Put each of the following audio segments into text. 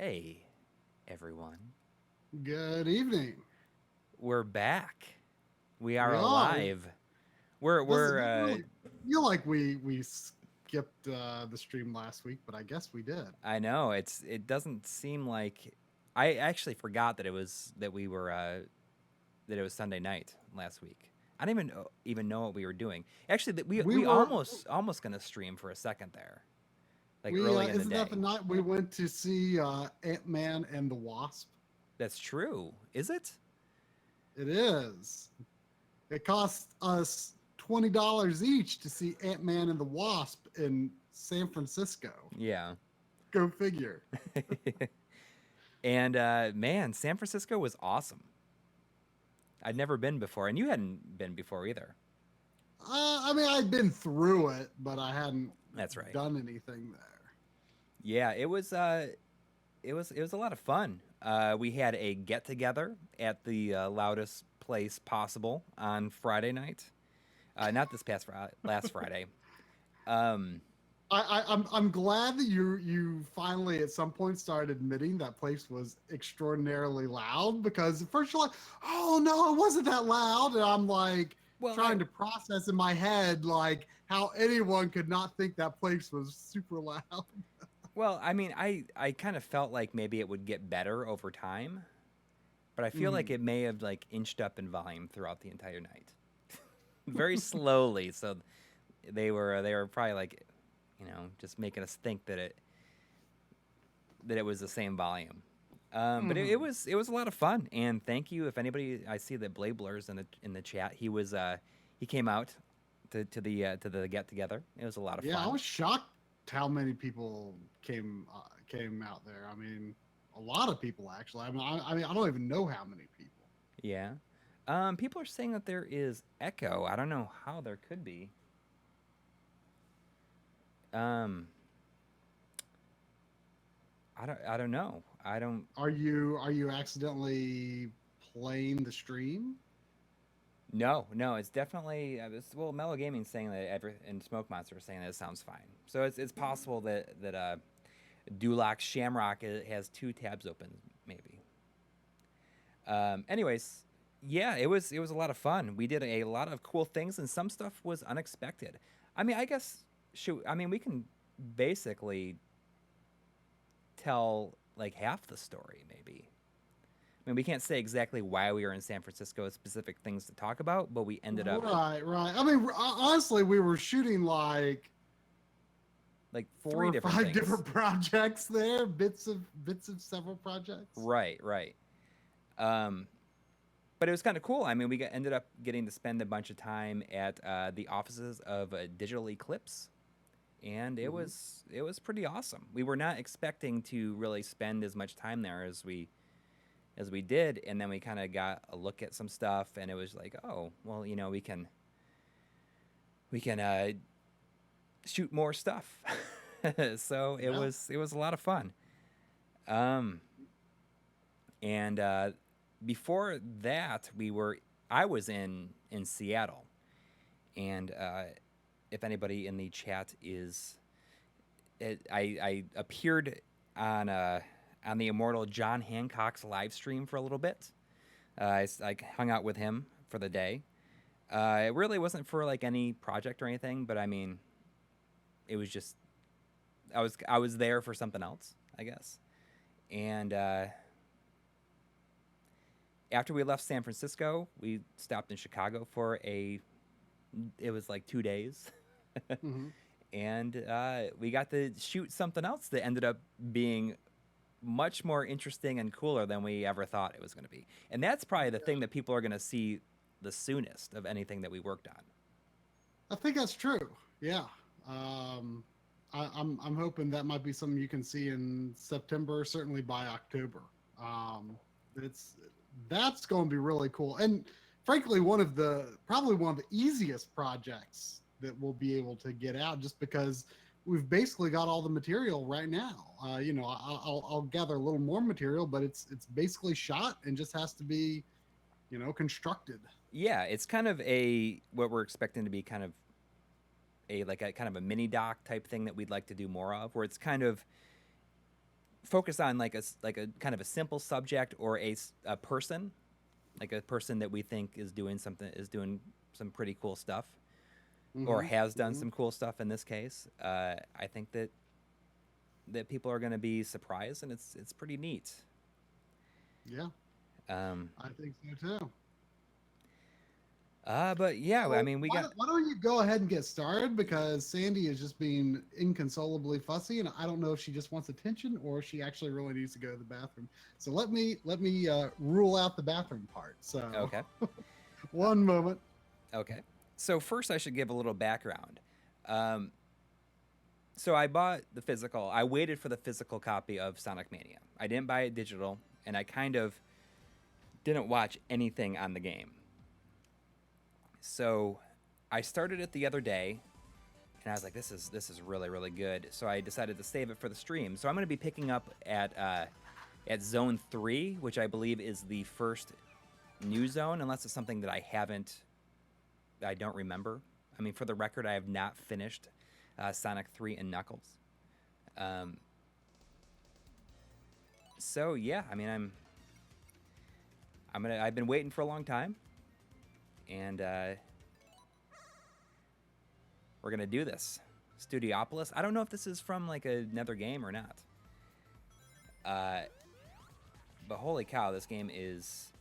Hey, everyone. Good evening. We're back. We are We are. alive. We're we're Doesn't uh really feel like we skipped the stream last week, but I guess we did. I know it doesn't seem like I actually forgot that it was Sunday night last week. I didn't even know what we were doing. Actually, We we were almost going to stream for a second there. Like we early in the isn't that the day. night we went to see Ant-Man and the Wasp? That's true. Is it? It is. It cost us $20 each to see Ant-Man and the Wasp in San Francisco. Yeah. Go figure. And man, San Francisco was awesome. I'd never been before, and you hadn't been before either. I mean, I'd been through it, but I hadn't That's right. done anything there. Yeah, it was a lot of fun. We had a get together at the loudest place possible on Friday night. Not this past Friday, last Friday. Um, I'm glad that you finally at some point started admitting that place was extraordinarily loud, because at first you're like, oh no, it wasn't that loud, and I'm like well, I trying to process in my head like how anyone could not think that place was super loud. I mean, I kind of felt like maybe it would get better over time, but I feel like Mhm. it may have like inched up in volume throughout the entire night, very slowly. So they were probably like, just making us think that it was the same volume. But Mhm. it was a lot of fun, and thank you if anybody I see that Blablers in the chat. He came out to the get together. It was a lot of Yeah, I fun. was shocked how many people came out there. I mean, a lot of people actually. I mean, I don't even know how many people. Yeah. People are saying that there is echo. I don't know how there could be. Um, I don't know. I don't. Are you accidentally playing the stream? No, no, it's definitely well. Mellow Gaming's saying that and Smoke Monster is saying that it sounds fine. So it's possible that Duloc Shamrock has two tabs open, maybe. Anyways, yeah, it was a lot of fun. We did a lot of cool things, and some stuff was unexpected. I mean, I guess I mean, we can basically tell like half the story, maybe. I mean, we can't say exactly why we were in San Francisco, specific things to talk about, but we ended up Right, right. I mean, honestly, we were shooting like like four three or different five things. different projects there, bits of several projects. Right, right. Um, but it was kind of cool. I mean, ended up getting to spend a bunch of time at the offices of Digital Eclipse, and Hmm. it was pretty awesome. We were not expecting to really spend as much time there as we did, and then we kind of got a look at some stuff, and it was like, oh, well, we can shoot more stuff. So Yeah. it was a lot of fun. Um, and before that, I was in Seattle, and if anybody in the chat I appeared on on the immortal John Hancock's live stream for a little bit. I hung out with him for the day. It really wasn't for like any project or anything, but I mean, it was just I was there for something else, I guess. And after we left San Francisco, we stopped in Chicago for it was like 2 days, Hmm. and we got to shoot something else that ended up being much more interesting and cooler than we ever thought it was going to be. And that's probably the thing that people are going to see the soonest of anything that we worked on. I think that's true. Yeah. Um, I'm hoping that might be something you can see in September, certainly by October. Um, it's that's going to be really cool, and frankly, probably one of the easiest projects that we'll be able to get out, just because we've basically got all the material right now. I'll gather a little more material, but it's basically shot and just has to be constructed. Yeah, it's kind of a what we're expecting to be kind of a kind of a mini doc type thing that we'd like to do more of, where it's kind of focus on like a kind of a simple subject or a person, like a person that we think is doing some pretty cool stuff, or has done some cool stuff in this case. I think that people are going to be surprised, and it's pretty neat. Yeah, I think so too. But yeah, I So mean, we got. why don't you go ahead and get started, because Sandy is just being inconsolably fussy, and I don't know if she just wants attention or she actually really needs to go to the bathroom. So let me rule out the bathroom part. So Okay. one moment. Okay. So first, I should give a little background. So I bought the physical. I waited for the physical copy of Sonic Mania. I didn't buy it digital, and I kind of didn't watch anything on the game. So I started it the other day, and I was like, this is really, really good. So I decided to save it for the stream. So I'm going to be picking up at Zone 3, which I believe is the first new zone, unless it's something that I don't remember. I mean, for the record, I have not finished Sonic 3 and Knuckles. So yeah, I mean, I've been waiting for a long time, and we're gonna do this. Studiopolis. I don't know if this is from like another game or not. But holy cow, this game is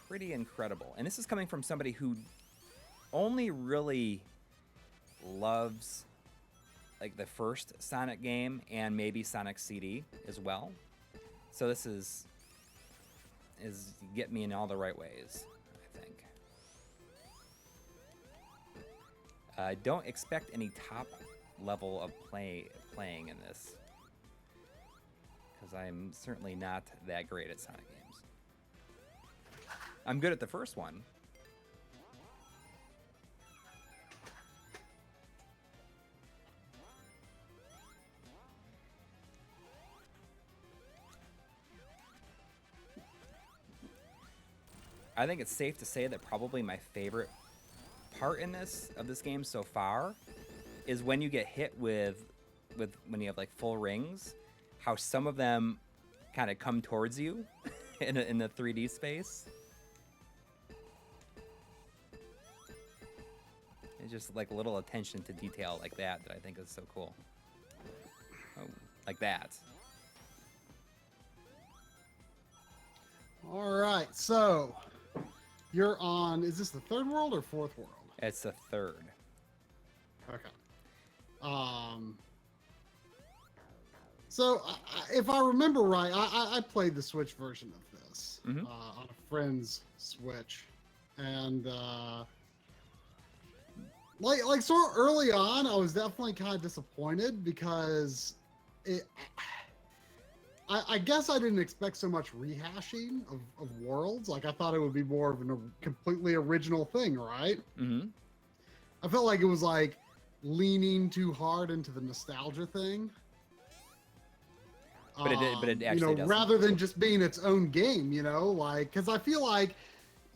pretty incredible. And this is coming from somebody who only really loves like the first Sonic game and maybe Sonic CD as well. So this is get me in all the right ways, I think. Don't expect any top level of playing in this, because I'm certainly not that great at Sonic games. I'm good at the first one. I think it's safe to say that probably my favorite part in this game so far is when you get hit with when you have like full rings, how some of them kind of come towards you in the 3D space. It's just like a little attention to detail like that I think is so cool. Oh, like that. All right, so you're on. Is this the third world or fourth world? It's the third. Okay. So if I remember right, I played the Switch version of this on a friend's Switch, and like so early on, I was definitely kind of disappointed because I guess I didn't expect so much rehashing of worlds. Like, I thought it would be more of a completely original thing, right? Mm-hmm. I felt like it was like leaning too hard into the nostalgia thing. But it actually doesn't. Rather than just being its own game, like, because I feel like,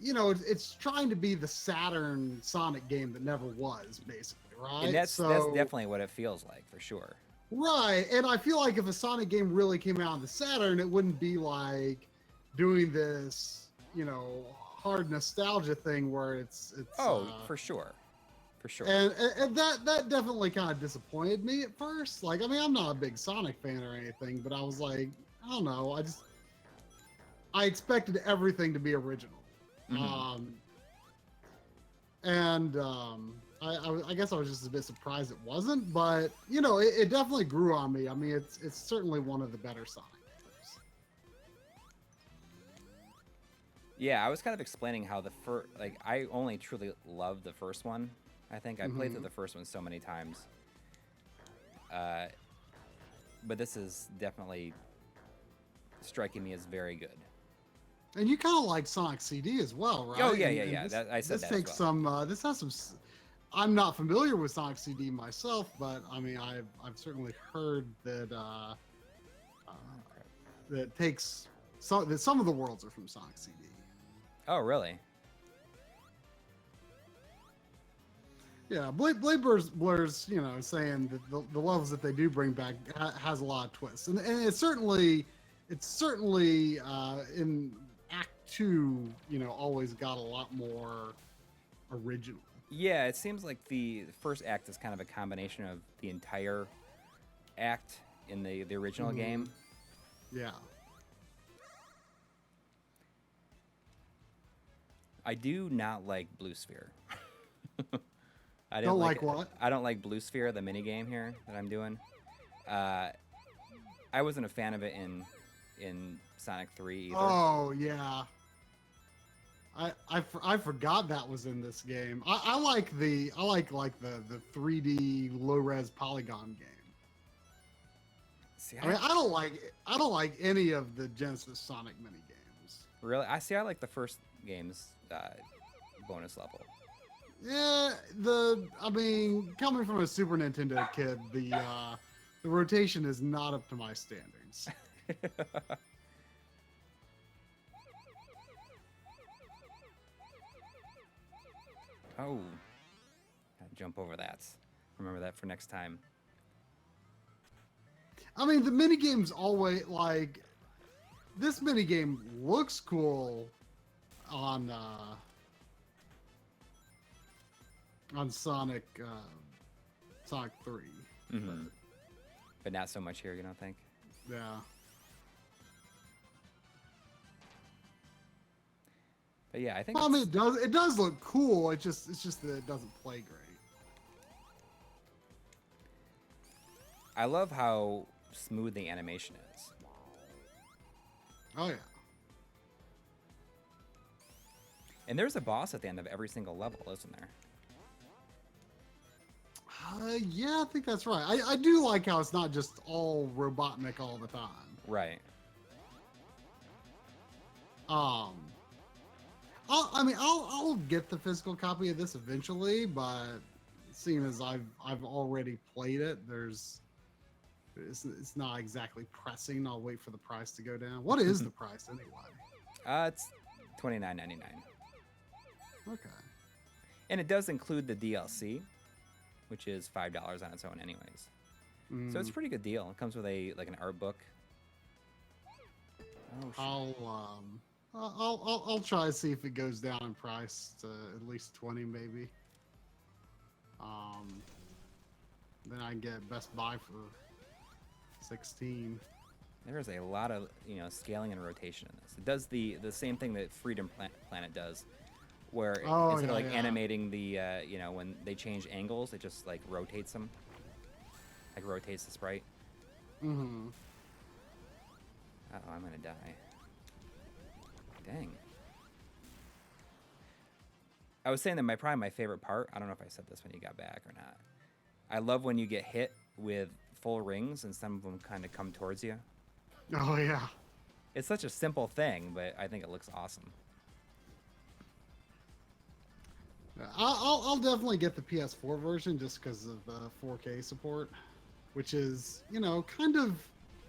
it's trying to be the Saturn Sonic game that never was, basically, right? And that's definitely what it feels like, for sure. Right, and I feel like if a Sonic game really came out on the Saturn, it wouldn't be like doing this, hard nostalgia thing where it's. For sure, for sure. And that definitely kind of disappointed me at first. Like, I mean, I'm not a big Sonic fan or anything, but I was like, I don't know, I expected everything to be original. Mm-hmm. I guess I was just a bit surprised it wasn't, but it definitely grew on me. I mean, it's certainly one of the better Sonic games. Yeah, I was kind of explaining how I only truly love the first one. I think I played through the first one so many times. But this is definitely striking me as very good. And you kind of like Sonic CD as well, right? Oh yeah. I said that takes as well. This has some. I'm not familiar with Sonic CD myself, but I mean, I've certainly heard that that takes that some of the worlds are from Sonic CD. Oh really? Yeah, Blade Blur's, saying that the levels that they do bring back has a lot of twists, and it's certainly in Act Two, always got a lot more original. Yeah, it seems like the first act is kind of a combination of the entire act in the original game. Yeah. I do not like Blue Sphere. I Don't like what? I don't like Blue Sphere, the mini game here that I'm doing. I wasn't a fan of it in Sonic 3 either. Oh yeah. I forgot that was in this game. I like the 3D low res polygon game. See, I mean, I don't like any of the Genesis Sonic mini games. Really, I like the first game's bonus level. Yeah, coming from a Super Nintendo kid, the rotation is not up to my standards. Oh, gotta jump over that. Remember that for next time. I mean, the minigames always this minigame looks cool on Sonic 3. Mm-hmm. But not so much here, you don't think? Yeah. But yeah, I think. Well, I mean, it does look cool. It's just that it doesn't play great. I love how smooth the animation is. Oh yeah. And there's a boss at the end of every single level, isn't there? Yeah, I think that's right. I do like how it's not just all Robotnik all the time. Right. I'll get the physical copy of this eventually, but seeing as I've already played it, it's not exactly pressing. I'll wait for the price to go down. What is the price anyway? It's $29.99. Okay. And it does include the DLC, which is $5 on its own, anyways. So it's a pretty good deal. It comes with an art book. Oh, shit. I'll try to see if it goes down in price to at least 20 maybe. Then I can get Best Buy for 16. There's a lot of scaling and rotation in this. It does the same thing that Freedom Planet does, where instead of animating the when they change angles, it just rotates them, rotates the sprite. Mm-hmm. Uh-oh, I'm gonna die. Dang. I was saying that probably my favorite part, I don't know if I said this when you got back or not. I love when you get hit with full rings and some of them kind of come towards you. Oh yeah. It's such a simple thing, but I think it looks awesome. I'll definitely get the PS4 version just because of 4K support, which is kind of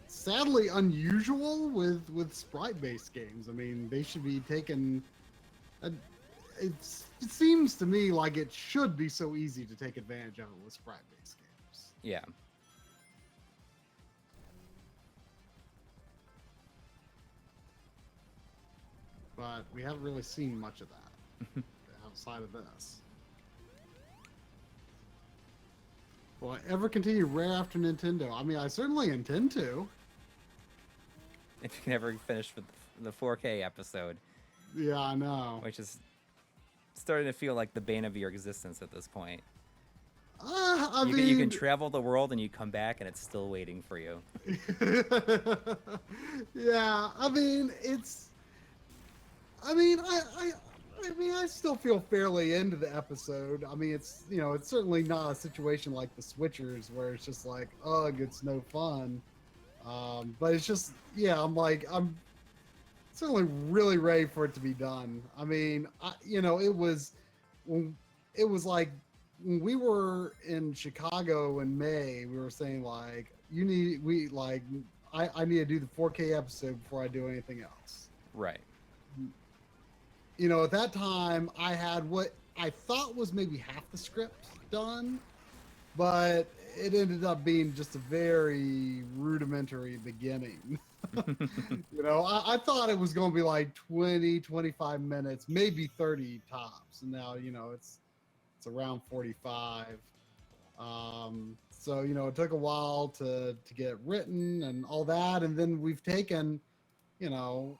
sadly unusual with sprite-based games. I mean, they should be taken. It seems to me like it should be so easy to take advantage of it with sprite-based games. Yeah. But we haven't really seen much of that outside of this. Will I ever continue Rare after Nintendo? I mean, I certainly intend to. If you never finish with the 4K episode. Yeah, I know. Which is starting to feel like the bane of your existence at this point. You can travel the world and you come back and it's still waiting for you. Yeah, I mean, I still feel fairly into the episode. I mean, it's certainly not a situation like the Switchers where it's just like, ugh, it's no fun. But it's just, yeah, I'm certainly really ready for it to be done. I mean, it was like when we were in Chicago in May, we were saying like, I need to do the 4K episode before I do anything else. Right. At that time I had what I thought was maybe half the script done, but it ended up being just a very rudimentary beginning. You know, I thought it was going to be like 20, 25 minutes, maybe 30 tops. And now, you know, it's around 45. So, you know, it took a while to get written and all that. And then we've taken, you know,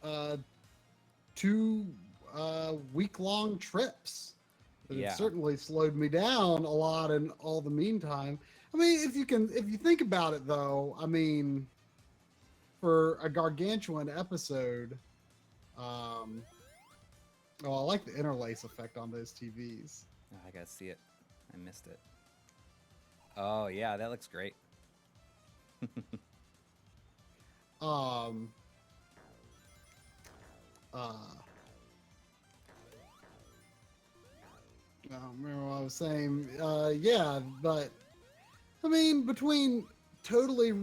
uh, 2 week-long trips. But it Yeah. certainly slowed me down a lot in all the meantime. I mean, if you think about it though, I mean, for a gargantuan episode, um, oh, I like the interlace effect on those TVs. Oh, I gotta see it. I missed it. Oh yeah, that looks great. Um, uh, I don't remember what I was saying. Yeah, but I mean, between totally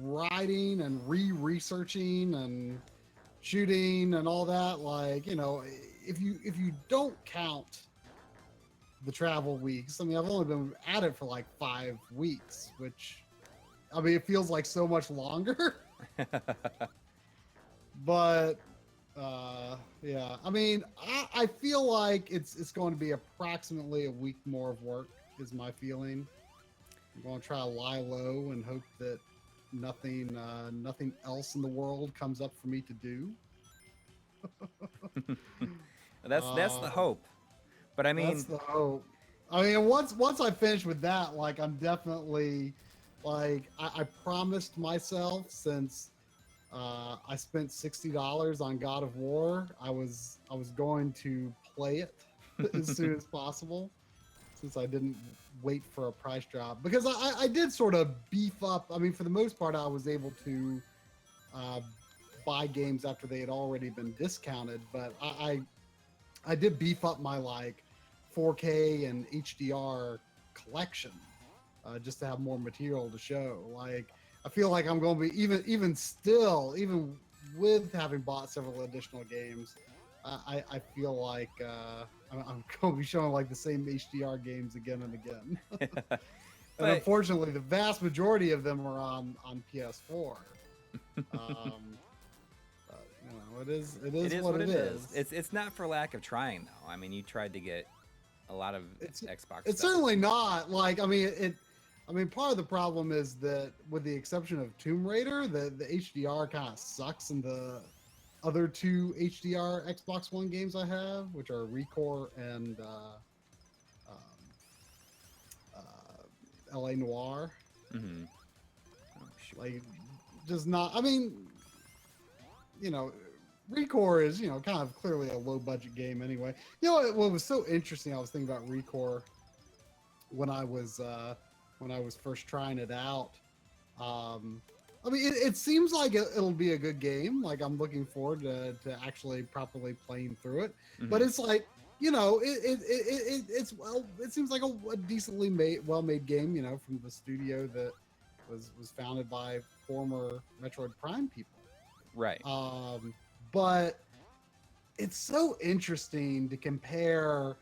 writing and researching and shooting and all that, like, you know, if you don't count the travel weeks, I mean, I've only been at it for like 5 weeks, which, I mean, it feels like so much longer. But yeah, I mean, I feel like it's going to be approximately a week more of work is my feeling. I'm going to try to lie low and hope that nothing else in the world comes up for me to do. That's the Uh, hope. But I that's mean, the hope. I mean, once I finish with that, like I'm definitely like I promised myself since I spent $60 on God of War. I was going to play it as soon as possible, since I didn't wait for a price drop, because I did sort of beef up. I mean, for the most part, I was able to uh, buy games after they had already been discounted, but I did beef up my like 4K and HDR collection just to have more material to show. Like, I feel like I'm going to be even still, even with having bought several additional games, I feel like I'm going to be showing like the same HDR games again and again. And but unfortunately, the vast majority of them are on PS4. Um, you know, it it is is what what it it is. is. It's not for lack of trying though. I mean, you tried to get a lot of It's Xbox it's stuff. certainly not like, I mean, I mean, part of the problem is that, with the exception of Tomb Raider, the HDR kind of sucks in the other 2 HDR Xbox One games I have, which are Recore and um, LA Noir. Mm-hmm. Oh shoot. Like, just not. I mean, you know, Recore is, you know, kind of clearly a low budget game anyway. You know what was so interesting? I was thinking about Recore when when I was first trying it out. Um, I mean, it seems like it'll be a good game. Like, I'm looking forward to actually properly playing through it. But Mm-hmm. it's like, you know, it's, well, it seems like a decently well made game. You know, from the studio that was founded by former Metroid Prime people. Right. Um, but it's so interesting to compare.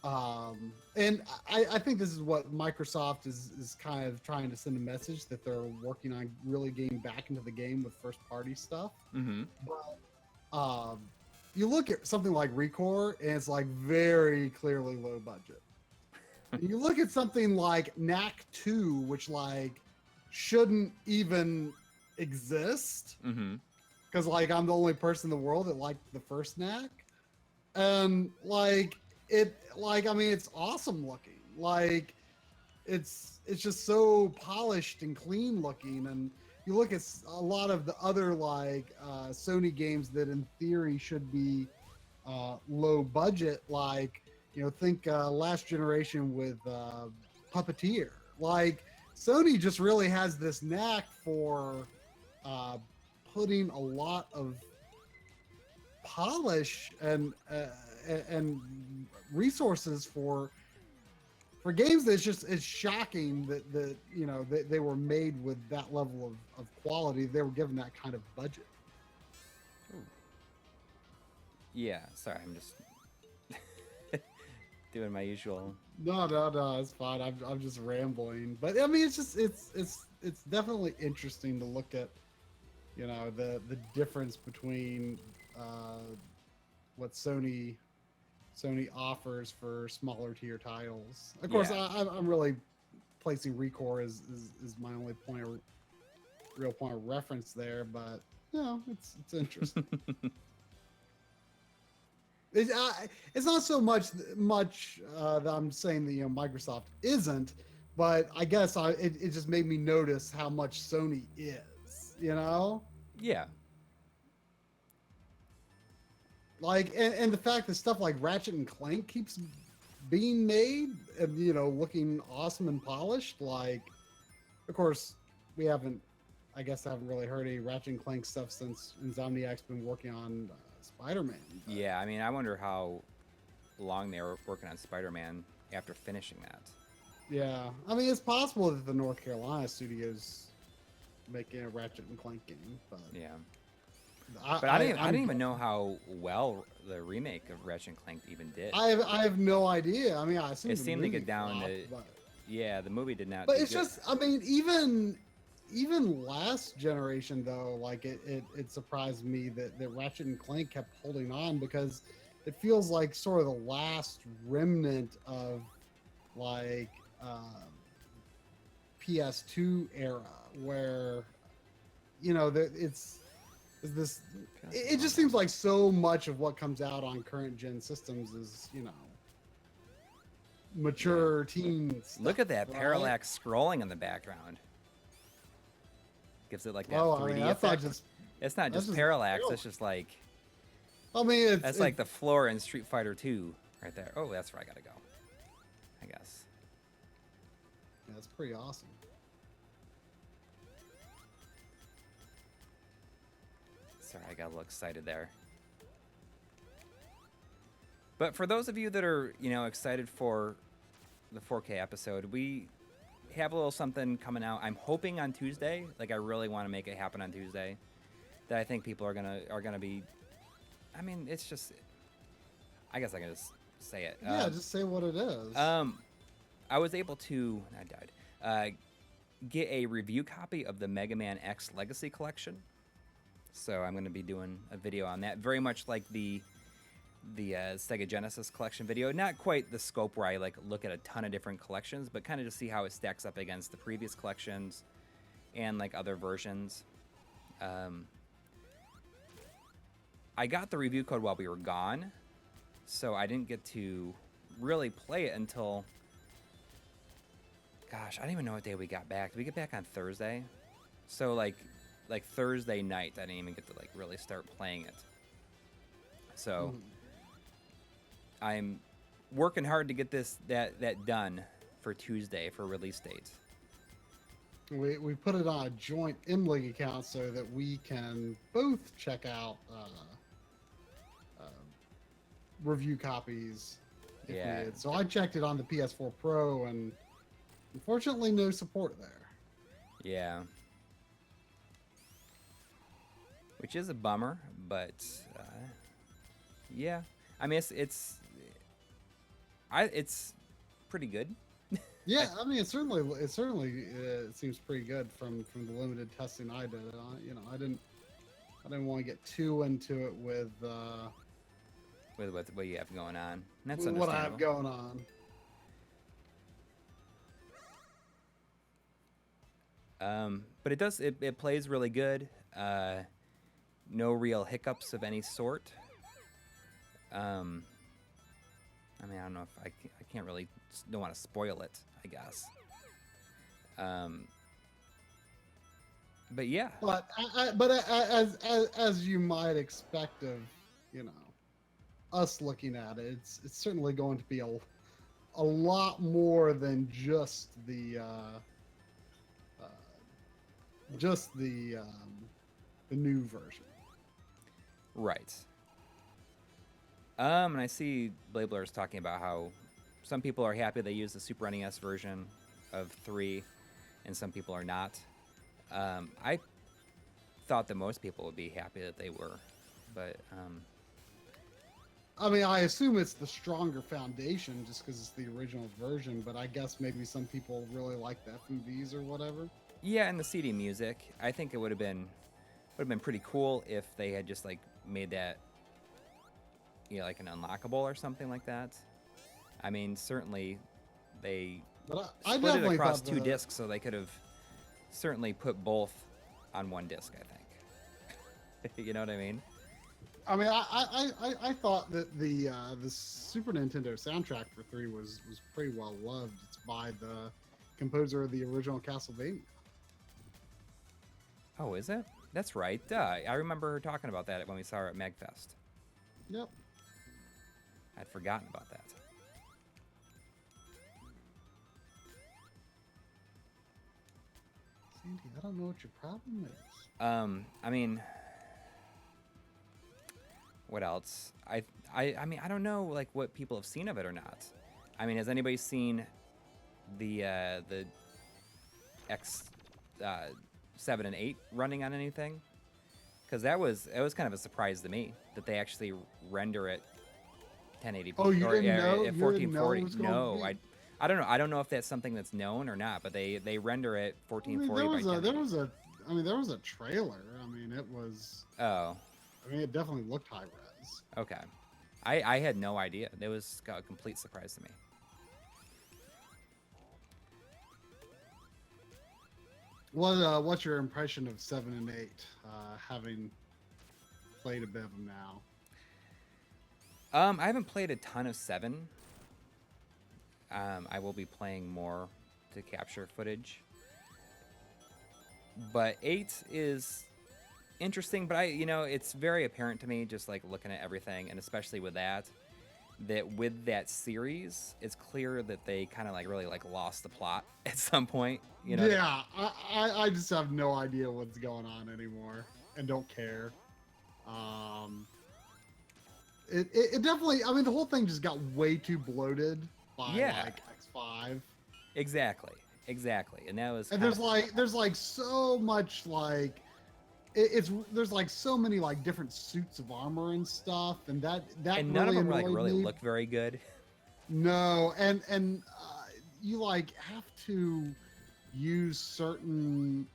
And I think this is what Microsoft is kind of trying to send a message, that they're working on really getting back into the game with first party stuff. Mm-hmm. But you look at something like Recore, and it's like very clearly low budget. You look at something like Knack 2, which like shouldn't even exist, Mm-hmm. because like I'm the only person in the world that liked the first Knack, and like I mean, it's awesome looking. Like, it's just so polished and clean looking. And you look at a lot of the other like Sony games that in theory should be low budget, like, you know, think last generation with Puppeteer. Like, Sony just really has this knack for uh, putting a lot of polish and resources for games that's just, it's shocking that you know they were made with that level of quality. They were given that kind of budget. Ooh. Yeah. Sorry, I'm just doing my usual. No, it's fine. I'm just rambling, but I mean, it's definitely interesting to look at, the difference between what Sony offers for smaller tier titles. Of course, Yeah. I'm really placing Recore is my only real point of reference there, but it's interesting. It's not so much that I'm saying that Microsoft isn't, but I guess it just made me notice how much Sony is. Yeah. Like and the fact that stuff like Ratchet and Clank keeps being made and looking awesome and polished. Like, of course, we haven't. I guess I haven't really heard any Ratchet and Clank stuff since Insomniac's been working on Spider-Man. But... Yeah, I mean, I wonder how long they were working on Spider-Man after finishing that. Yeah, I mean, it's possible that the North Carolina studios making a Ratchet and Clank game, but yeah. But I didn't even know how well the remake of Ratchet and Clank even did. I have no idea. I mean, I assume it seemed to get down flopped, to. but... Yeah, the movie did not. But do it's good. just, I mean, even last generation though, like it surprised me that Ratchet and Clank kept holding on, because it feels like sort of the last remnant of like PS2 era where it's this. It just seems like so much of what comes out on current gen systems is mature teen stuff. Look at that right? parallax scrolling in the background. Gives it like that 3D I mean, that's effect. not just. It's not that's just parallax. real. It's just like I mean, that's like the floor in Street Fighter 2 right there. Oh, that's where I gotta go. I guess. Yeah, that's pretty awesome. Sorry, I got a little excited there. But for those of you that are, excited for the 4K episode, we have a little something coming out. I'm hoping on Tuesday. Like, I really want to make it happen on Tuesday. That I think people are gonna be. I mean, it's just. I guess I can just say it. Yeah, just say what it is. I was able to. I died. Get a review copy of the Mega Man X Legacy Collection. So I'm going to be doing a video on that. Very much like the Sega Genesis collection video. Not quite the scope where I look at a ton of different collections, but kind of just see how it stacks up against the previous collections and other versions. I got the review code while we were gone, so I didn't get to really play it until... Gosh, I don't even know what day we got back. Did we get back on Thursday? So like Thursday night, I didn't even get to really start playing it. So I'm working hard to get that done for Tuesday for release date. We put it on a joint MLiG account so that we can both check out review copies if needed. So I checked it on the PS4 Pro, and unfortunately no support there. Yeah. Which is a bummer, but yeah. I mean, it's pretty good. Yeah, I mean, it certainly seems pretty good from the limited testing I did. I didn't want to get too into it with what you have going on. And that's what I have understandable. going on. But it plays really good. No real hiccups of any sort. I mean, I don't know if I can't really, don't want to spoil it, I guess. But yeah. But as you might expect of us looking at it, it's certainly going to be a lot more than just the new version. Right. And I see Blabler's talking about how some people are happy they use the Super NES version of 3, and some people are not. I thought that most people would be happy that they were, but I mean, I assume it's the stronger foundation just because it's the original version, but I guess maybe some people really like the FMVs or whatever. Yeah, and the CD music. I think it would have been pretty cool if they had just like made that, you know, like an unlockable or something like that. I mean, certainly they But I split it definitely across thought two discs, so they could have certainly put both on one disc, I think. You know what I mean? I mean, I thought that the Super Nintendo soundtrack for 3 was pretty well loved. It's by the composer of the original Castlevania. Oh, is it? That's right. I remember her talking about that when we saw her at MagFest. Yep. I'd forgotten about that. Sandy, I don't know what your problem is. I mean, what else? I mean, I don't know like what people have seen of it or not. I mean, has anybody seen the X 7 and 8 running on anything? Because it was kind of a surprise to me that they actually render it 1080p. Oh, you didn't know? At You didn't know it 1440. was gonna No, be? I don't know. I don't know if that's something that's known or not, but they render it 1440 by 1080. There was a trailer. I mean, it was. Oh, I mean, it definitely looked high res. okay. I had no idea. It was a complete surprise to me. What's your impression of 7 and 8? Having played a bit of them now. I haven't played a ton of 7. I will be playing more to capture footage. But 8 is interesting, but it's very apparent to me just like looking at everything, and especially with that with that series, it's clear that they kind of like really like lost the plot at some point. Yeah, I just have no idea what's going on anymore and don't care. It definitely, I mean, the whole thing just got way too bloated by like X5. Exactly. And that was. And there's like so much like there's like so many like different suits of armor and stuff, and that and really none of them like annoyed really me. look very good. No, and you like have to use certain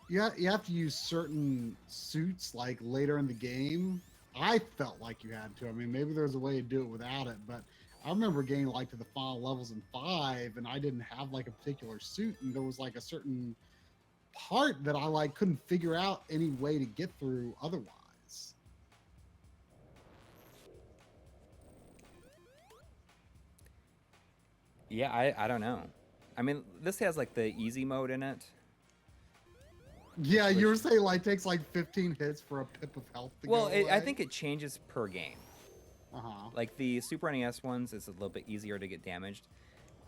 you have to use certain suits like later in the game. I felt like you had to. I mean, maybe there's a way to do it without it, but I remember getting like to the final levels in 5 and I didn't have like a particular suit, and there was like a certain part that I like couldn't figure out any way to get through otherwise. Yeah, I don't know. I mean, this has like the easy mode in it. Yeah, you were saying like takes like 15 hits for a pip of health to Well, go away. I think it changes per game. Uh-huh. Like the Super NES ones, it's a little bit easier to get damaged.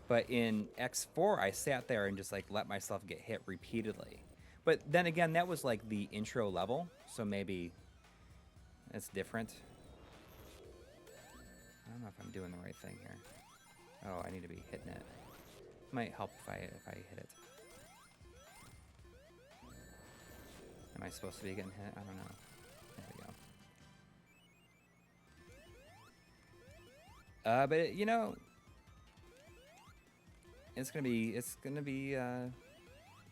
But in X4, I sat there and just like let myself get hit repeatedly. But then again, that was like the intro level, so maybe it's different. I don't know if I'm doing the right thing here. Oh, I need to be hitting it. Might help if I hit it. Am I supposed to be getting hit? I don't know. There we go. But it's gonna be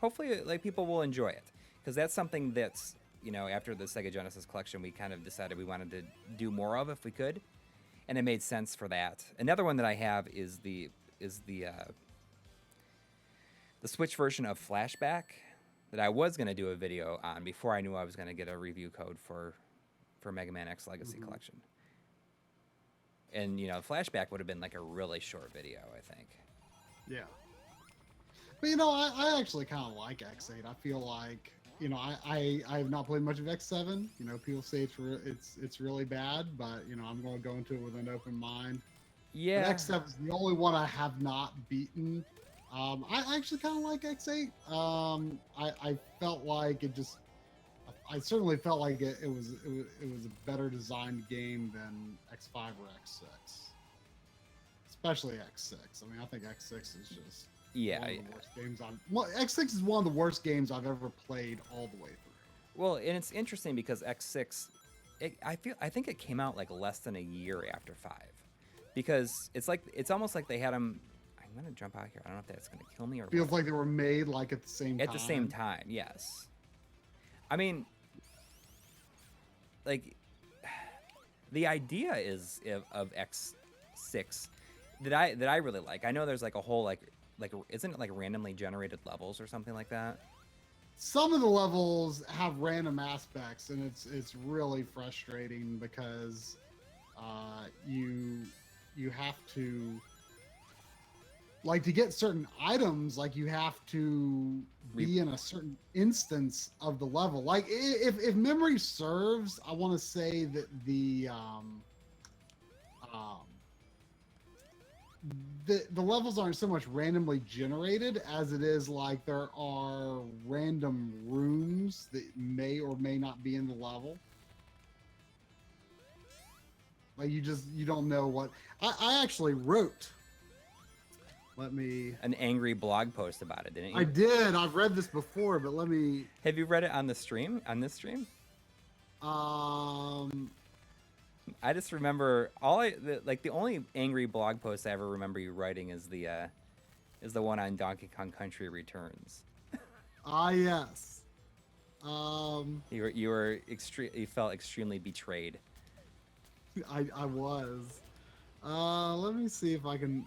hopefully like people will enjoy it, because that's something that's after the Sega Genesis collection we kind of decided we wanted to do more of if we could, and it made sense for that. Another one that I have is the Switch version of Flashback that I was gonna do a video on before I knew I was gonna get a review code for Mega Man X Legacy Collection. And Flashback would have been like a really short video, I think. Yeah. But I actually kind of like X8. I feel like I have not played much of X7. People say it's really bad, but I'm going to go into it with an open mind. Yeah. But X7 is the only one I have not beaten. I actually kind of like X8. I felt like I certainly felt like it was a better designed game than X5 or X6, especially X6. I mean, I think X6 is just one of the worst games X6 is one of the worst games I've ever played all the way through. Well, and it's interesting because X6 I think it came out like less than a year after 5, because it's almost like they had them. I'm gonna jump out here. I don't know if that's gonna kill me or Feels what. like they were made like at the same time. At the same time, yes. I mean, like, the idea is of X6 that I really like. I know there's like a whole like isn't it like randomly generated levels or something like that? Some of the levels have random aspects, and it's really frustrating because you have to, like, to get certain items, like you have to be in a certain instance of the level. Like if memory serves, I want to say that the levels aren't so much randomly generated as it is like there are random rooms that may or may not be in the level. Like you don't know what. I actually wrote. Let me. An angry blog post about it, didn't you? I did. I've read this before, but let me. Have you read it on the stream? On this stream? I just remember the only angry blog post I ever remember you writing is the one on Donkey Kong Country Returns. Yes. You felt extremely betrayed. I was. Let me see if I can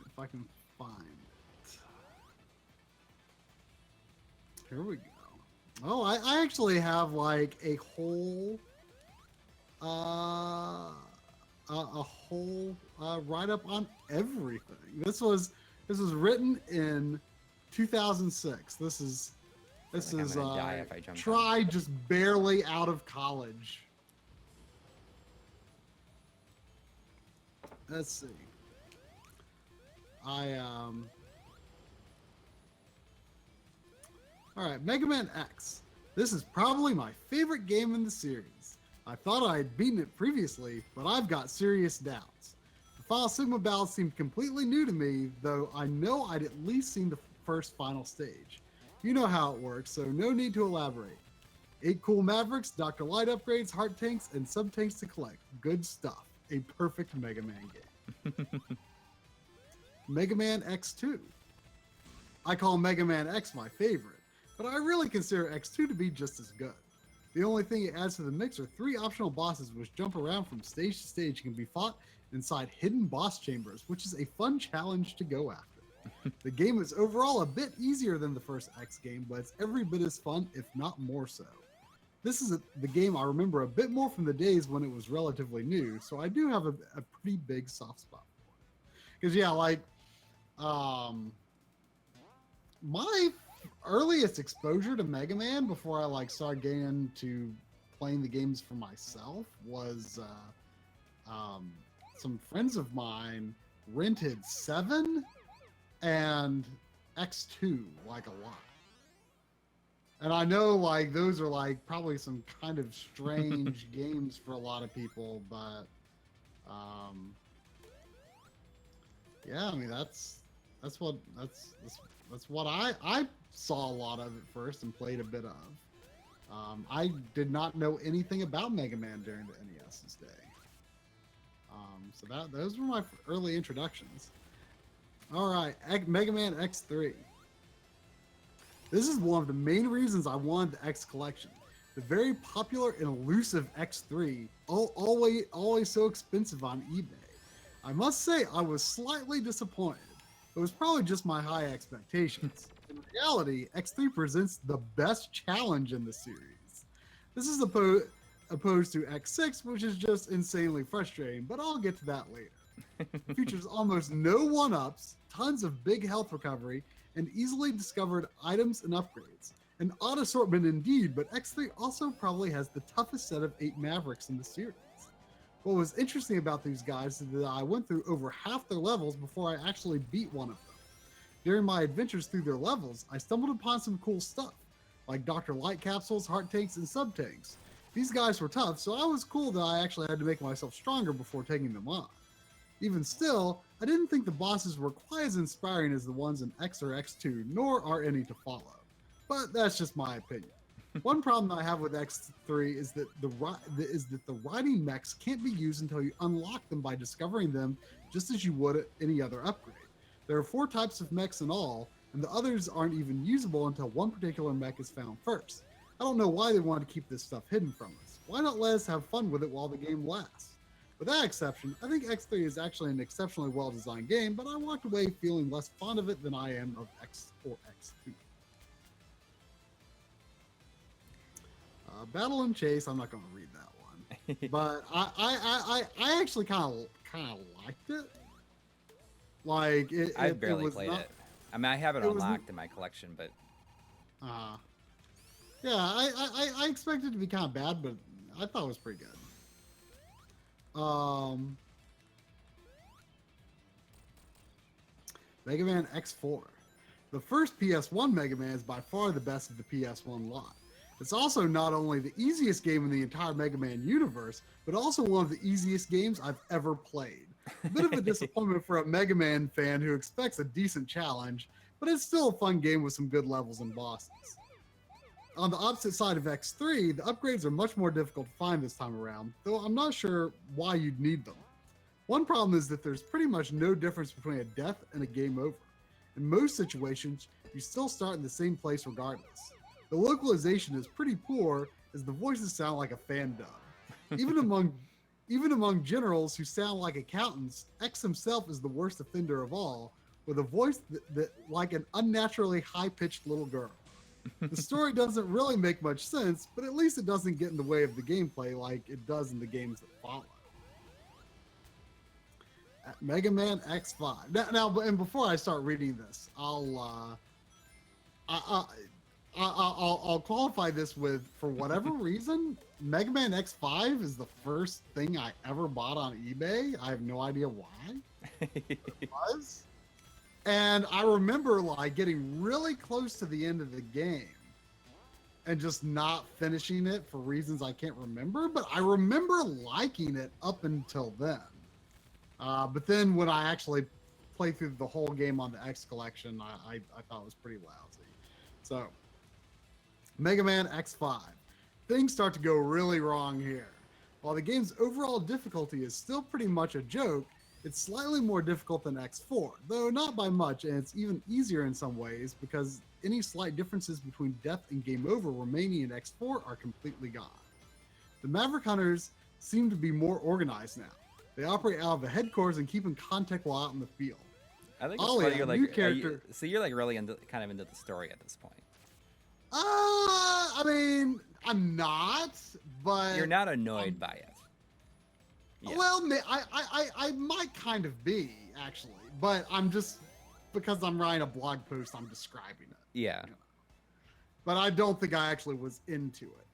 find it. Here we go. Oh, I actually have like a whole write-up on everything. This was written in 2006. This is try just barely out of college. Let's see. All right, Mega Man X. This is probably my favorite game in the series. I thought I had beaten it previously, but I've got serious doubts. The Final Sigma battle seemed completely new to me, though I know I'd at least seen the first final stage. You know how it works, so no need to elaborate. 8 cool Mavericks, Dr. Light upgrades, heart tanks, and sub-tanks to collect. Good stuff. A perfect Mega Man game. Mega Man X2. I call Mega Man X my favorite, but I really consider X2 to be just as good. The only thing it adds to the mix are 3 optional bosses which jump around from stage to stage and can be fought inside hidden boss chambers, which is a fun challenge to go after. The game is overall a bit easier than the first X game, but it's every bit as fun, if not more so. This is the game I remember a bit more from the days when it was relatively new, so I do have a pretty big soft spot for it. Because, yeah, like, my earliest exposure to Mega Man before I, like, started getting into playing the games for myself was some friends of mine rented 7 and X2, like, a lot. And I know, like, those are, like, probably some kind of strange games for a lot of people, but, yeah, I mean, that's what I saw a lot of at first and played a bit of. I did not know anything about Mega Man during the NES's day. So those were my early introductions. All right, Mega Man X3. This is one of the main reasons I wanted the X collection. The very popular and elusive X3, always so expensive on eBay. I must say I was slightly disappointed. It was probably just my high expectations. In reality, X3 presents the best challenge in the series. This is opposed to X6, which is just insanely frustrating, but I'll get to that later. It features almost no one-ups, tons of big health recovery, and easily discovered items and upgrades. An odd assortment indeed, but X3 also probably has the toughest set of 8 Mavericks in the series. What was interesting about these guys is that I went through over half their levels before I actually beat one of them. During my adventures through their levels, I stumbled upon some cool stuff, like Dr. Light capsules, heart tanks, and sub-tanks. These guys were tough, so I was cool that I actually had to make myself stronger before taking them on. Even still, I didn't think the bosses were quite as inspiring as the ones in X or X2, nor are any to follow. But that's just my opinion. One problem I have with X3 is that the riding mechs can't be used until you unlock them by discovering them, just as you would any other upgrade. There are 4 types of mechs in all, and the others aren't even usable until one particular mech is found first. I don't know why they want to keep this stuff hidden from us. Why not let us have fun with it while the game lasts? With that exception, I think X3 is actually an exceptionally well-designed game, but I walked away feeling less fond of it than I am of X or X2. Battle and Chase, I'm not going to read that one, but I actually kind of liked it. Like I barely played it. I mean, I have it unlocked in my collection, but yeah, I expected it to be kind of bad, but I thought it was pretty good. Mega Man X4. The first PS1 Mega Man is by far the best of the PS1 lot. It's also not only the easiest game in the entire Mega Man universe, but also one of the easiest games I've ever played. A bit of a disappointment for a Mega Man fan who expects a decent challenge, but it's still a fun game with some good levels and bosses. On the opposite side of X3, the upgrades are much more difficult to find this time around, though I'm not sure why you'd need them. One problem is that there's pretty much no difference between a death and a game over. In most situations, you still start in the same place regardless. The localization is pretty poor, as the voices sound like a fan dub. Even among generals who sound like accountants, X himself is the worst offender of all, with a voice that like an unnaturally high-pitched little girl. The story doesn't really make much sense, but at least it doesn't get in the way of the gameplay like it does in the games that follow. Mega Man X5. Now, and before I start reading this, I'll qualify this with, for whatever reason, Mega Man X5 is the first thing I ever bought on eBay. I have no idea why. It was. And I remember like getting really close to the end of the game and just not finishing it for reasons I can't remember, but I remember liking it up until then. But then when I actually played through the whole game on the X collection, I thought it was pretty lousy. So, Mega Man X5. Things start to go really wrong here. While the game's overall difficulty is still pretty much a joke, it's slightly more difficult than X4, though not by much, and it's even easier in some ways because any slight differences between death and game over remaining in X4 are completely gone. The Maverick Hunters seem to be more organized now. They operate out of the headquarters and keep in contact while out in the field. I think it's funny you're like, so you're like really kind of into the story at this point. I mean, I'm not, but you're not annoyed by it. Yeah. Well, I might kind of be, actually, but I'm just, because I'm writing a blog post, I'm describing it. Yeah. You know? But I don't think I actually was into it.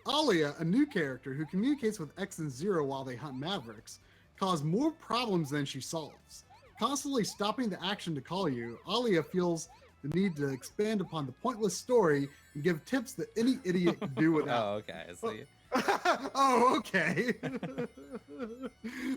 Alia, a new character who communicates with X and Zero while they hunt Mavericks, causes more problems than she solves. Constantly stopping the action to call you, Alia feels the need to expand upon the pointless story and give tips that any idiot could do without. Oh, okay. I see. Oh, okay.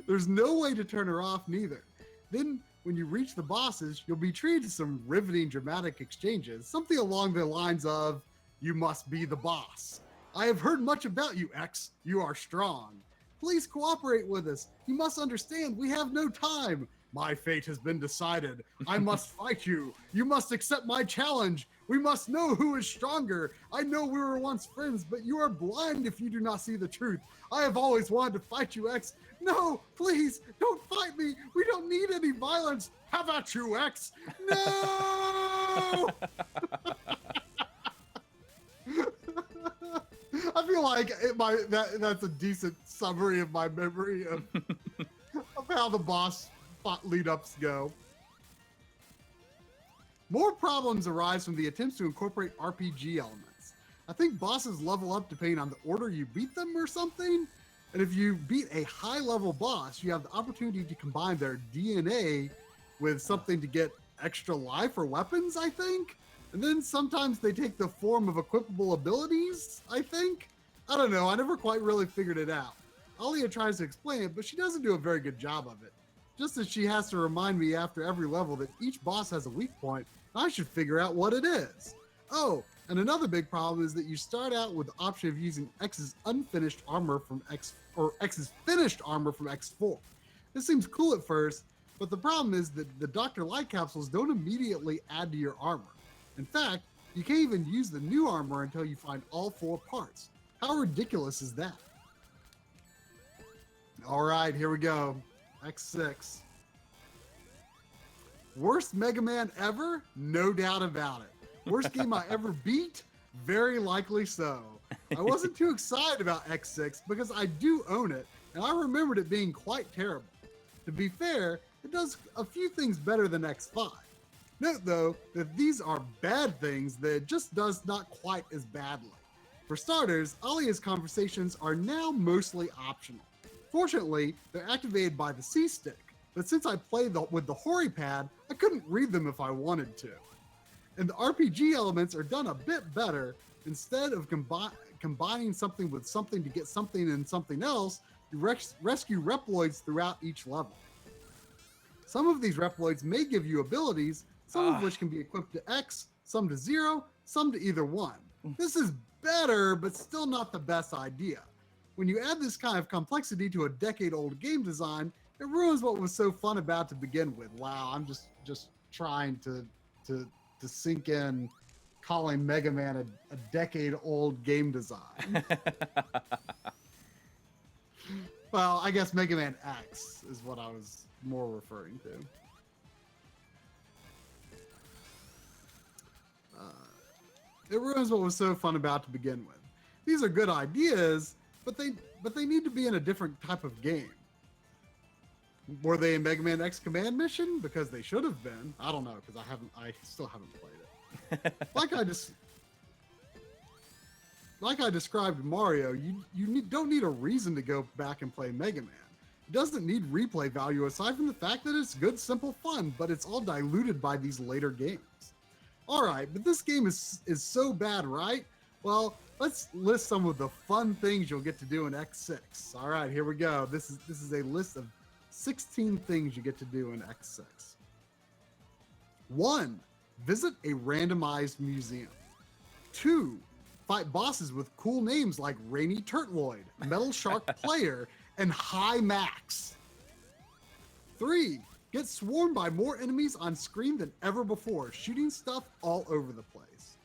There's no way to turn her off neither. Then, when you reach the bosses, you'll be treated to some riveting dramatic exchanges, something along the lines of, "You must be the boss. I have heard much about you, X. You are strong. Please cooperate with us. You must understand, we have no time. My fate has been decided. I must fight you. You must accept my challenge. We must know who is stronger. I know we were once friends, but you are blind if you do not see the truth. I have always wanted to fight you, X. No, please, don't fight me. We don't need any violence. How about you, X? No! I feel like that's a decent summary of my memory of how the boss lead-ups go. More problems arise from the attempts to incorporate RPG elements. I think bosses level up depending on the order you beat them or something. And if you beat a high-level boss, you have the opportunity to combine their DNA with something to get extra life or weapons, I think. And then sometimes they take the form of equipable abilities, I think. I don't know, I never quite really figured it out. Alia tries to explain it, but she doesn't do a very good job of it. Just as she has to remind me after every level that each boss has a weak point, I should figure out what it is. Oh, and another big problem is that you start out with the option of using X's unfinished armor from X or X's finished armor from X4. This seems cool at first, but the problem is that the Dr. Light capsules don't immediately add to your armor. In fact, you can't even use the new armor until you find all 4 parts. How ridiculous is that? All right, here we go. X6. Worst Mega Man ever? No doubt about it. Worst game I ever beat? Very likely so. I wasn't too excited about X6 because I do own it, and I remembered it being quite terrible. To be fair, it does a few things better than X5. Note, though, that these are bad things that it just does not quite as badly. For starters, Alia's conversations are now mostly optional. Fortunately, they're activated by the C-stick, but since I played with the Hori pad, I couldn't read them if I wanted to. And the RPG elements are done a bit better. Instead of combining something with something to get something and something else, you rescue Reploids throughout each level. Some of these Reploids may give you abilities, some of which can be equipped to X, some to 0, some to either 1. This is better, but still not the best idea. When you add this kind of complexity to a decade-old game design, it ruins what was so fun about to begin with. Wow, I'm just trying to sink in calling Mega Man a decade-old game design. Well, I guess Mega Man X is what I was more referring to. It ruins what was so fun about to begin with. These are good ideas, but they need to be in a different type of game. Were they in Mega Man X Command Mission? Because they should have been. I don't know, because I still haven't played it. Like I described Mario, you don't need a reason to go back and play Mega Man. It doesn't need replay value aside from the fact that it's good, simple fun, but it's all diluted by these later games. All right, but this game is so bad, right? Well, let's list some of the fun things you'll get to do in X6. All right, here we go. This is a list of 16 things you get to do in X6. 1. Visit a randomized museum. 2. Fight bosses with cool names like Rainy Turtloid, Metal Shark Player, and High Max. 3. Get swarmed by more enemies on screen than ever before, shooting stuff all over the place.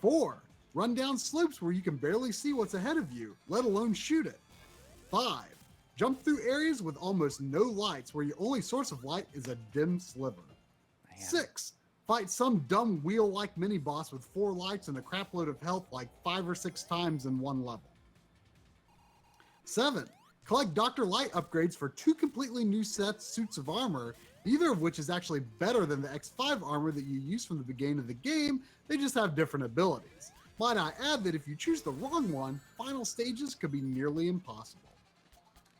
4. Run down slopes where you can barely see what's ahead of you, let alone shoot it. 5. Jump through areas with almost no lights where your only source of light is a dim sliver. 6. Fight some dumb wheel-like mini-boss with 4 lights and a crapload of health like 5 or 6 times in one level. 7. Collect Dr. Light upgrades for 2 completely new suits of armor, neither of which is actually better than the X5 armor that you use from the beginning of the game. They just have different abilities. Might I add that if you choose the wrong one, final stages could be nearly impossible.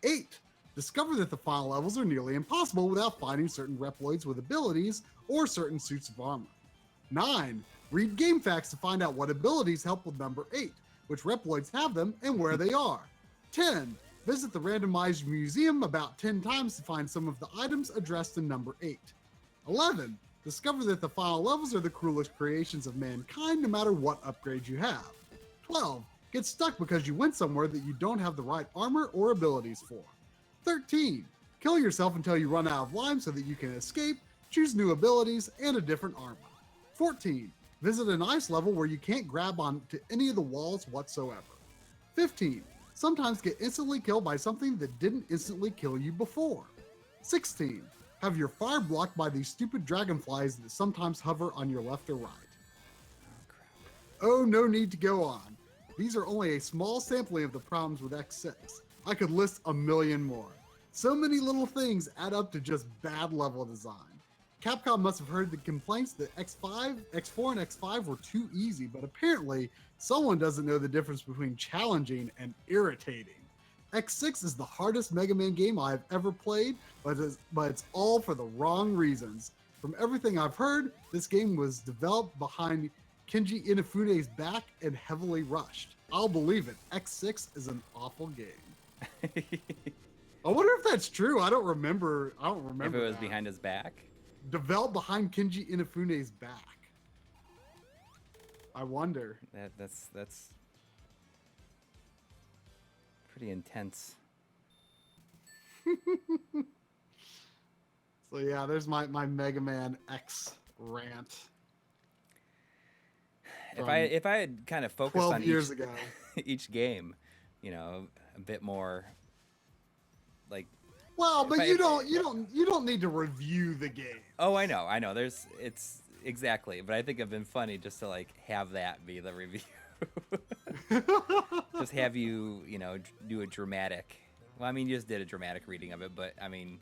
8. Discover that the final levels are nearly impossible without finding certain Reploids with abilities or certain suits of armor. 9. Read game facts to find out what abilities help with number 8, which Reploids have them, and where they are. 10. Visit the randomized museum about 10 times to find some of the items addressed in number 8. 11. Discover that the final levels are the cruelest creations of mankind no matter what upgrades you have. 12. Get stuck because you went somewhere that you don't have the right armor or abilities for. 13. Kill yourself until you run out of lives so that you can escape, choose new abilities, and a different armor. 14. Visit an ice level where you can't grab onto any of the walls whatsoever. 15. Sometimes get instantly killed by something that didn't instantly kill you before. 16. Have your fire blocked by these stupid dragonflies that sometimes hover on your left or right. Oh, no need to go on. These are only a small sampling of the problems with X6. I could list a million more. So many little things add up to just bad level design. Capcom must have heard the complaints that X4 and X5 were too easy, but apparently someone doesn't know the difference between challenging and irritating. X6 is the hardest Mega Man game I have ever played, but it's all for the wrong reasons. From everything I've heard, this game was developed behind Kenji Inafune's back and heavily rushed. I'll believe it. X6 is an awful game. I wonder if that's true. I don't remember. If it was behind his back? Developed behind Kenji Inafune's back. I wonder. That's pretty intense. So yeah, there's my Mega Man X rant. If I had kind of focused 12 on years ago. each game, a bit more like. Well, but you don't need to review the game. Oh, I know. It's exactly, but I think it'd been funny just to like have that be the review. Just have you, do a dramatic. Well, I mean, you just did a dramatic reading of it, but I mean,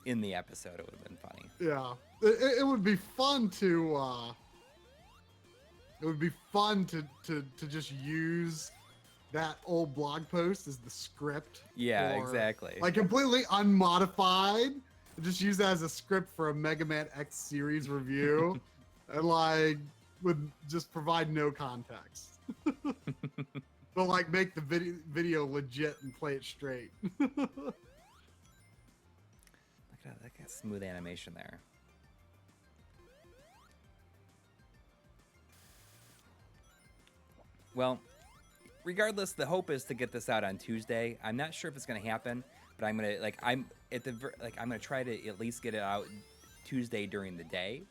in the episode, it would have been funny. Yeah, it would be fun to. It would be fun to just use that old blog post as the script. Yeah, exactly. Like completely unmodified. Just use that as a script for a Mega Man X series review, and like would just provide no context. But like make the video legit and play it straight. Look at that smooth animation there. Well, regardless, the hope is to get this out on Tuesday. I'm not sure if it's going to happen, but I'm gonna try to at least get it out Tuesday during the day.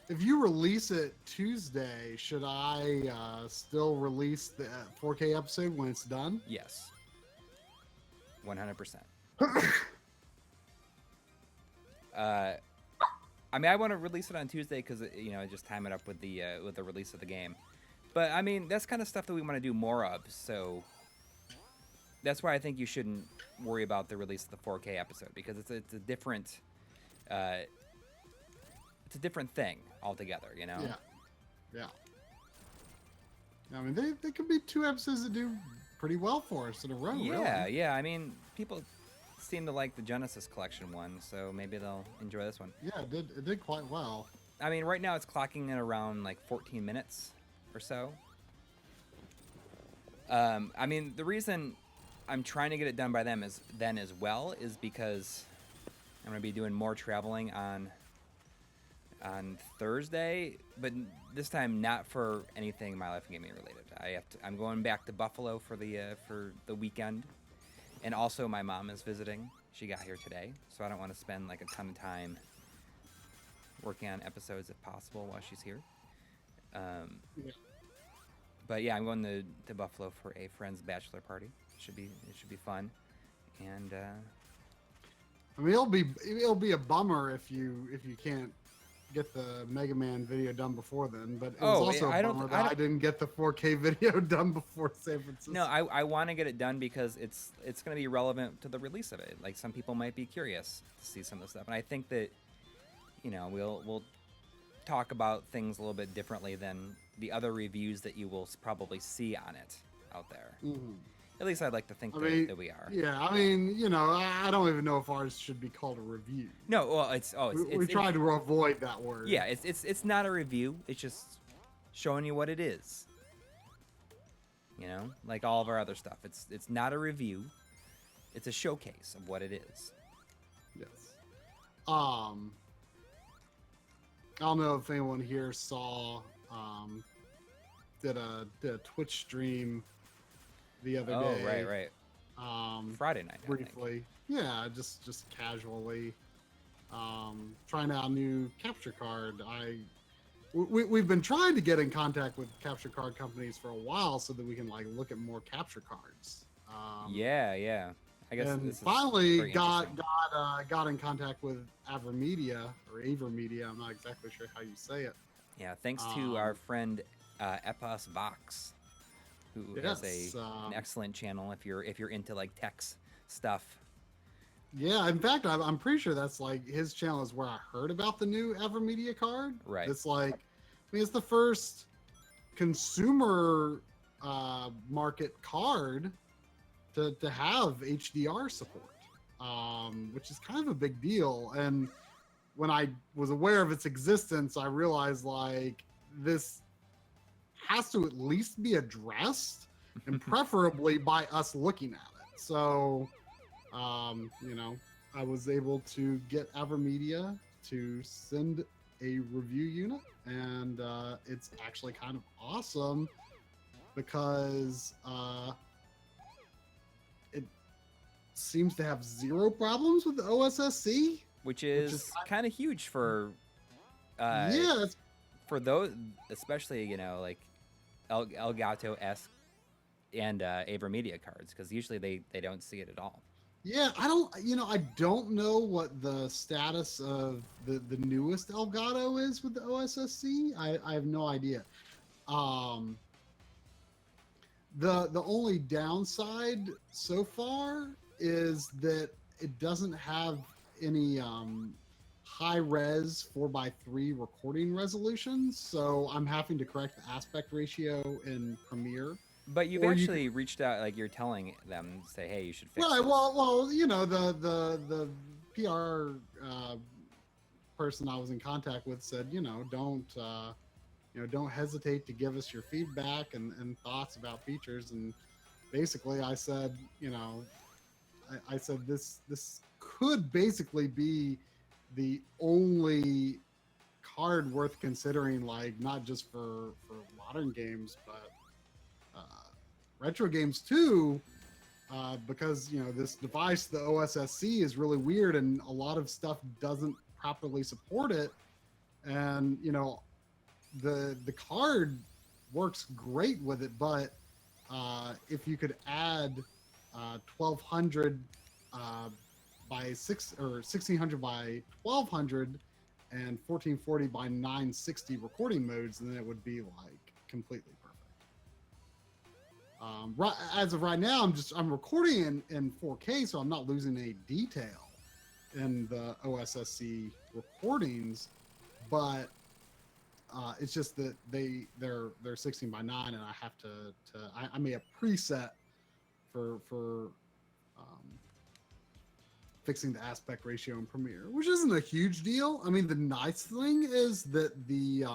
If you release it Tuesday, should I still release the 4K episode when it's done? Yes. 100%. I mean, I want to release it on Tuesday because just time it up with the release of the game. But I mean, that's kind of stuff that we want to do more of. So that's why I think you shouldn't worry about the release of the 4K episode, because it's a different thing altogether. Yeah. I mean, they could be 2 episodes that do pretty well for us in a row. Yeah, really. yeah. I mean, people seem to like the Genesis Collection one, so maybe they'll enjoy this one. Yeah, it did quite well. I mean, right now it's clocking in around like 14 minutes or so. I mean, the reason I'm trying to get it done by then as well is because I'm going to be doing more traveling on Thursday, but this time not for anything My Life in Gaming related. I'm going back to Buffalo for the weekend. And also, my mom is visiting. She got here today, so I don't want to spend like a ton of time working on episodes if possible while she's here. Yeah. But yeah, I'm going to Buffalo for a friend's bachelor party. It should be fun, and I mean, it'll be a bummer if you can't get the Mega Man video done before then, but it was also a bummer that I didn't get the 4K video done before San Francisco. No, I want to get it done because it's going to be relevant to the release of it. Like, some people might be curious to see some of the stuff, and I think that we'll talk about things a little bit differently than the other reviews that you will probably see on it out there. Mm-hmm. At least I'd like to think that we are. Yeah, I mean, I don't even know if ours should be called a review. No, well, we try to avoid that word. Yeah, it's not a review. It's just showing you what it is. Like all of our other stuff. It's not a review. It's a showcase of what it is. Yes. I don't know if anyone here saw did a Twitch stream the other day. Oh, right. Friday night. Briefly. Yeah, just casually. Trying out a new capture card. We've been trying to get in contact with capture card companies for a while so that we can like look at more capture cards. Yeah. I guess and this is finally got in contact with Avermedia or Avermedia. I'm not exactly sure how you say it. Yeah, thanks to our friend Epos Vox, who has an excellent channel if you're into like tech stuff. Yeah, in fact, I'm pretty sure that's like his channel is where I heard about the new Avermedia card. Right. It's like, it's the first consumer market card to have HDR support, which is kind of a big deal. And when I was aware of its existence, I realized like this has to at least be addressed, and preferably by us looking at it. So, I was able to get Avermedia to send a review unit, and it's actually kind of awesome because it seems to have zero problems with the OSSC, which is kind of huge for yeah, for those, especially like Elgato esque and Avermedia cards, because usually they don't see it at all. yeah. I don't know what the status of the newest Elgato is with the OSSC. I have no idea. Um, the only downside so far is that it doesn't have any high res 4:3 recording resolutions, so I'm having to correct the aspect ratio in Premiere. But you've Or actually reached out, like you're telling them, say, hey, you should fix right, this. well, the PR person I was in contact with said, don't hesitate to give us your feedback and thoughts about features. And basically, I said, I said this could basically be the only card worth considering, like not just for modern games, but retro games too. Because this device, the OSSC, is really weird, and a lot of stuff doesn't properly support it. And the card works great with it, but if you could add 1200 by 1600 by 1200 and 1440 by 960 recording modes, then it would be like completely perfect. Right, as of right now, I'm recording in 4K, so I'm not losing any detail in the OSSC recordings, but it's just that they're 16 by 9, and I have I made a preset for fixing the aspect ratio in Premiere, which isn't a huge deal. I mean, the nice thing is that the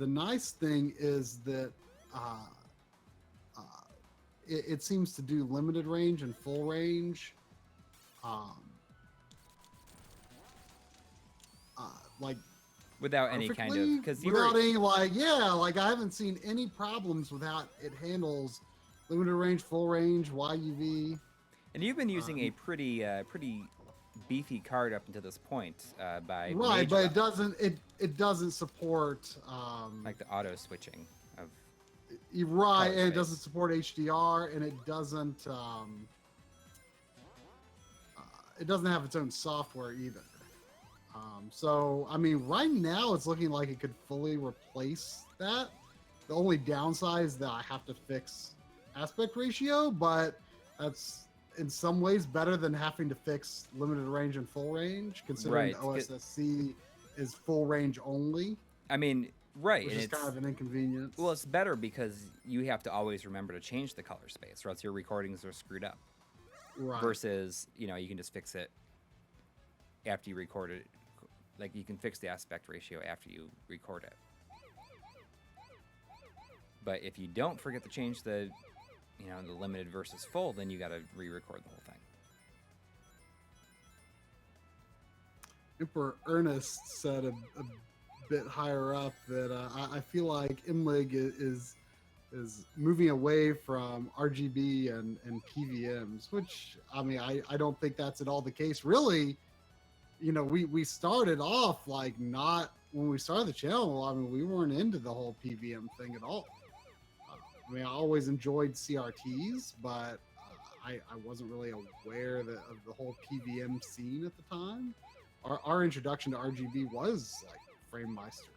nice thing is that it seems to do limited range and full range. Like Without any kind of, because without any like I haven't seen any problems with how it handles limited range, full range, YUV. And you've been using a pretty beefy card up until this point by right, but it doesn't support like the auto switching of right, and it doesn't support HDR, and it doesn't have its own software either. So I mean, right now it's looking like it could fully replace that. The only downside is that I have to fix aspect ratio, but that's in some ways better than having to fix limited range and full range, considering the OSSC is full range only. I mean, right, which and is kind of an inconvenience. Well, it's better because you have to always remember to change the color space, or else your recordings are screwed up. Right. Versus, you can just fix it after you record it. Like, you can fix the aspect ratio after you record it. But if you don't forget to change the limited versus full, then you got to re-record the whole thing. Emperor Ernest said a bit higher up that I feel like MLiG is moving away from RGB and PVMs, which I mean I don't think that's at all the case. Really, we started off like not when we started the channel. I mean, we weren't into the whole PVM thing at all. I mean, I always enjoyed CRTs, but I wasn't really aware of the whole PVM scene at the time. Our introduction to RGB was like FrameMeister.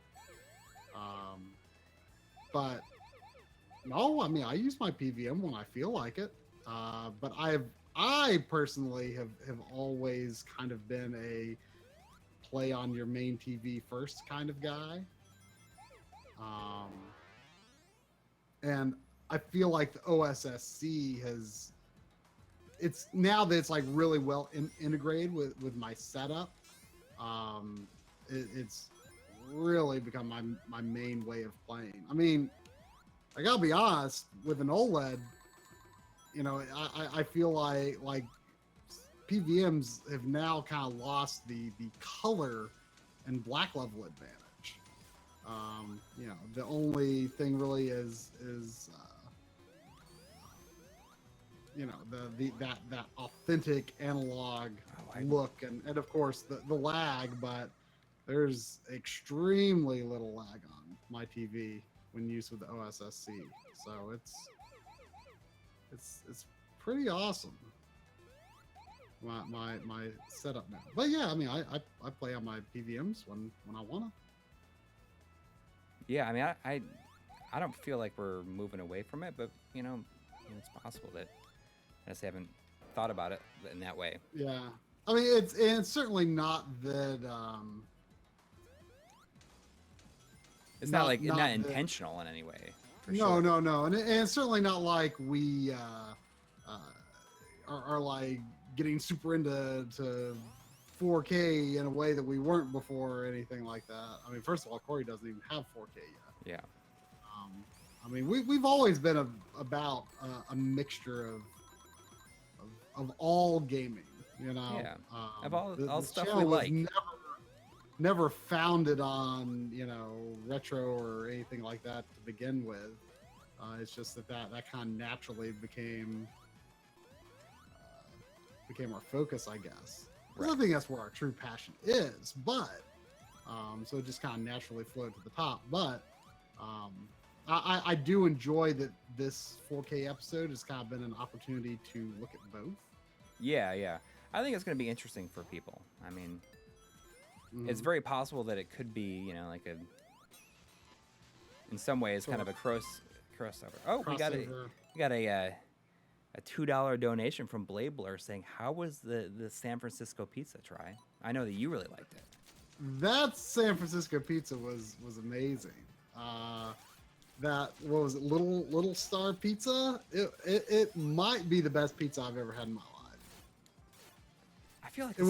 But no, I mean, I use my PVM when I feel like it. But I personally have always kind of been a play on your main TV first kind of guy. And I feel like the OSSC it's now that it's like really well integrated with my setup. It's really become my main way of playing. I mean, I gotta be honest, with an OLED, I feel like PVMs have now kind of lost the color and black level advantage. The only thing really is that authentic analog look and of course the lag, but there's extremely little lag on my TV when used with the OSSC, so it's pretty awesome. My setup now, but yeah, I mean I play on my PVMs when I wanna. Yeah, I mean I don't feel like we're moving away from it, but it's possible that I just haven't thought about it in that way. Yeah, I mean it's certainly not that. It's not intentional in any way. No, and it's certainly not like we are like getting super into 4K in a way that we weren't before or anything like that. I mean, first of all, Coury doesn't even have 4K yet. Yeah. I mean, we've always been about a mixture of all gaming. Yeah. Of all the stuff we like. Never founded on retro or anything like that to begin with. It's just that kind of naturally became our focus, I guess. Right. I think that's where our true passion is, but so it just kind of naturally flowed to the top. But I do enjoy that this 4K episode has kind of been an opportunity to look at both. Yeah. I think it's going to be interesting for people. I mean, it's very possible that it could be, like in some ways, kind of a crossover. Oh, we got a $2 donation from Blabler saying, "How was the San Francisco pizza try?" I know that you really liked it. That San Francisco pizza was amazing. That what was it, Little Star Pizza? It might be the best pizza I've ever had in my life. I feel like it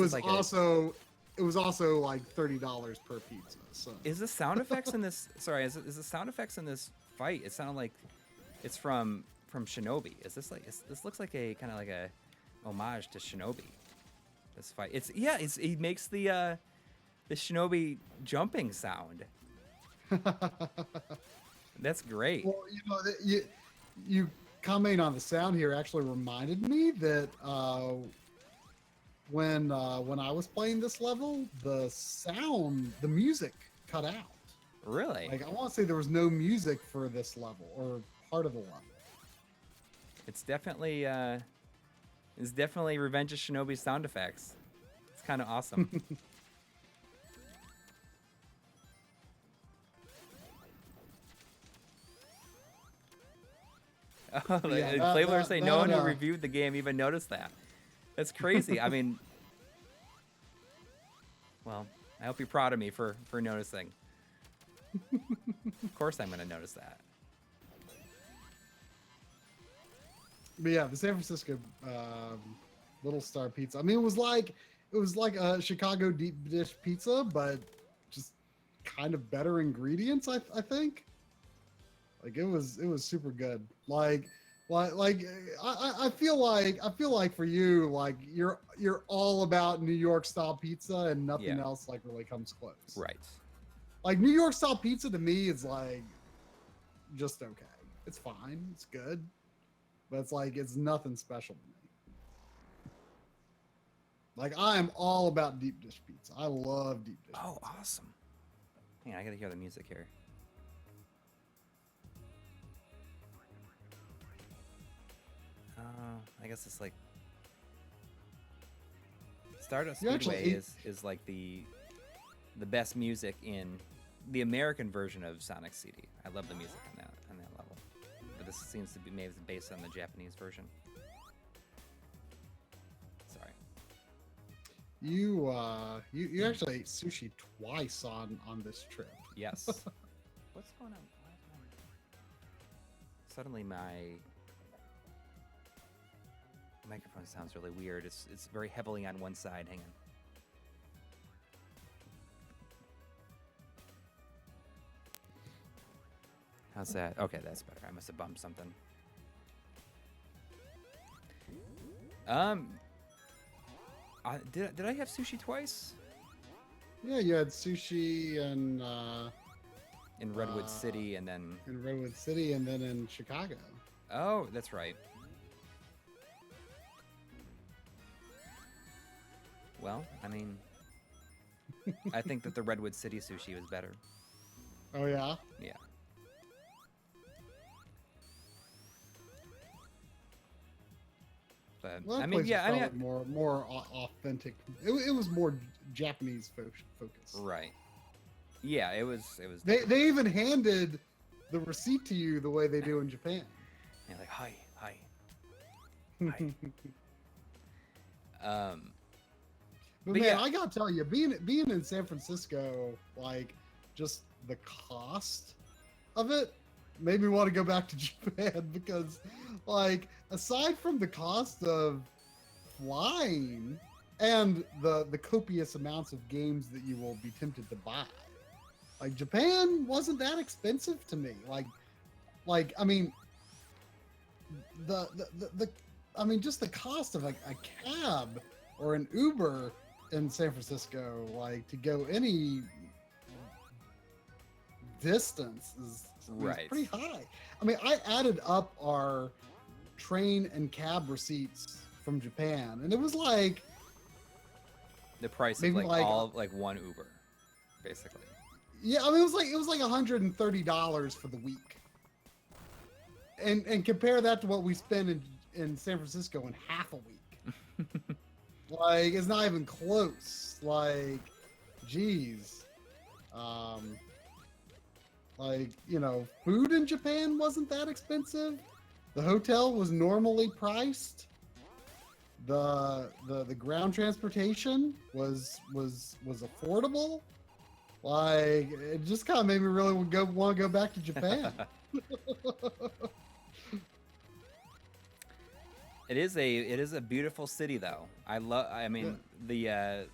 was also like $30 per pizza. So is the sound effects in this? Sorry, is the sound effects in this fight? It sounded like it's from Shinobi. Is this like this looks like a kind of like a homage to Shinobi? This fight. He makes the Shinobi jumping sound. That's great. Well, you commenting on the sound here actually reminded me that when I was playing this level, the music cut out. Really? Like I want to say there was no music for this level or part of the level. It's definitely Revenge of Shinobi sound effects. It's kind of awesome. Flavor say no one who reviewed the game even noticed that. That's crazy. I mean, well, I hope you're proud of me for noticing. Of course I'm going to notice that. But yeah, the San Francisco Little Star Pizza. I mean, it was like a Chicago deep dish pizza, but just kind of better ingredients. I think. Like it was super good. I feel like for you, like you're all about New York style pizza and nothing else like really comes close. Right. Like New York style pizza to me is like just okay. It's fine. It's good. But it's nothing special to me. Like I am all about deep dish pizza. I love deep dish. Oh, pizza. Awesome. Hang on, I gotta hear the music here. I guess it's like Stardust Speedway is like the best music in the American version of Sonic CD. I love the music on that level. But this seems to be maybe based on the Japanese version. Sorry. You actually ate sushi twice on this trip. Yes. What's going on? Suddenly my microphone sounds really weird. It's very heavily on one side. Hang on. How's that? Okay, that's better. I must have bumped something. Um, did I have sushi twice? Yeah, you had sushi In Redwood City, and then in Redwood City, and then in Chicago. oh, that's right. Well, I mean, I think that the Redwood City sushi was better. Oh yeah. Yeah. But Well, that I mean, place yeah, I felt mean, like more authentic. It was more Japanese focus. right. Yeah, it was. They even handed the receipt to you the way they do in Japan. Yeah, like hi. Hi. But But man, yeah. I gotta tell you, being in San Francisco, like just the cost of it made me want to go back to Japan because, like, aside from the cost of flying and the copious amounts of games that you will be tempted to buy, like Japan wasn't that expensive to me. Like I mean, the I mean, just the cost of like a cab or an Uber in San Francisco, like to go any distance is Right. pretty high. I mean, I added up our train and cab receipts from Japan, and it was like The price of maybe like like all like one Uber, basically. yeah, I mean, it was like $130 for the week, and compare that to what we spend in San Francisco in half a week. Like, it's not even close. Like, geez. Like, you know, food in Japan wasn't that expensive. The hotel was normally priced. The ground transportation was affordable. Like, it just kind of made me really want to go back to Japan. It is a beautiful city though. I mean the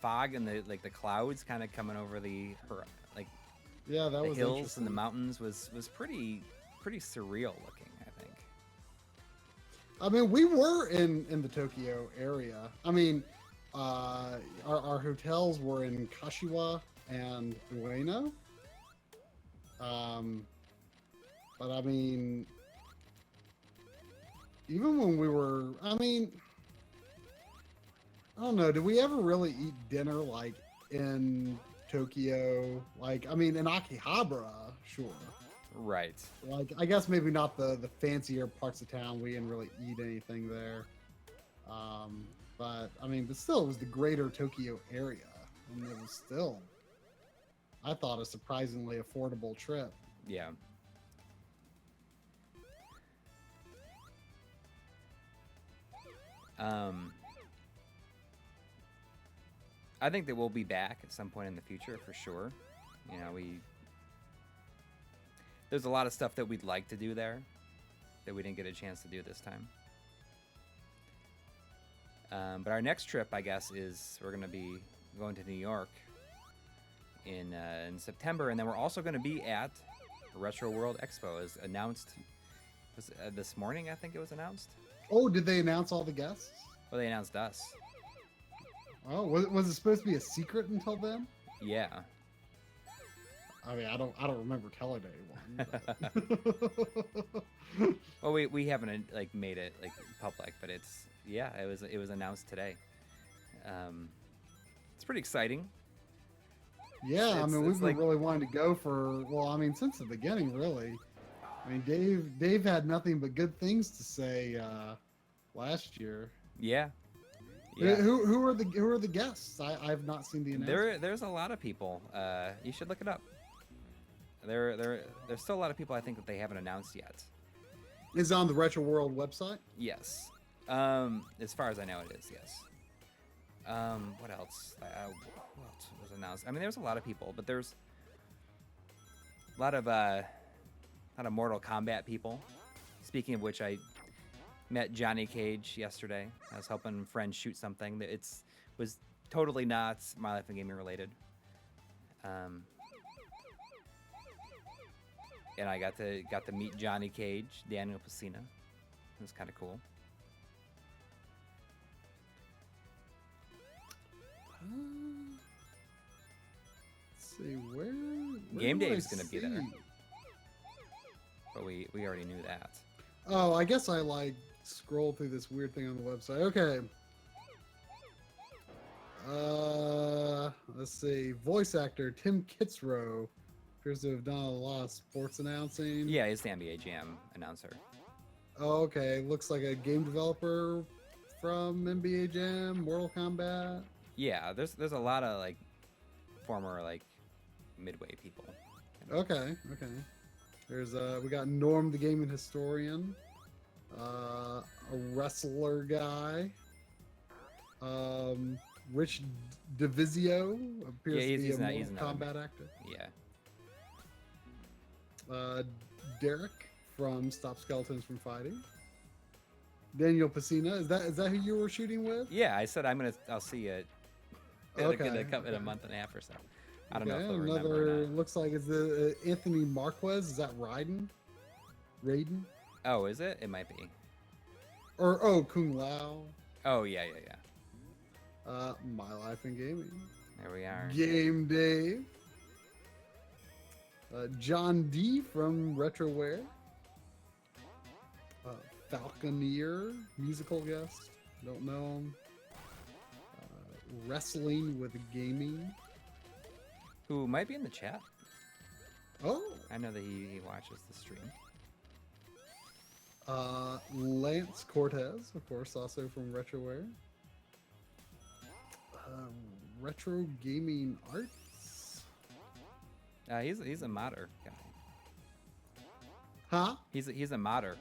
fog and the clouds kind of coming over like Yeah, that the was hills and the interesting. mountains was pretty surreal looking, I think. I mean, we were in the Tokyo area. I mean, our hotels were in Kashiwa and Ueno. But I mean, even when we were, I mean, I don't know, did we ever really eat dinner like in Tokyo? Like, I mean, in Akihabara, sure. Right. Like, I guess maybe not the fancier parts of town. We didn't really eat anything there. But I mean, but still, it was the greater Tokyo area, and it was still, I thought, a surprisingly affordable trip. Yeah. I think that we'll be back at some point in the future for sure. You know, there's a lot of stuff that we'd like to do there that we didn't get a chance to do this time. But our next trip, I guess, is we're going to be going to New York in September, and then we're also going to be at Retro World Expo, as announced. Was this morning? I think it was announced. Oh, did they announce all the guests? Well, they announced us. Oh, was it supposed to be a secret until then? Yeah. I mean, I don't remember telling anyone. But... Well, we haven't like made it like public, but it was announced today. It's pretty exciting. Yeah, I mean, we've been like, really wanting to go for, well, I mean, since the beginning, really. I mean, Dave had nothing but good things to say last year. Yeah. Who are the guests? I've not seen the announcement. There's a lot of people. You should look it up. There's still a lot of people I think that they haven't announced yet. Is it on the Retro World website? Yes. As far as I know, it is. Yes. What else? Who else was announced? I mean, there's a lot of people, but there's a lot of Mortal Kombat people. Speaking of which, I met Johnny Cage yesterday. I was helping a friend shoot something that was totally not My Life in Gaming related. And I got to meet Johnny Cage, Daniel Pacina. It was kind of cool. Game would Day I is going to be there, see? but we already knew that. Oh, I guess I like scrolled through this weird thing on the website. Okay. Let's see. Voice actor Tim Kitzrow appears to have done a lot of sports announcing. Yeah, he's the NBA Jam announcer. Oh, okay. Looks like a game developer from NBA Jam, Mortal Kombat. Yeah, there's a lot of like former like Midway people. Okay, okay. There's we got Norm the gaming historian, a wrestler guy, Rich Divizio appears to be a Mortal Kombat actor. Yeah. Derek from Stop Skeletons from Fighting. Daniel Pacina, is that who you were shooting with? Yeah, I said I'll see you in a month and a half or so. I don't know if they'll remember or not. Looks like it's the Anthony Marquez. Is that Raiden? Oh, is it? It might be. Or Kung Lao. Oh yeah. My Life in Gaming. There we are. Game Day. John D from Retroware. Falconeer, musical guest. Don't know him. Wrestling with Gaming. Who might be in the chat. Oh. I know that he watches the stream. Lance Cortez, of course, also from Retroware. Retro Gaming Arts. He's a modder guy. Huh? He's a modder.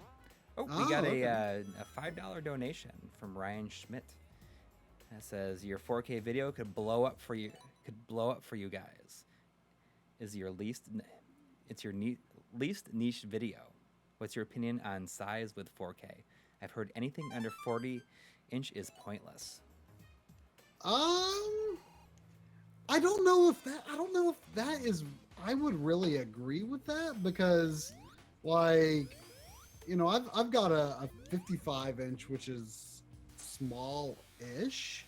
Oh, we got a $5 donation from Ryan Schmidt. That says your 4K video could blow up for you. Guys. It's your least niche video. What's your opinion on size with 4K? I've heard anything under 40-inch is pointless. I don't know if that is. I would really agree with that because, like, you know, I've got a 55-inch, which is small-ish,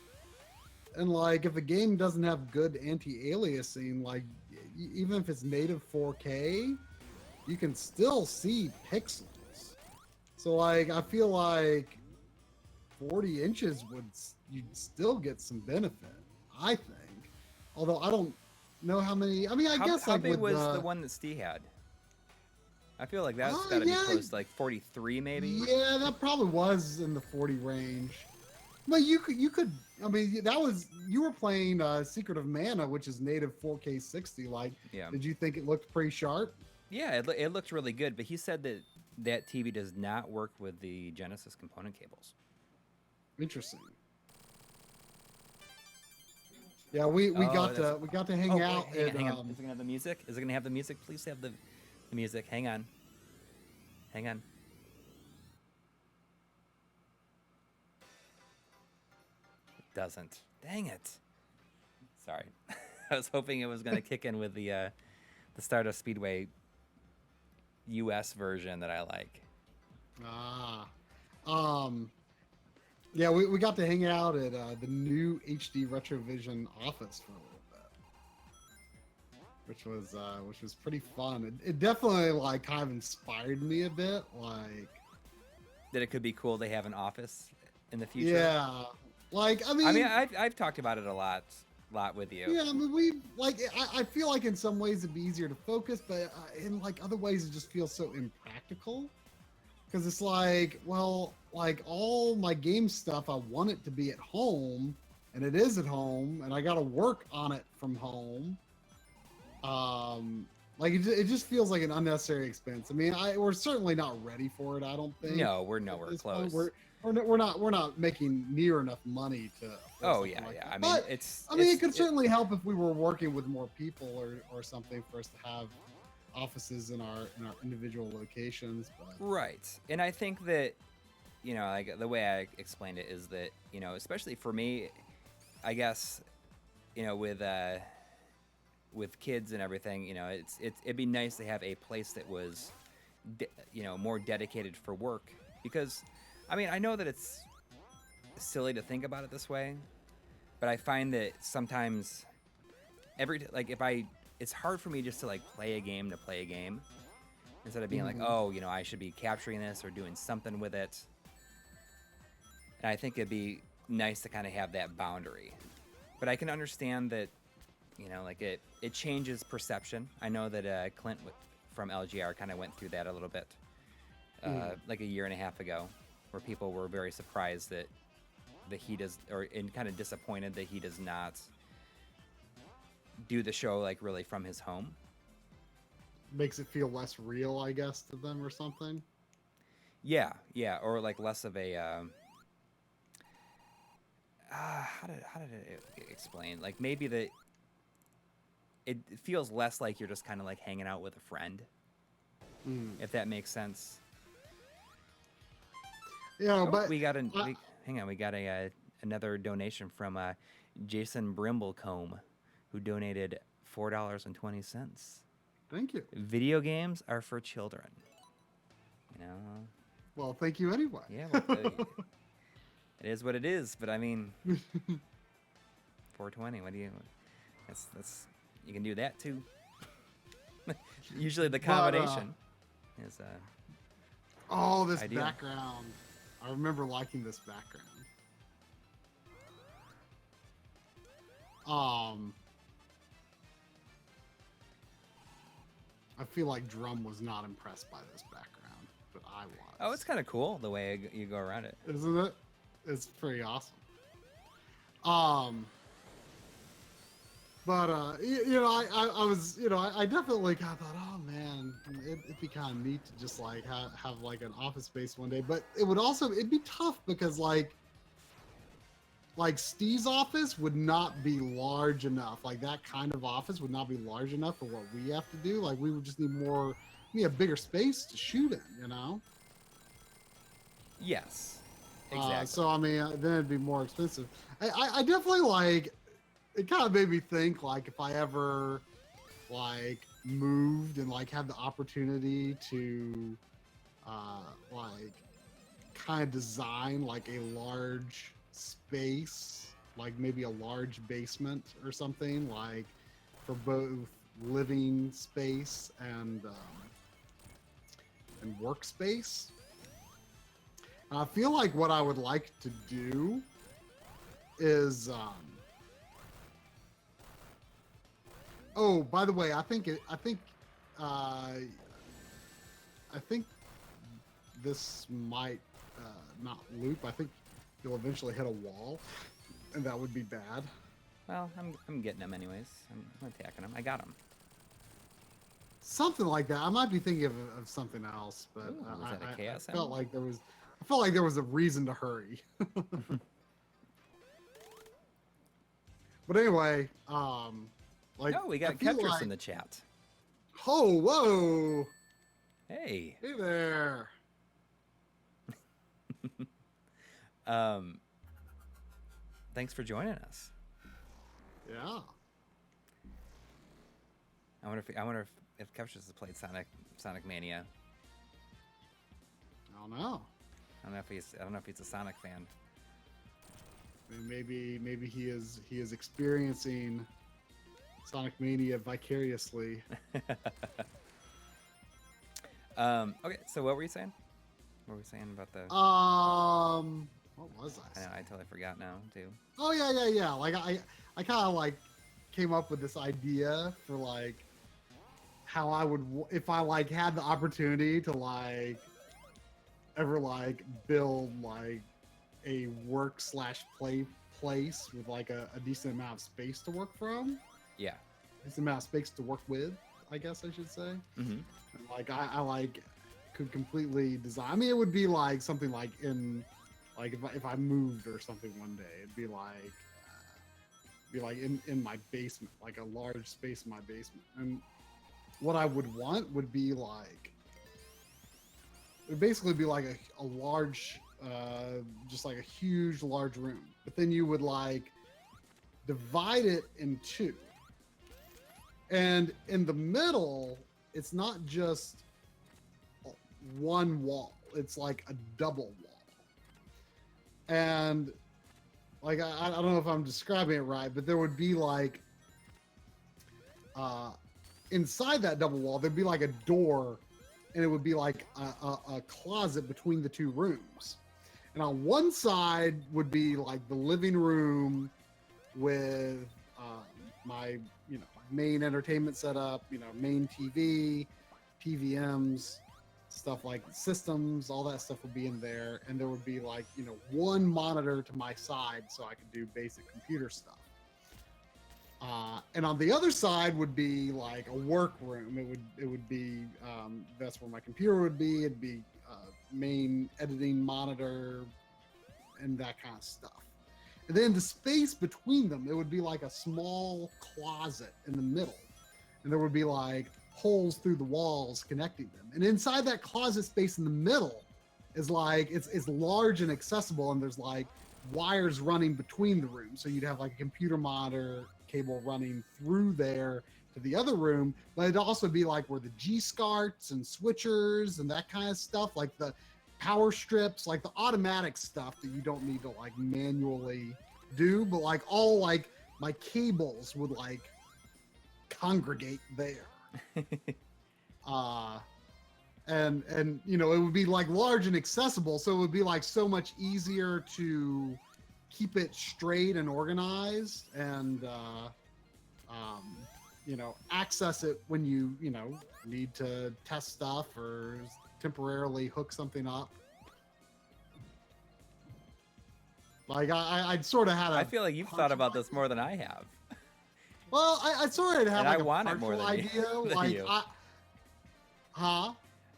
and like if a game doesn't have good anti-aliasing, like even if it's native 4K, you can still see pixels. So like I feel like 40 inches you'd still get some benefit, I think. Although I don't know how many. I mean, I guess how like big with was the one that Steve had? I feel like that's got to be close to like 43, maybe. Yeah, that probably was in the 40 range. But you could. I mean, you were playing Secret of Mana, which is native 4K 60. Like, yeah. Did you think it looked pretty sharp? Yeah, it looked really good. But he said that TV does not work with the Genesis component cables. Interesting. Yeah, we got to hang out. Hang on. Is it gonna have the music? Is it gonna have the music? Please have the music. Hang on. It doesn't. Dang it. Sorry. I was hoping it was gonna kick in with the Stardust Speedway US version that I like. Yeah, we got to hang out at the new HD Retrovision office for a little bit, which was pretty fun. It definitely like kind of inspired me a bit, like that it could be cool to have an office in the future. Yeah, like I mean, I've talked about it a lot with you. Yeah, I mean, I feel like in some ways it'd be easier to focus, but in like other ways it just feels so impractical. Because it's like, well, like all my game stuff, I want it to be at home, and it is at home, and I got to work on it from home. Like it just feels like an unnecessary expense. I mean, we're certainly not ready for it. I don't think. No, we're nowhere close. We're not making near enough money to. Oh yeah, like yeah. That. I mean, but, it could certainly help if we were working with more people or something for us to have offices in our individual locations. But. Right, and I think that, you know, like the way I explained it is that, you know, especially for me, I guess, you know, with kids and everything, you know, it'd be nice to have a place that was, you know, more dedicated for work. Because, I mean, I know that it's silly to think about it this way, but I find that sometimes if it's hard for me just to like play a game to play a game instead of being like, Mhm. oh, you know, I should be capturing this or doing something with it. And I think it'd be nice to kind of have that boundary. But I can understand that, you know, like it changes perception. I know that Clint from LGR kind of went through that a little bit, like a year and a half ago, where people were very surprised that he does, and kind of disappointed that he does not do the show like really from his home. Makes it feel less real, I guess, to them or something. Yeah, or like less of a. How did it explain? Like maybe that it feels less like you're just kind of like hanging out with a friend, if that makes sense. Yeah, but we got hang on, we got another donation from Jason Brimblecombe, who donated $4.20. thank you. Video games are for children. You know. Well, thank you anyway. Yeah. Well, it is what it is. But I mean, 420. What do you? That's you can do that too. Usually the combination is oh, this ideal. background. I remember liking this background. I feel like Drum was not impressed by this background, but I was. Oh, it's kind of cool the way you go around it. Isn't it? It's pretty awesome. But you know, I was, you know, I definitely kind of thought, oh man, it'd be kind of neat to just like have like an office space one day. But it'd be tough because like Steve's office would not be large enough. Like that kind of office would not be large enough for what we have to do. Like we would just need a bigger space to shoot in, you know? Yes. Exactly. So I mean, then it'd be more expensive. I definitely like. It kind of made me think like if I ever like moved and like had the opportunity to like kind of design like a large space, like maybe a large basement or something, like for both living space and workspace. I feel like what I would like to do is oh, by the way, I think this might not loop. I think you'll eventually hit a wall, and that would be bad. Well, I'm getting them anyways. I'm attacking them. I got them. Something like that. I might be thinking of something else, but Ooh, was that a chaos I felt emerald? like there was a reason to hurry. But anyway, like Oh, we got Ketris in the chat. Oh, whoa! Hey. Hey there. Thanks for joining us. Yeah. I wonder if Ketris has played Sonic Mania. I don't know. I don't know if he's a Sonic fan. I mean, maybe he is experiencing Sonic Mania vicariously. Okay, so what were you saying? What were we saying about the? What was I saying? I totally forgot now too. Oh yeah. Like I kind of like came up with this idea for like how I would if I like had the opportunity to like ever like build like a work/play place with like a decent amount of space to work from. Yeah. Decent amount of space to work with, I guess I should say. Mm-hmm. And like I like could completely design. I mean, it would be like something like in like if I moved or something one day, it'd be like in my basement, like a large space in my basement. And what I would want would be like it would basically be like a large just like a huge large room, but then you would like divide it in two, and in the middle it's not just one wall, it's like a double wall. And like I don't know if I'm describing it right, but there would be like inside that double wall, there'd be like a door, and it would be like a closet between the two rooms. And on one side would be like the living room with my, main entertainment setup, main TV, TVMs, stuff like systems, all that stuff would be in there. And there would be like, one monitor to my side so I could do basic computer stuff. And on the other side would be like a work room. It would be that's where my computer would be. It'd be main editing monitor and that kind of stuff. And then the space between them, it would be like a small closet in the middle, and there would be like holes through the walls connecting them. And inside that closet space in the middle is like it's large and accessible, and there's like wires running between the rooms. So you'd have like a computer monitor cable running through there to the other room, but it'd also be like where the SCARTs and switchers and that kind of stuff, like the power strips, like the automatic stuff that you don't need to like manually do, but like all like my cables would like congregate there. And it would be like large and accessible, so it would be like so much easier to keep it straight and organized, and access it when you need to test stuff or temporarily hook something up. Like I sort of had I feel like you've thought about this more than I have. Well, I sort of had And like I a want it more partial than idea. you. Than Like, you.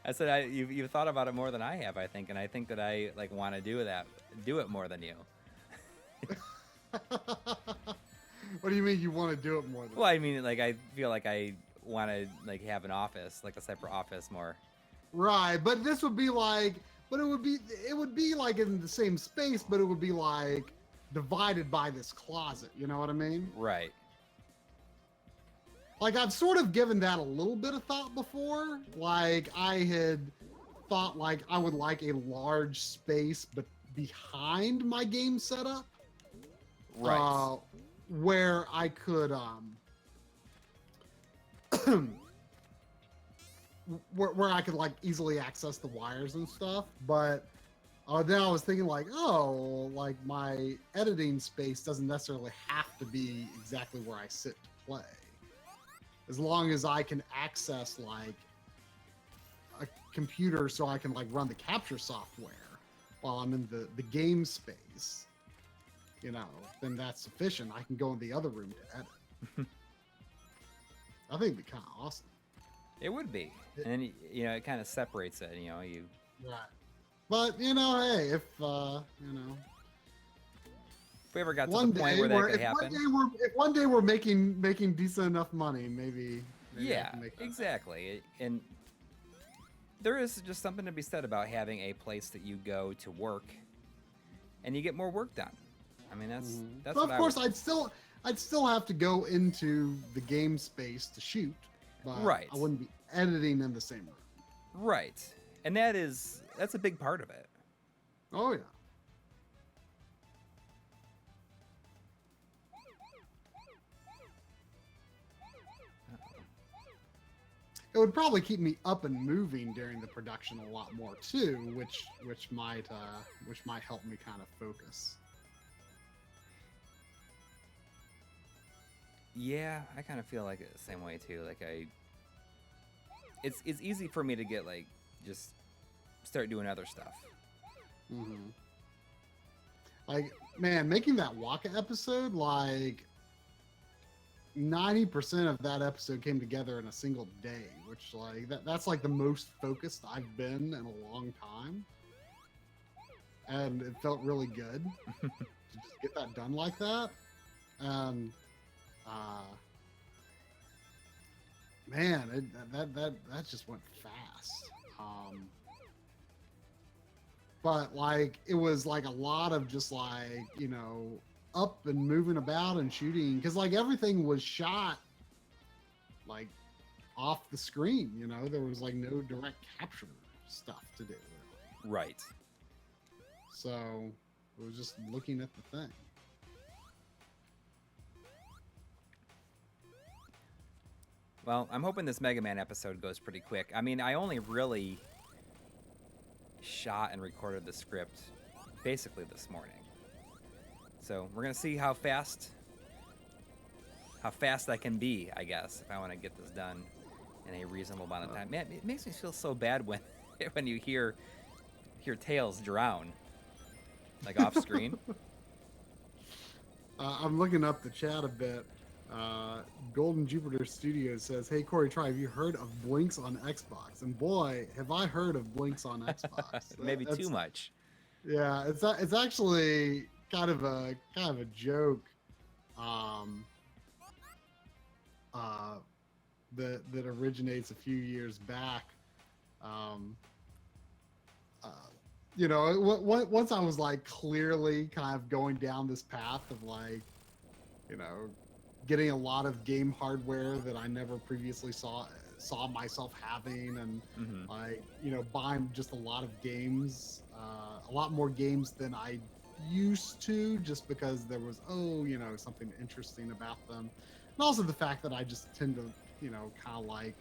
I said you've thought about it more than I have, I think, and I think that I like want to do it more than you. What do you mean you want to do it more than? Well, I mean, like I feel like I want to like have an office, like a separate office, more. Right, but this would be like, but it would be like in the same space, but it would be like divided by this closet. You know what I mean? Right. Like I've sort of given that a little bit of thought before. Like I had thought like I would like a large space, but behind my game setup. Right. Where I could where I could like easily access the wires and stuff, but then I was thinking like, oh, like my editing space doesn't necessarily have to be exactly where I sit to play, as long as I can access like a computer so I can like run the capture software while I'm in the game space. Then that's sufficient. I can go in the other room to edit. I think it'd be kind of awesome. It would be, and it kind of separates it. You Right. But hey, if we ever got to the point where that could happen. If one day we're making decent enough money, maybe yeah, exactly. And there is just something to be said about having a place that you go to work, and you get more work done. I mean, that's But of course, I'd still have to go into the game space to shoot, but right. I wouldn't be editing in the same room. Right, and that's a big part of it. Oh yeah. It would probably keep me up and moving during the production a lot more too, which might help me kind of focus. Yeah, I kind of feel like it the same way too. Like it's easy for me to get like just start doing other stuff. Mm-hmm. Like, man, making that Waka episode, like 90% of that episode came together in a single day, which like that's like the most focused I've been in a long time, and it felt really good to just get that done like that. And man, that just went fast. But like it was like a lot of just like up and moving about and shooting, because like everything was shot like off the screen. There was like no direct capture stuff to do, really. Right. So it was just looking at the thing. Well, I'm hoping this Mega Man episode goes pretty quick. I mean, I only really shot and recorded the script basically this morning. So we're gonna see how fast I can be, I guess, if I want to get this done in a reasonable amount of time. Man, it makes me feel so bad when when you hear Tails drown, like off screen. I'm looking up the chat a bit. Golden Jupiter Studios says, "Hey Corey, have you heard of Blinks on Xbox?" And boy, have I heard of Blinks on Xbox. Maybe too much. Yeah, it's actually kind of a joke. That originates a few years back. You know, once I was like clearly kind of going down this path of like, you know, getting a lot of game hardware that I never previously saw myself having, and like, you know, buying just a lot of games, a lot more games than I used to, just because there was, you know, something interesting about them. And also the fact that I just tend to, you know, kind of like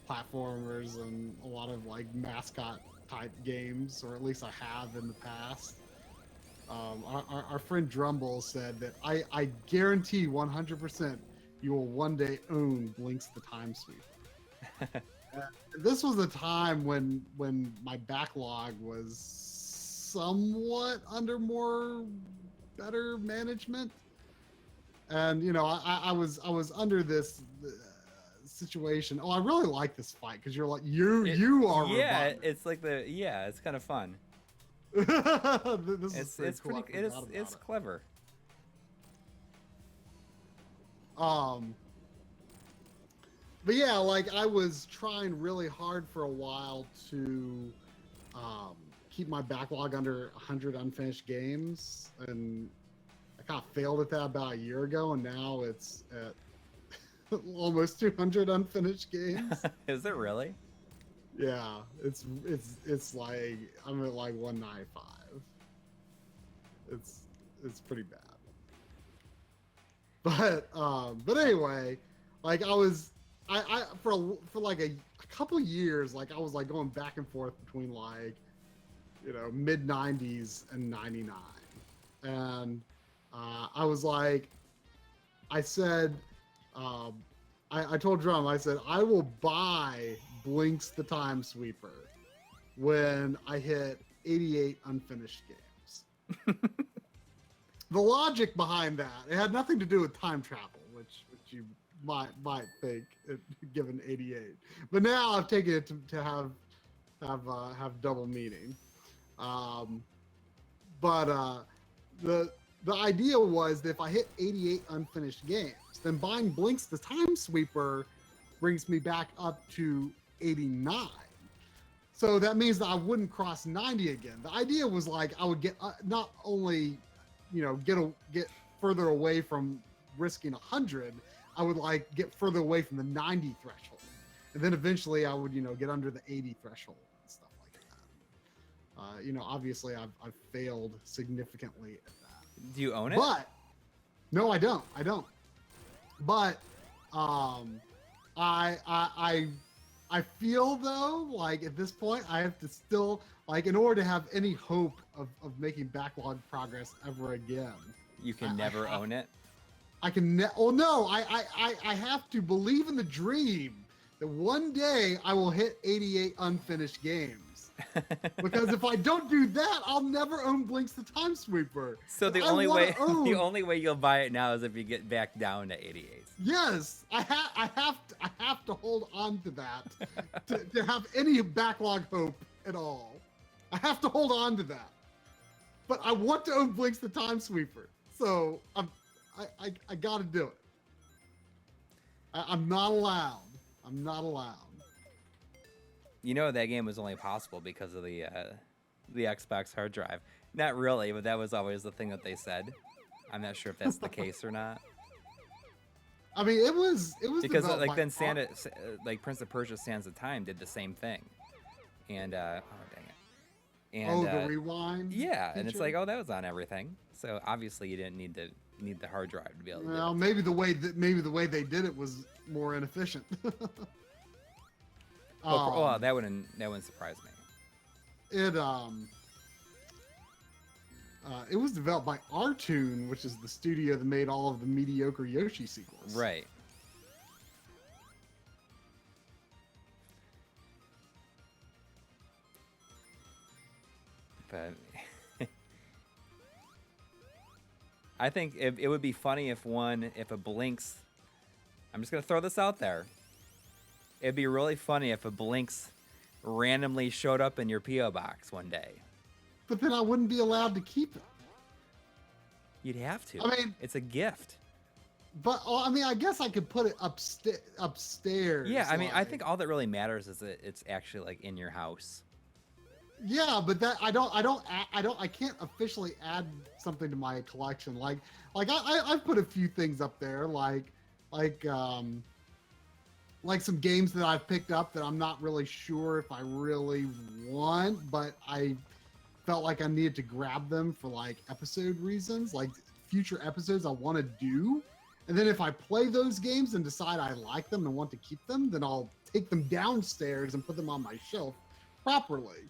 platformers and a lot of like mascot type games, or at least I have in the past. Our friend Drumble said that I guarantee 100% you will one day own Blinks the Time Sweeper. This was the time when my backlog was somewhat under better management. And you know, I was under this situation. Oh, I really like this fight because you're like you are. Yeah, Robotnik. it's like it's kind of fun. This it's cool. pretty. It's clever. But yeah, like I was trying really hard for a while to keep my backlog under 100 unfinished games, and I kind of failed at that about a year ago, and now it's at almost 200 unfinished games. Is it really? Yeah, it's like I'm at like 195. It's pretty bad. But anyway, like I for like a couple years, like I was like going back and forth between like, you know, mid 90s and 99, and I was like, I said, I told Drum, I said, I will buy Blinks the Time Sweeper when I hit 88 unfinished games. The logic behind that, it had nothing to do with time travel, which you might think, given 88. But now I've taken it to have double meaning. The idea was that if I hit 88 unfinished games, then buying Blinks the Time Sweeper brings me back up to 89. So that means that I wouldn't cross 90 again. The idea was like I would get not only, you know, get further away from risking 100, I would like get further away from the 90 threshold, and then eventually I would, you know, get under the 80 threshold and stuff like that. You know, obviously I've failed significantly at that. Do you own it? But no, I don't. But I feel though, like at this point I have to still, like, in order to have any hope of making backlog progress ever again, You can never own it? I can I have to believe in the dream that one day I will hit 88 unfinished games. Because if I don't do that, I'll never own Blinks the Time Sweeper. So the only way you'll buy it now is if you get back down to 88. Yes, I have to hold on to that to have any backlog hope at all. I have to hold on to that. But I want to own Blinks the Time Sweeper, so I got to do it. I'm not allowed. I'm not allowed. You know that game was only possible because of the Xbox hard drive. Not really, but that was always the thing that they said. I'm not sure if that's the case or not. I mean, it was because like then like Prince of Persia: Sands of Time did the same thing, and oh dang it, And Oh, the rewind. yeah, and it's feature? like, oh, that was on everything. So obviously you didn't need the hard drive to be able to do Well, it. maybe the way they did it was more inefficient. Well, that wouldn't surprise me. It was developed by Artoon, which is the studio that made all of the mediocre Yoshi sequels. Right. But I think it would be funny if a Blinks. I'm just gonna throw this out there. It'd be really funny if a Blinks randomly showed up in your PO box one day. But then I wouldn't be allowed to keep it. You'd have to. I mean, it's a gift. But I mean, I guess I could put it upstairs. Yeah, I mean, I think all that really matters is that it's actually like in your house. Yeah, but that I can't officially add something to my collection. I've put a few things up there, like some games that I've picked up that I'm not really sure if I really want, but I felt like I needed to grab them for like episode reasons, like future episodes I want to do. And then if I play those games and decide I like them and want to keep them, then I'll take them downstairs and put them on my shelf properly.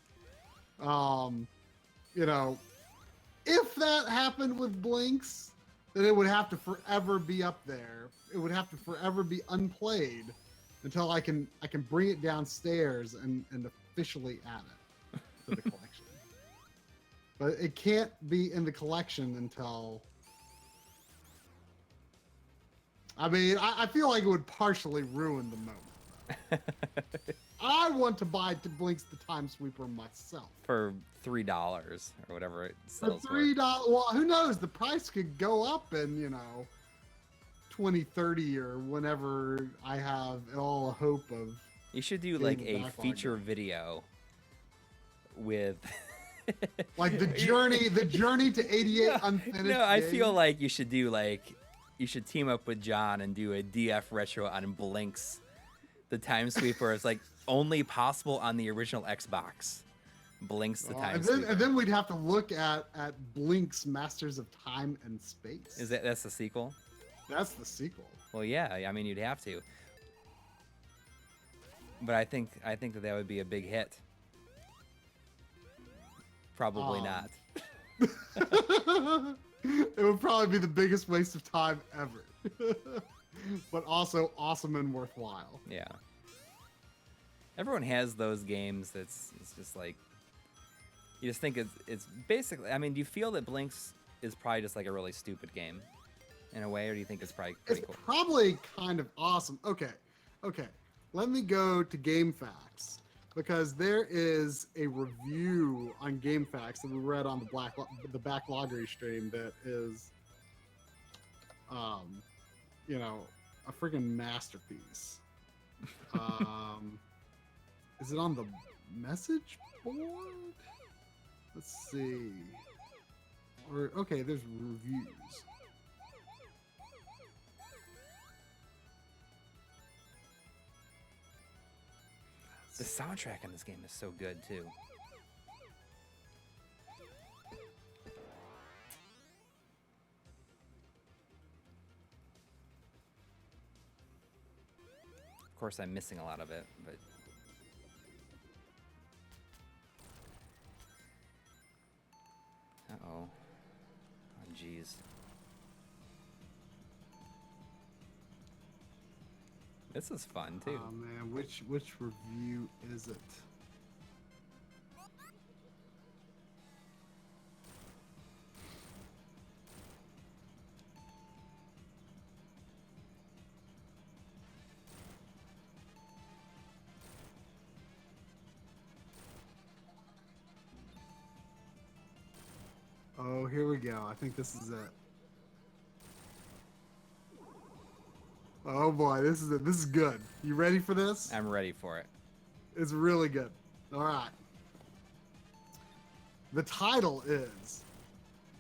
You know, if that happened with Blinks, then it would have to forever be up there. It would have to forever be unplayed until I can bring it downstairs and officially add it to the collection. But it can't be in the collection until... I mean, I feel like it would partially ruin the moment. I want to buy Blinks the Time Sweeper myself. For $3 or whatever it sells for $3, well, who knows? The price could go up in, 2030 or whenever I have all hope of... You should do like a feature video with... like the journey to 88 unfinished No, I games. feel like you should team up with John and do a DF retro on Blinks the Time Sweeper. It's like only possible on the original Xbox. Blinks the Time Sweeper. And then we'd have to look at Blinks Masters of Time and Space. That's the sequel? That's the sequel. Well, yeah, I mean you'd have to. But I think that would be a big hit. Probably not. It would probably be the biggest waste of time ever. But also awesome and worthwhile. Yeah. Everyone has those games it's just like you just think it's basically, I mean, do you feel that Blinks is probably just like a really stupid game in a way, or do you think it's probably pretty cool? It's probably kind of awesome. Okay. Let me go to GameFAQs, because there is a review on GameFAQs that we read on the Backloggery stream that is, a freaking masterpiece. Is it on the message board? Let's see. Okay, there's reviews. The soundtrack in this game is so good too. Of course, I'm missing a lot of it, but oh, jeez. This is fun too. Oh man, which review is it? Oh, here we go. I think this is it. Oh boy, this is it. This is good. You ready for this? I'm ready for it. It's really good. All right. The title is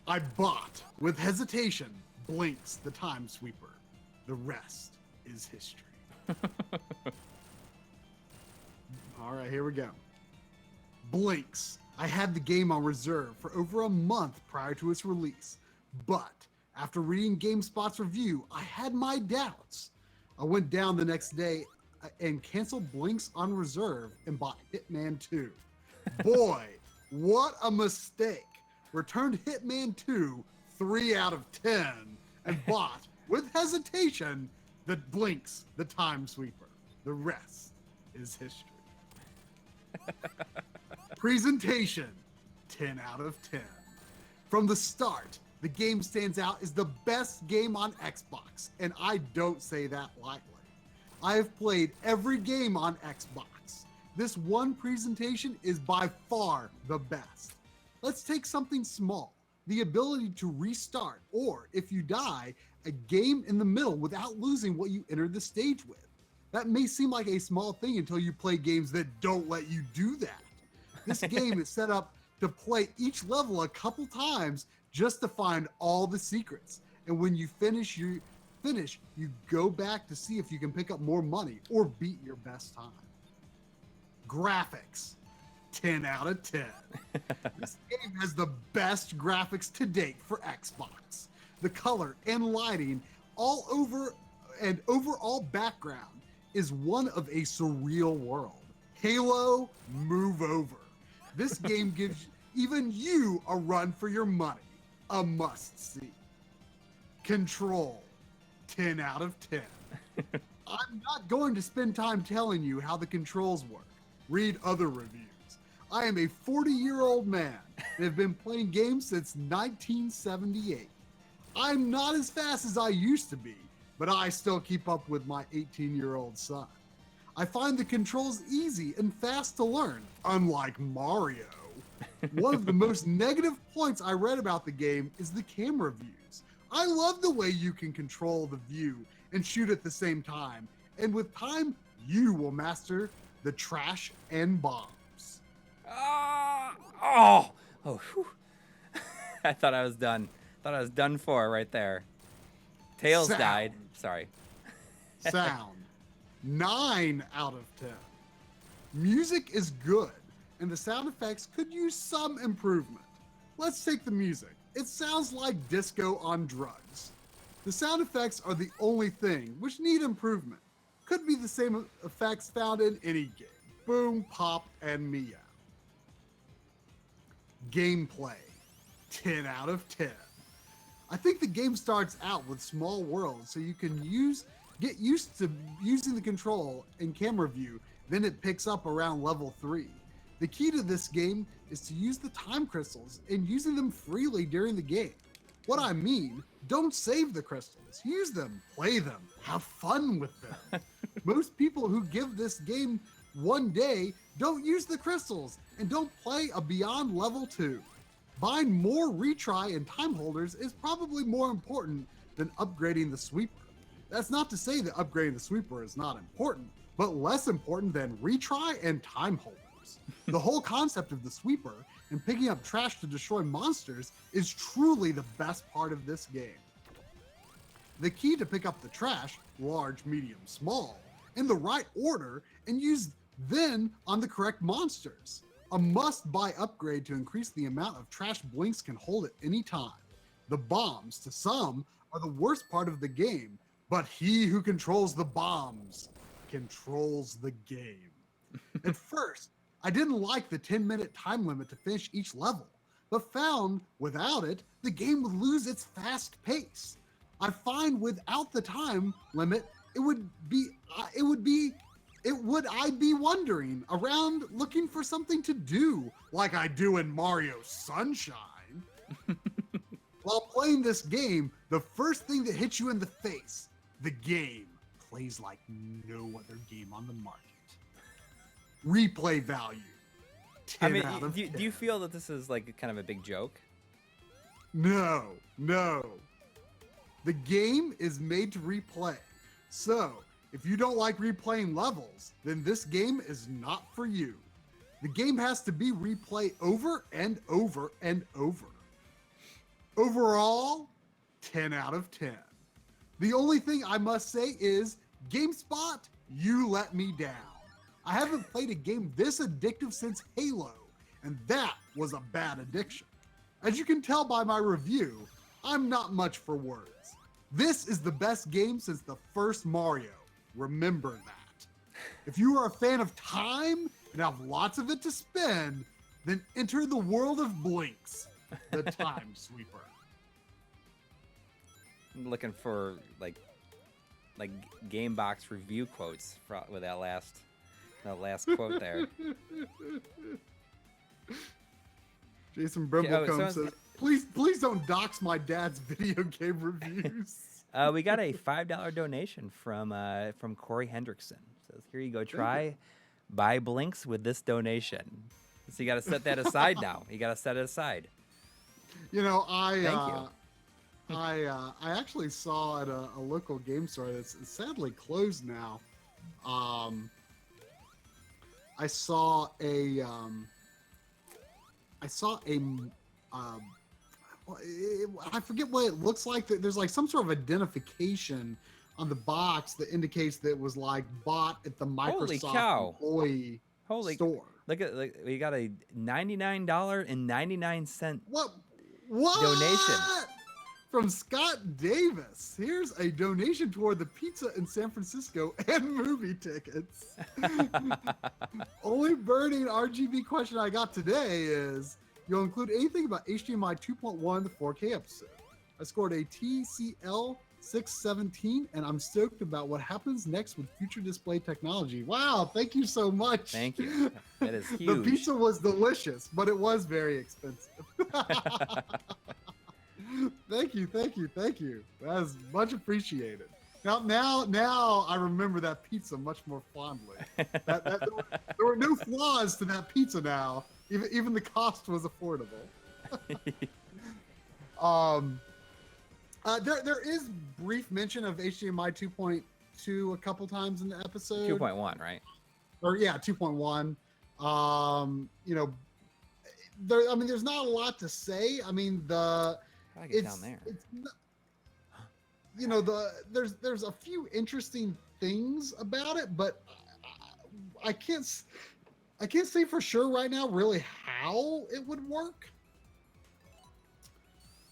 I Bought with Hesitation Blinks the Time Sweeper. The rest is history. All right, here we go. Blinks, I had the game on reserve for over a month prior to its release, but after reading GameSpot's review, I had my doubts. I went down the next day and canceled Blinks on reserve and bought Hitman 2. Boy, what a mistake. Returned Hitman 2 3 out of 10 and bought, with hesitation, the Blinks, the Time Sweeper. The rest is history. Presentation, 10 out of 10. From the start, the game stands out as the best game on Xbox, and I don't say that lightly. I have played every game on Xbox. This one presentation is by far the best. Let's take something small, the ability to restart, or if you die, a game in the middle without losing what you entered the stage with. That may seem like a small thing until you play games that don't let you do that. This game is set up to play each level a couple times just to find all the secrets. And when you finish, you go back to see if you can pick up more money or beat your best time. Graphics, 10 out of 10. This game has the best graphics to date for Xbox. The color and lighting all over and overall background is one of a surreal world. Halo, move over. This game gives even you a run for your money. A must-see. Control, 10 out of 10. I'm not going to spend time telling you how the controls work. Read other reviews. I am a 40-year-old man and have been playing games since 1978. I'm not as fast as I used to be, but I still keep up with my 18-year-old son. I find the controls easy and fast to learn, unlike Mario. One of the most negative points I read about the game is the camera views. I love the way you can control the view and shoot at the same time, and with time, you will master the trash and bombs. Whew. I thought I was done. Thought I was done for right there. Tails Sound. died. Sorry. Sound, 9 out of 10. Music is good, and the sound effects could use some improvement. Let's take the music. It sounds like disco on drugs. The sound effects are the only thing which need improvement. Could be the same effects found in any game. Boom, pop, and meow. Gameplay, 10 out of 10. I think the game starts out with small worlds, so you can get used to using the control and camera view, then it picks up around level 3. The key to this game is to use the time crystals and using them freely during the game. What I mean, don't save the crystals, use them, play them, have fun with them. Most people who give this game one day don't use the crystals and don't play a beyond level 2. Buying more retry and time holders is probably more important than upgrading the sweeper. That's not to say that upgrading the sweeper is not important, but less important than retry and time holders. The whole concept of the sweeper and picking up trash to destroy monsters is truly the best part of this game. The key to pick up the trash, large, medium, small, in the right order and use then on the correct monsters. A must-buy upgrade to increase the amount of trash Blinks can hold at any time. The bombs, to some, are the worst part of the game, but he who controls the bombs controls the game. At first, I didn't like the 10-minute time limit to finish each level, but found without it, the game would lose its fast pace. I find without the time limit, I'd be wandering around looking for something to do, like I do in Mario Sunshine. While playing this game, the first thing that hits you in the face, the game plays like no other game on the market. Replay value, 10 out of 10. Do you feel that this is like kind of a big joke? No. The game is made to replay. So, if you don't like replaying levels, then this game is not for you. The game has to be replayed over and over and over. Overall, 10 out of 10. The only thing I must say is, GameSpot, you let me down. I haven't played a game this addictive since Halo, and that was a bad addiction. As you can tell by my review, I'm not much for words. This is the best game since the first Mario. Remember that. If you are a fan of time and have lots of it to spend, then enter the world of Blinks, the Time Sweeper. I'm looking for like game box review quotes with that last quote there. Jason Brimblecombe says, please don't dox my dad's video game reviews. We got a $5 donation from Corey Hendrickson. Says, here you go, buy Blinks with this donation. So you got to set that aside now. You got to set it aside. You know, Thank you. I actually saw at a local game store that's sadly closed now. I saw a I forget what it looks like. There's like some sort of identification on the box that indicates that it was like bought at the Microsoft employee store. Look at we got a $99.99 what donation from Scott Davis. Here's a donation toward the pizza in San Francisco and movie tickets. Only burning RGB question I got today is, you'll include anything about HDMI 2.1, the 4K episode. I scored a TCL 617, and I'm stoked about what happens next with future display technology. Wow, thank you so much. Thank you. That is huge. The pizza was delicious, but it was very expensive. Thank you. That is much appreciated. Now I remember that pizza much more fondly. There were no flaws to that pizza now. Even the cost was affordable. There is brief mention of HDMI 2.2 a couple times in the episode. 2.1, right? Or yeah, 2.1. You know, there's not a lot to say. I mean, How do I get down there? It's not, you know, there's a few interesting things about it, but I can't say for sure right now really how it would work.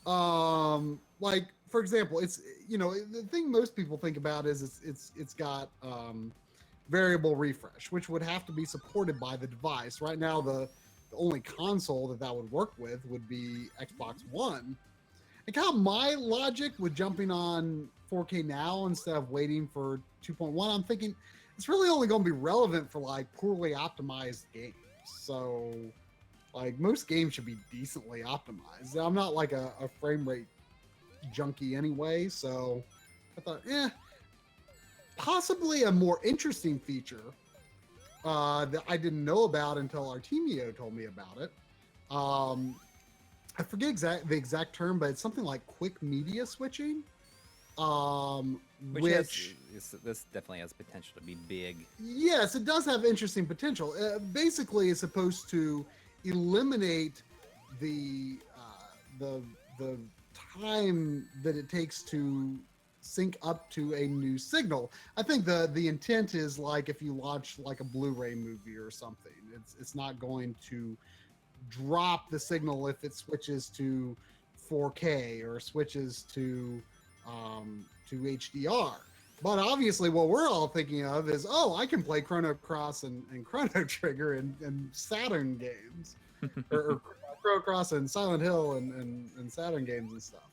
Like for example, it's, you know, the thing most people think about is it's got variable refresh, which would have to be supported by the device. Right now, the only console that would work with would be Xbox One. And kind of my logic with jumping on 4K now instead of waiting for 2.1, I'm thinking it's really only going to be relevant for like poorly optimized games. So like most games should be decently optimized. I'm not like a frame rate junkie anyway, so I thought, possibly a more interesting feature that I didn't know about until Artemio told me about it. I forget the exact term, but it's something like quick media switching. Which this definitely has potential to be big. Yes, it does have interesting potential. Basically, it's supposed to eliminate the time that it takes to sync up to a new signal. I think the intent is like if you launch like a Blu-ray movie or something, it's not going to drop the signal if it switches to 4K or switches to HDR. But obviously what we're all thinking of is, I can play Chrono Cross and Chrono Trigger and Saturn games or Chrono Cross and Silent Hill and Saturn games and stuff.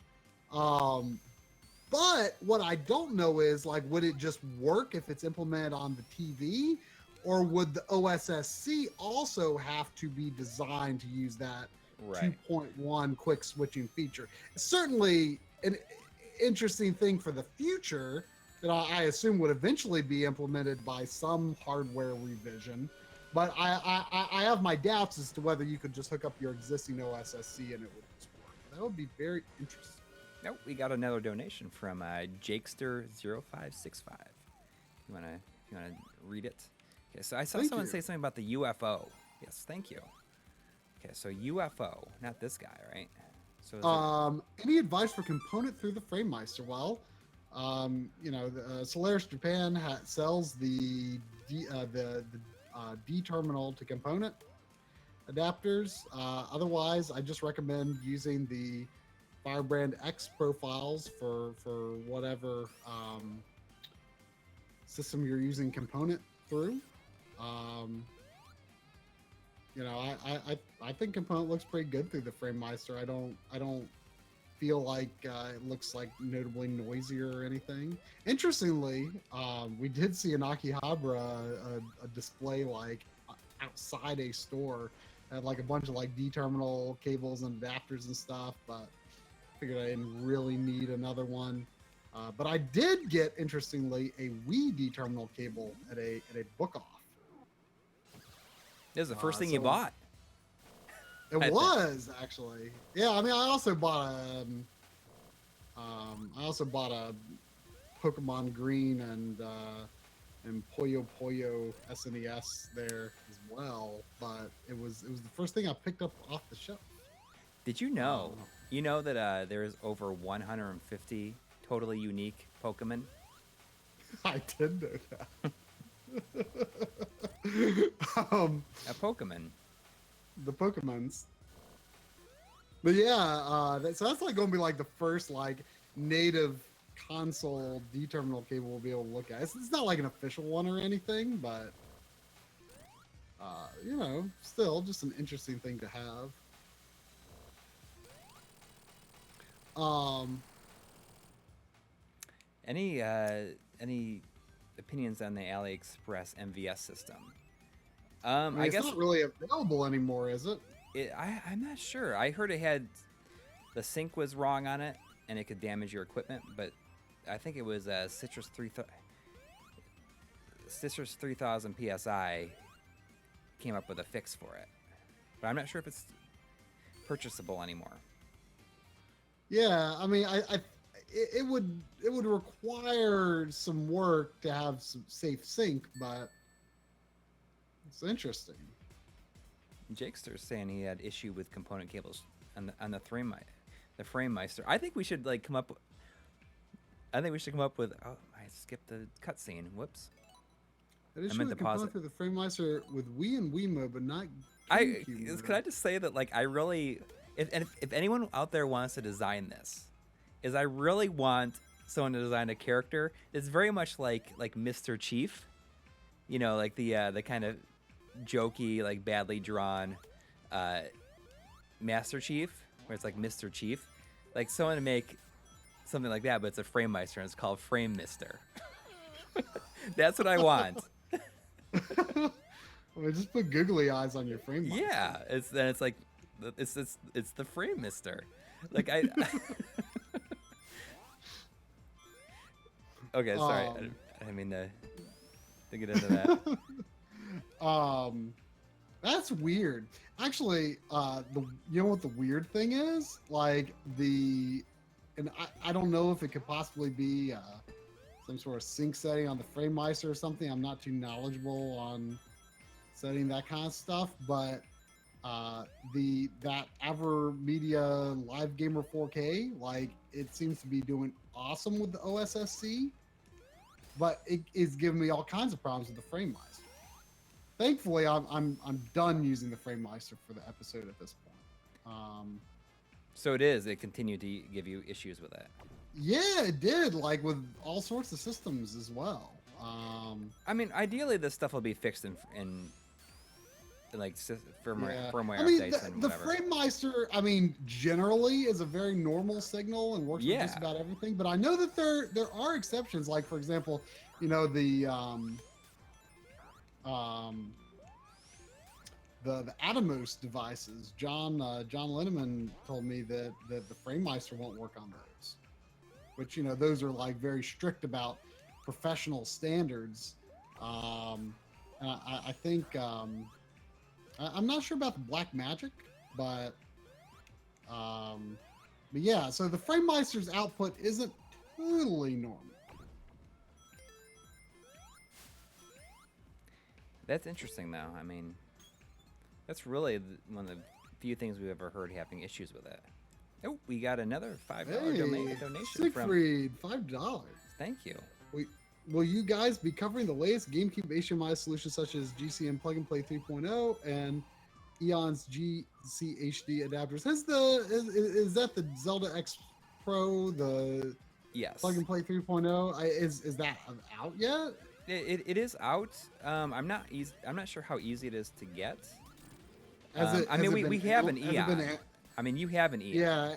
But what I don't know is, like, would it just work if it's implemented on the TV, or would the OSSC also have to be designed to use that 2.1 quick switching feature? It's certainly an interesting thing for the future that I assume would eventually be implemented by some hardware revision. But I have my doubts as to whether you could just hook up your existing OSSC and it would just work. That would be very interesting. Nope, we got another donation from Jakester0565. You wanna read it? Okay, so I saw someone say something about the UFO. Yes, thank you. Okay, so UFO, not this guy, right? So any advice for component through the FrameMeister? Well, you know, Solaris Japan sells the D terminal to component. adapters. Otherwise, I just recommend using the Firebrand X profiles for whatever system you're using component through. Um, I think component looks pretty good through the FrameMeister. I don't feel like it looks like notably noisier or anything. Interestingly, we did see in Akihabara a display like outside a store, had like a bunch of like D terminal cables and adapters and stuff, but figured I didn't really need another one. But I did get, interestingly, a Wii D terminal cable at a book off. This is the first thing you bought. It was actually, yeah. I mean, I also bought a Pokemon Green and Puyo Puyo SNES there as well. But it was the first thing I picked up off the shelf. Did you know? You know that there's over 150 totally unique Pokemon? I did know that. A Pokemon. The Pokemons. But yeah, so that's like going to be like the first like native console D terminal cable we'll be able to look at. It's not like an official one or anything, but still just an interesting thing to have. Any opinions on the AliExpress MVS system? I guess it's not really available anymore, is it? I'm not sure. I heard it had the sync was wrong on it and it could damage your equipment, but I think it was Citrus 3000 PSI came up with a fix for it, but I'm not sure if it's purchasable anymore. Yeah, I mean, it would require some work to have some safe sync, but it's interesting. Jakester's saying he had issue with component cables on the FrameMeister. I think we should come up with. Oh, I skipped the cutscene. Whoops. I meant to pause it. Through the FrameMeister with Wii and Wiimote, but not. Can I just say that I really, if anyone out there wants to design this, I really want someone to design a character that's very much like Mr. Chief, the kind of jokey, badly drawn Master Chief, where it's like Mr. Chief, someone to make something like that, but it's a FrameMeister and it's called Frame Mister. That's what I want. Well, just put googly eyes on your FrameMeister. Yeah, it's the Frame Mister. Okay, sorry, I didn't mean to get into that. That's weird. Actually, you know what the weird thing is? I don't know if it could possibly be some sort of sync setting on the FrameMeister or something. I'm not too knowledgeable on setting that kind of stuff, but that AverMedia Live Gamer 4K, it seems to be doing awesome with the OSSC, but it is giving me all kinds of problems with the FrameMeister. Thankfully, I'm done using the FrameMeister for the episode at this point. So it continued to give you issues with it. Yeah, it did, with all sorts of systems as well. I mean, ideally, this stuff will be fixed in firmware updates and the whatever. FrameMeister, generally is a very normal signal and works with just about everything. But I know that there are exceptions. Like, for example, the Atomos devices. John Linneman told me that the FrameMeister won't work on those, which those are very strict about professional standards. I think I'm not sure about the Black Magic, but yeah. So the FrameMeister's output isn't totally normal. That's interesting, though. I mean, that's really one of the few things we've ever heard having issues with it. Oh, we got another $5 donation Siegfried, $5. Thank you. Will you guys be covering the latest GameCube HDMI solutions such as GCN Plug and Play 3.0 and Eon's GC HD adapters. Is that the Zelda X Pro, the Yes. plug and play 3.0? Is that out yet? It is out. I'm not sure how easy it is to get. I mean, we have an Eon. I mean, you have an Eon. Yeah.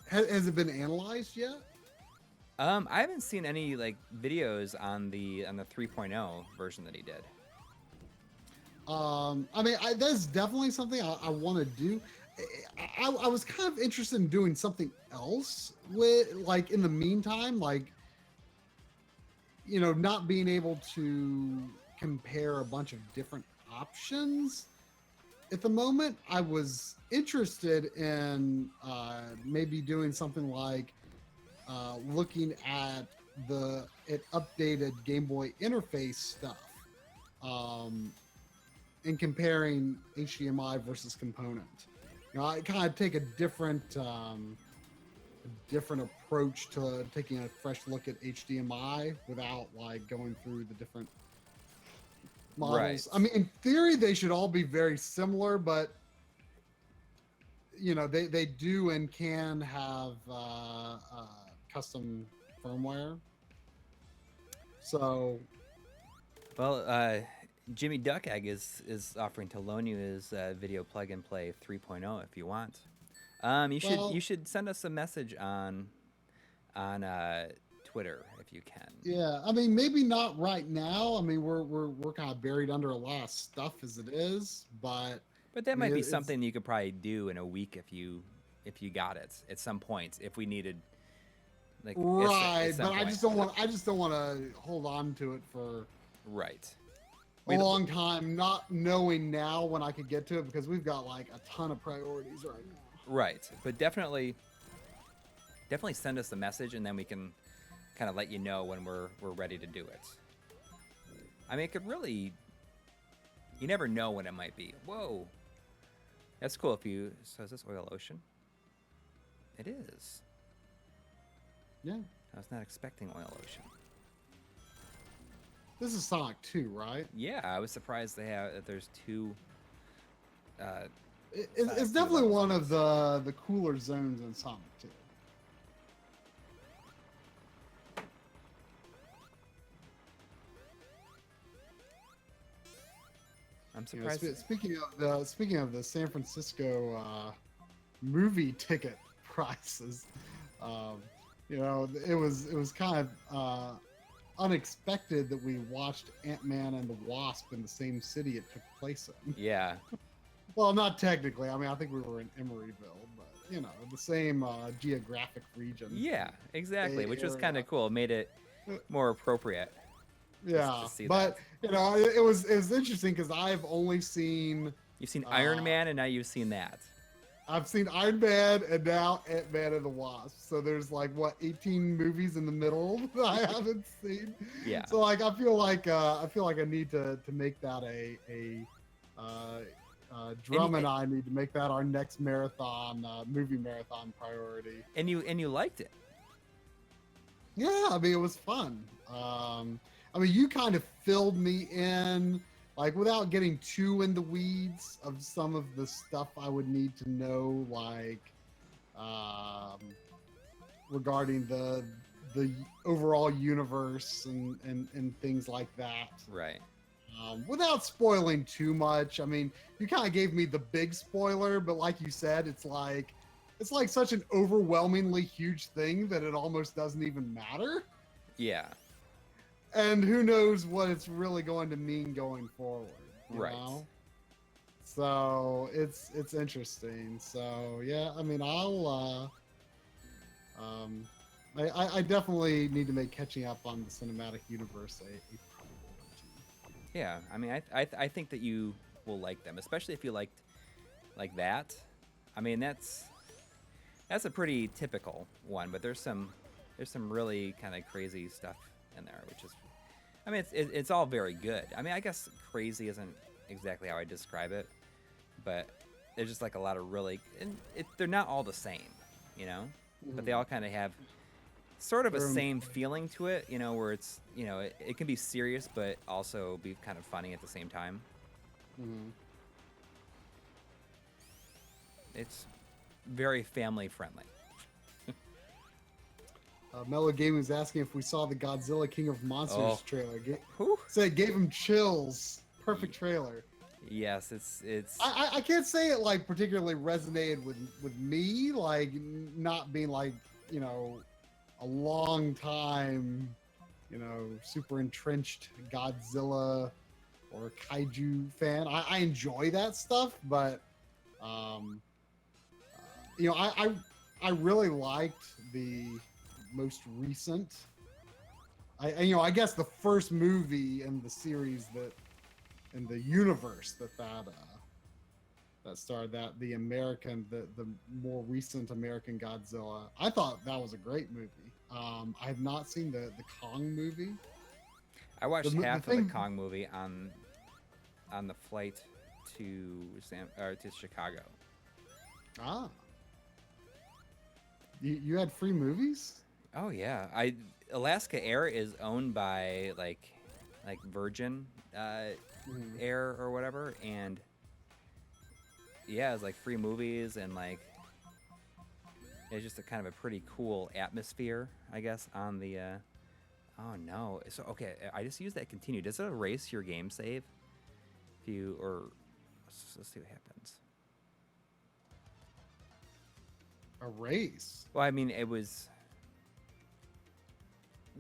Has it been analyzed yet? I haven't seen any like videos on the 3.0 version that he did. I mean, that's definitely something I want to do. I was kind of interested in doing something else with, like, in the meantime, like, you know, not being able to compare a bunch of different options. At the moment, I was interested in maybe doing something like looking at the updated Game Boy interface stuff, and comparing HDMI versus component. You know, I kind of take a different approach to taking a fresh look at HDMI without like going through the different models. Right. I mean, in theory, they should all be very similar, but you know, they do and can have custom firmware. So, well, Jimmy Duck Egg is offering to loan you his video plug and play 3.0 if you want. You should send us a message on Twitter if you can. Yeah, I mean, maybe not right now. I mean, we're kind of buried under a lot of stuff as it is, but that might be something you could probably do in a week if you got it at some point if we needed. Like, right, but I just don't want to hold on to it for a long time, not knowing now when I could get to it, because we've got like a ton of priorities right now. Right, but definitely send us a message, and then we can kind of let you know when we're ready to do it. I mean, it could really, you never know when it might be. Whoa, that's cool. So is this oil ocean? It is. Yeah. I was not expecting oil ocean. This is Sonic 2, right? Yeah, I was surprised that there's two. It's definitely one of the cooler zones in Sonic 2. I'm surprised. You know, speaking of the San Francisco movie ticket prices, you know, it was kind of unexpected that we watched Ant-Man and the Wasp in the same city it took place in. Yeah. Well, not technically. I mean, I think we were in Emeryville, but you know, the same geographic region. Yeah, exactly, which was kind of cool. It made it more appropriate. Yeah, but you know, it was interesting because I've only seen. You've seen Iron Man, and now you've seen that. I've seen Iron Man and now Ant-Man and the Wasp. So there's like what 18 movies in the middle that I haven't seen. Yeah. So like I feel like I need to make that Drum and I need to make that our next marathon movie marathon priority. And you liked it. Yeah, I mean it was fun. I mean you kind of filled me in. Like, without getting too in the weeds of some of the stuff I would need to know, like, regarding the overall universe and things like that. Right. Without spoiling too much. I mean, you kind of gave me the big spoiler, but like you said, it's like such an overwhelmingly huge thing that it almost doesn't even matter. Yeah. And who knows what it's really going to mean going forward, you know? So it's interesting. So yeah, I mean, I definitely need to make catching up on the cinematic universe a priority. Yeah, I mean, I think that you will like them, especially if you liked like that. I mean, that's a pretty typical one, but there's some really kind of crazy stuff in there, which is. I mean, it's all very good. I mean, I guess crazy isn't exactly how I describe it, but there's just like a lot of really, and they're not all the same, you know, but they all kind of have sort of a same feeling to it, you know, where it's, you know, it can be serious, but also be kind of funny at the same time. it's very family friendly. Mellow Gaming was asking if we saw the Godzilla King of Monsters trailer. Whew. Said it gave him chills. Perfect trailer. Yes, it's. I can't say it like particularly resonated with me, like not being like, you know, a long time, you know, super entrenched Godzilla or kaiju fan. I enjoy that stuff, but you know, I really liked the most recent. You know, I guess the first movie in the series that in the universe that started that the more recent American Godzilla. I thought that was a great movie. I have not seen the Kong movie. I watched half of the Kong movie on the flight to Chicago. Ah, you had free movies? Oh yeah, Alaska Air is owned by like Virgin Air or whatever, and yeah, it's like free movies and like it's just a kind of a pretty cool atmosphere, I guess, on the. Oh no! So okay, I just used that continue. Does it erase your game save? If you let's see what happens. Erase? Well, I mean, it was.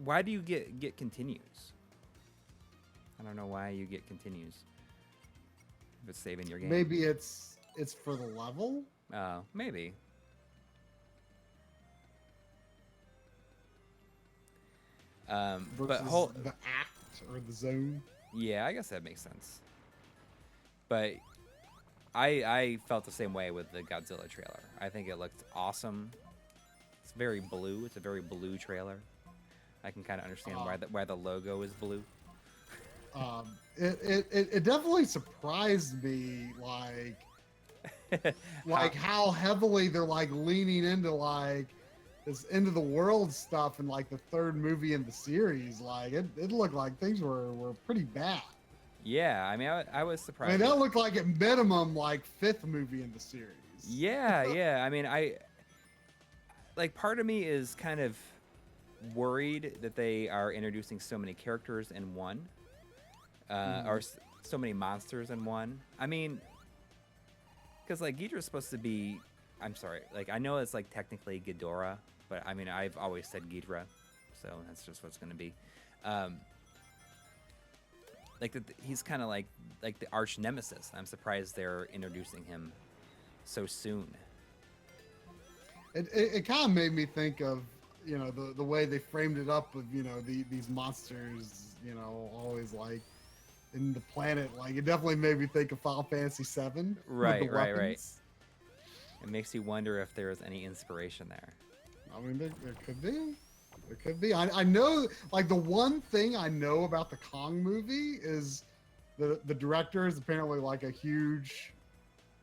Why do you get continues? I don't know why you get continues. If it's saving your game. Maybe it's for the level. Oh, maybe. But the act or the zone. Yeah, I guess that makes sense. But I felt the same way with the Godzilla trailer. I think it looked awesome. It's very blue. It's a very blue trailer. I can kind of understand why the logo is blue. It definitely surprised me, like how heavily they're like leaning into like this end of the world stuff in like the third movie in the series. Like it looked like things were pretty bad. Yeah, I mean, I was surprised. I mean, that looked like at minimum like fifth movie in the series. Yeah. I mean, part of me is kind of worried that they are introducing so many characters in one, or so many monsters in one. I mean, because like Ghidorah's supposed to be, I'm sorry, like I know it's like technically Ghidorah, but I mean I've always said Ghidorah, so that's just what's going to be. He's kind of like the arch nemesis. I'm surprised they're introducing him so soon. It kind of made me think of, you know, the way they framed it up with, you know, these monsters, you know, always like in the planet. Like it definitely made me think of Final Fantasy VII. Right. It makes you wonder if there was any inspiration there. I mean, there could be. There could be. I know, like the one thing I know about the Kong movie is the director is apparently like a huge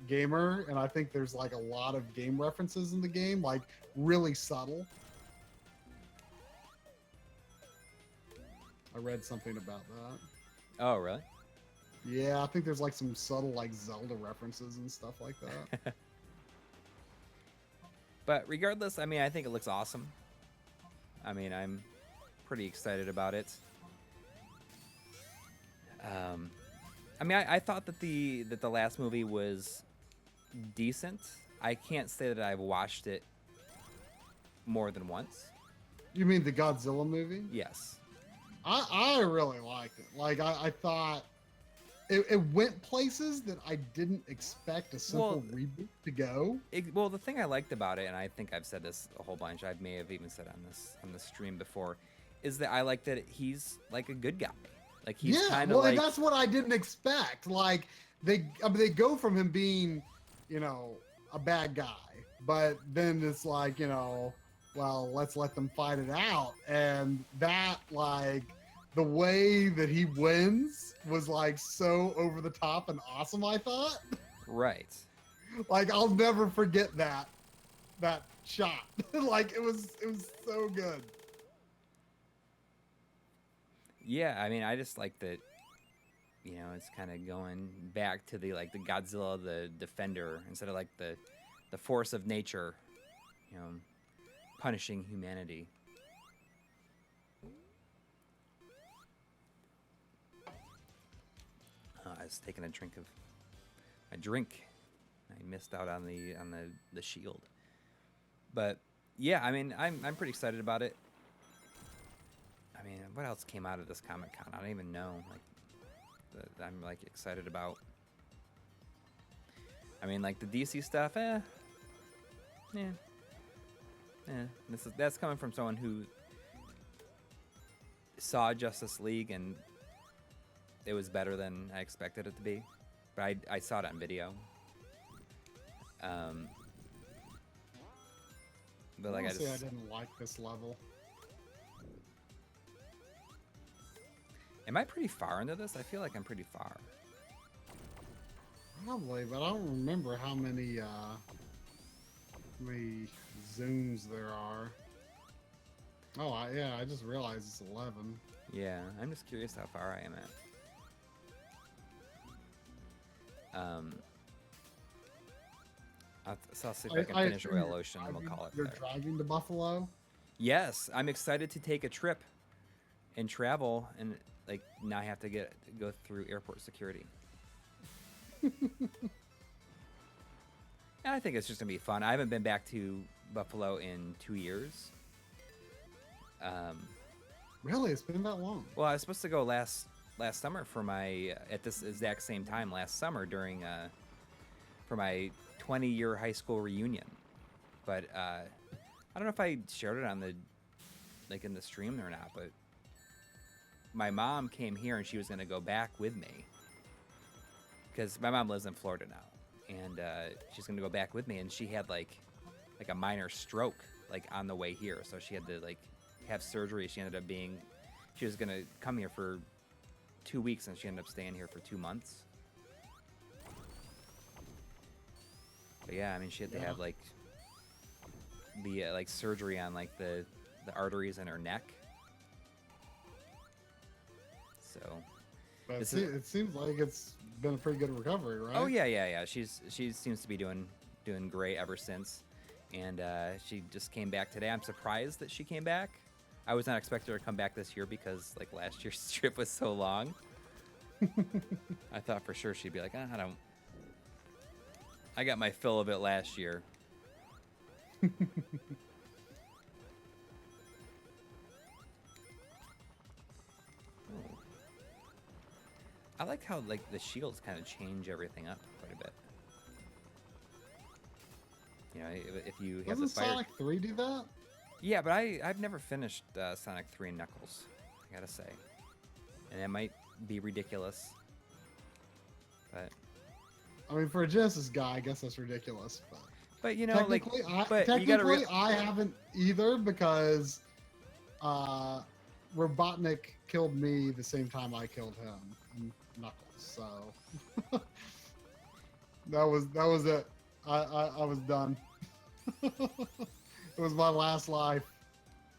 gamer, and I think there's like a lot of game references in the game, like really subtle. I read something about that. Oh, really? Yeah, I think there's like some subtle like Zelda references and stuff like that. But regardless, I mean, I think it looks awesome. I mean, I'm pretty excited about it. I mean, I thought that the last movie was decent. I can't say that I've watched it more than once. You mean the Godzilla movie? Yes. I really liked it. Like I thought it went places that I didn't expect a simple reboot to go. Well, the thing I liked about it, and I think I've said this a whole bunch, I may have even said on this stream before, is that I like that he's like a good guy. Like he's kind of like, that's what I didn't expect. Like they go from him being, you know, a bad guy, but then it's like, you know, well, let's let them fight it out. And that, like, the way that he wins was like so over the top and awesome, I thought. Right. Like I'll never forget that shot. Like it was so good. Yeah, I mean, I just like that, you know, it's kind of going back to the Godzilla, the Defender, instead of like the the force of nature, you know, punishing humanity. I was taking a drink of my drink. I missed out on the shield. But yeah, I mean, I'm pretty excited about it. I mean, what else came out of this Comic-Con? I don't even know. Like, that I'm like excited about. I mean, like the DC stuff, That's coming from someone who saw Justice League and it was better than I expected it to be. But I saw it on video. But like I didn't like this level. Am I pretty far into this? I feel like I'm pretty far. Probably, but I don't remember how many zooms there are. Oh, I just realized it's 11. Yeah, I'm just curious how far I am at. I'll see if I can finish Oil Ocean and we'll call it You're there. driving to Buffalo? Yes, I'm excited to take a trip and travel and like now I have to go through airport security. And I think it's just gonna be fun. I haven't been back to Buffalo in 2 years. Really? It's been that long? Well, I was supposed to go last summer for my at this exact same time last summer during for my 20-year high school reunion. But I don't know if I shared it on the like in the stream or not, but my mom came here and she was going to go back with me because my mom lives in Florida now, and she's going to go back with me, and she had like a minor stroke like on the way here, so she had to like have surgery. She was going to come here for 2 weeks, and she ended up staying here for 2 months. But yeah, I mean, she had to have like the like surgery on like the arteries in her neck. So But it seems like it's been a pretty good recovery, right? Oh yeah. She seems to be doing great ever since, and she just came back today. I'm surprised that she came back. I was not expecting her to come back this year because like last year's trip was so long. I thought for sure she'd be like, I got my fill of it last year. I like how like the shields kind of change everything up quite a bit. You know, if you have Doesn't the fire. Sonic 3 do that? Yeah, but I've never finished Sonic 3 and Knuckles, I gotta say, and it might be ridiculous, but I mean, for a Genesis guy, I guess that's ridiculous. But you know, like, but technically, you gotta I haven't either because Robotnik killed me the same time I killed him, Knuckles. So that was it. I was done. It was my last life.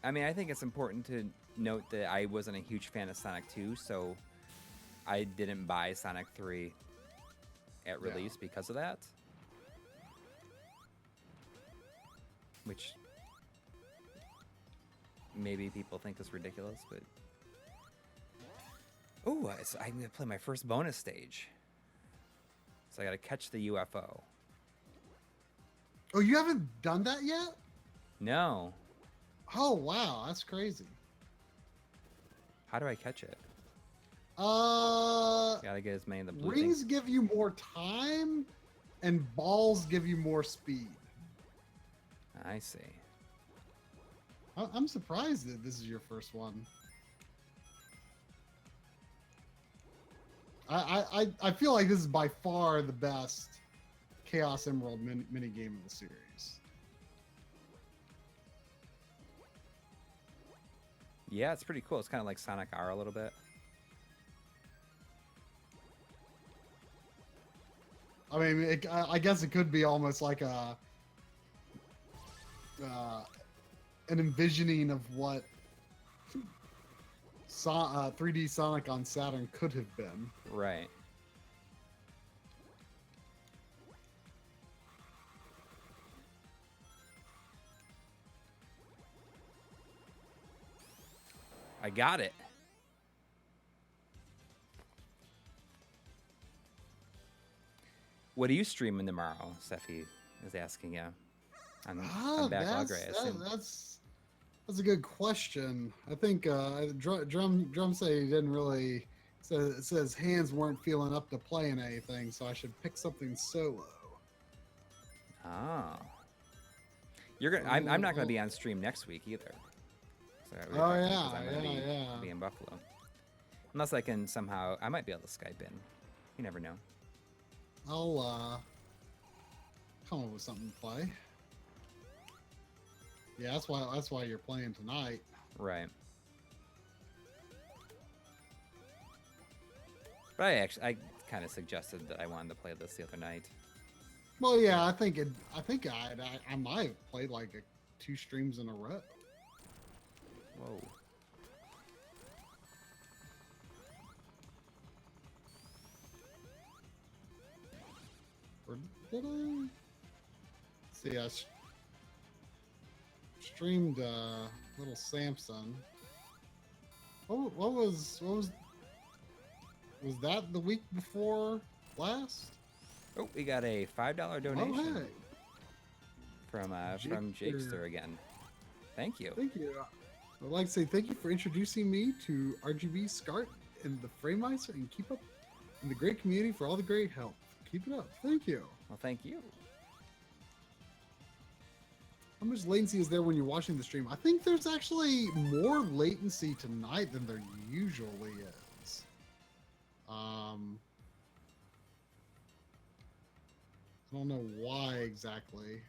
I mean, I think it's important to note that I wasn't a huge fan of Sonic 2, so I didn't buy Sonic 3 at release because of that. Which maybe people think is ridiculous, but... Oh, I'm going to play my first bonus stage. So I got to catch the UFO. Oh, you haven't done that yet? No. Oh, wow. That's crazy. How do I catch it? Gotta get as many of the blue rings things. give you more time, and balls give you more speed. I see. I'm surprised that this is your first one. I feel like this is by far the best Chaos Emerald mini game of the series. Yeah, it's pretty cool. It's kind of like Sonic R a little bit. I mean, I guess it could be almost like an envisioning of what 3D Sonic on Saturn could have been. Right. I got it. What are you streaming tomorrow? Steffi is asking you. On Backlog, I assume. That's a good question. I think Drum say he didn't really. It says hands weren't feeling up to playing anything, so I should pick something solo. Oh. You're gonna. I'm not gonna be on stream next week either. So yeah. I'll be in Buffalo. Unless I can somehow, I might be able to Skype in. You never know. I'll come up with something to play. Yeah, that's why you're playing tonight. Right. But I kind of suggested that I wanted to play this the other night. Well, yeah, I think I might have played like 2 streams in a row. Whoa. Or did I? See, I streamed little Samson. What was that the week before last? Oh, we got a $5 donation Oh, hey. from Jakester again. Thank you. Thank you. I'd like to say thank you for introducing me to RGB, SCART, and the Framemeister, and keep up in the great community for all the great help. Keep it up. Thank you. Well, thank you. How much latency is there when you're watching the stream? I think there's actually more latency tonight than there usually is. I don't know why exactly.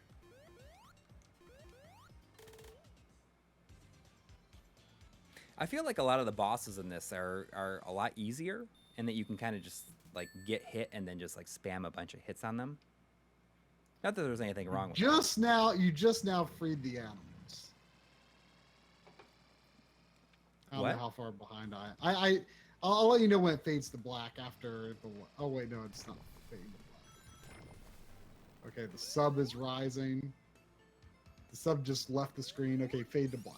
I feel like a lot of the bosses in this are a lot easier, and that you can kind of just like get hit and then just like spam a bunch of hits on them. Not that there's anything wrong with that. You just now freed the animals. I don't know how far behind I'll let you know when it fades to black after the. Oh wait, no, it's not fading to black. Okay, the sub is rising. The sub just left the screen. Okay, fade to black.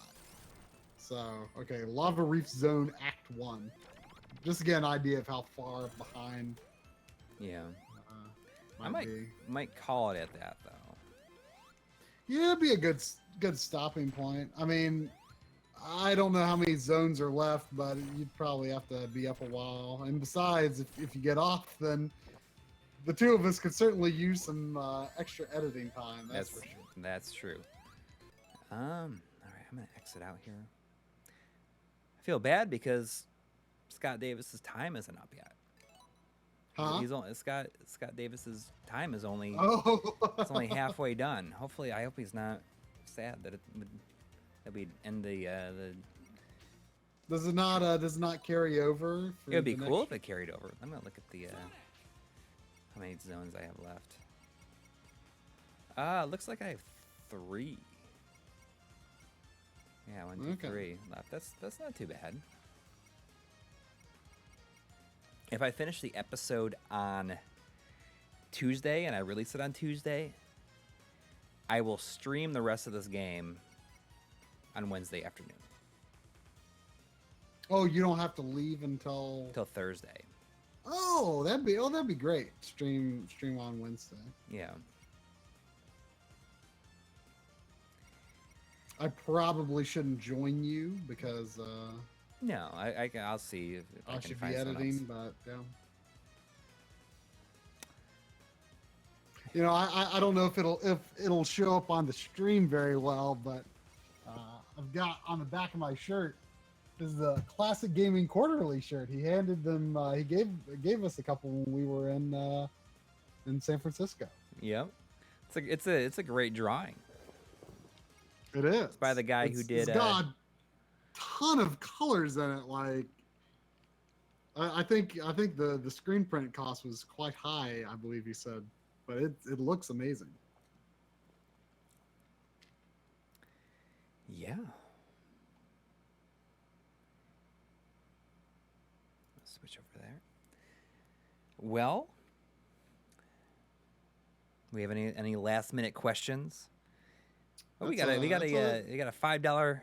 So, okay, Lava Reef Zone Act 1. Just to get an idea of how far behind. Yeah. I might call it at that though. Yeah, it'd be a good stopping point. I mean, I don't know how many zones are left, but you'd probably have to be up a while. And besides, if you get off, then the two of us could certainly use some extra editing time. That's for sure. That's true. All right, I'm gonna exit out here. I feel bad because Scott Davis's time isn't up yet. Huh? He's only Scott Davis's time is only Oh. it's only halfway done. Hopefully, I hope he's not sad that that we end the. Does it not carry over? It would be cool if it carried over. I'm gonna look at the how many zones I have left. Looks like I have 3. Yeah, 1, 2, 3 left. That's not too bad. If I finish the episode on Tuesday and I release it on Tuesday, I will stream the rest of this game on Wednesday afternoon. Oh, you don't have to leave until Thursday. Oh, that'd be great. Stream on Wednesday. Yeah. I probably shouldn't join you because no, I'll see if I should can be find editing, but yeah. You know, I don't know if it'll show up on the stream very well, but I've got on the back of my shirt. This is a Classic Gaming Quarterly shirt. He handed them. He gave us a couple when we were in San Francisco. Yep, it's a great drawing. It is. It's by the guy who did. It's got a ton of colors in it. Like, I think the screen print cost was quite high. I believe he said, but it looks amazing. Yeah. Switch over there. Well, we have any last minute questions? Oh, we got a $5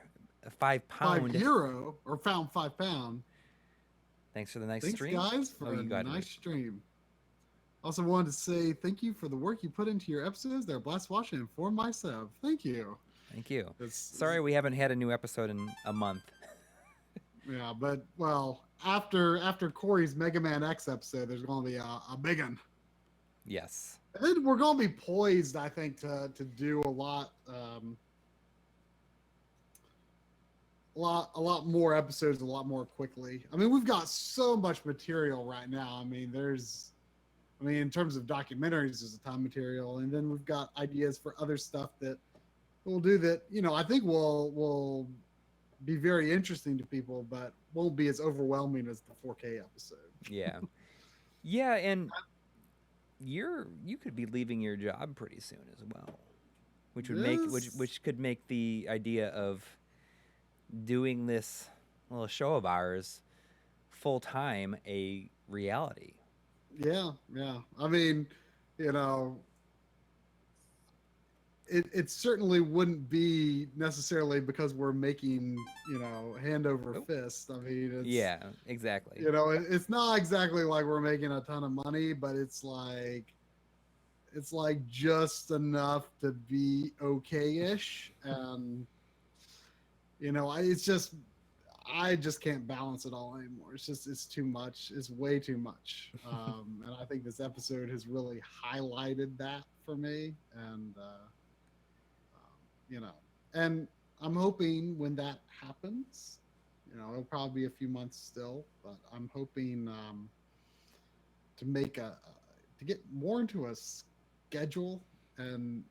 5 pound. €5 or found £5. Thanks for the nice Thanks, stream. guys, for a You got nice it. stream. Also wanted to say thank you for the work you put into your episodes. They're a blast watching and for myself. Thank you. Thank you. Sorry we haven't had a new episode in a month. Yeah, but well, after Corey's Mega Man X episode, there's going to be a big one. Yes. And we're going to be poised, I think, to do a lot more episodes a lot more quickly. I mean, we've got so much material right now. I mean, in terms of documentaries, there's a ton of material, and then we've got ideas for other stuff that we'll do that, I think will be very interesting to people, but won't be as overwhelming as the 4K episode. Yeah. Yeah, and you could be leaving your job pretty soon as well, which would which could make the idea of doing this little show of ours full time a reality. Yeah. I mean, it certainly wouldn't be necessarily because we're making, hand over fist. I mean, yeah, exactly. It's not exactly like we're making a ton of money, but it's like just enough to be okay-ish. And, I just can't balance it all anymore. It's too much. It's way too much. And I think this episode has really highlighted that for me. And, and I'm hoping when that happens, it'll probably be a few months still, but I'm hoping to get more into a schedule and,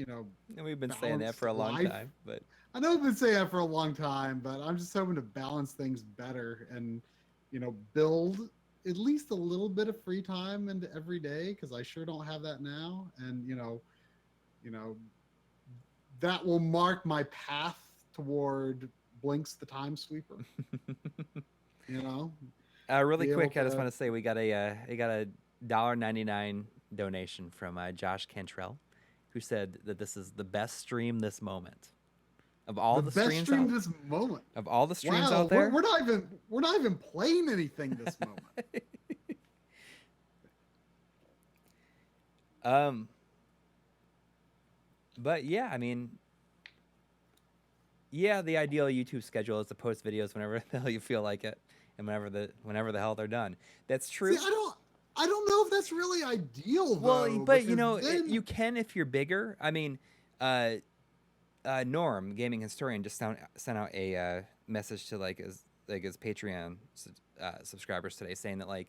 And we've been saying that for a long time, but I know I've been saying that for a long time, but I'm just hoping to balance things better and, build at least a little bit of free time into every day, because I sure don't have that now. And, that will mark my path toward Blinks the Time Sweeper. Really quick, I just want to say we got a $1.99 donation from Josh Cantrell, who said that this is the best stream this moment. Of all the best streams stream this moment. Of all the streams wow, out there, we're not even playing anything this moment. But yeah, I mean, yeah, the ideal YouTube schedule is to post videos whenever the hell you feel like it, and whenever the hell they're done. That's true. See, I don't know if that's really ideal, though. Well, but you can if you're bigger. I mean, Norm, gaming historian, just sent out a message to his Patreon subscribers today, saying that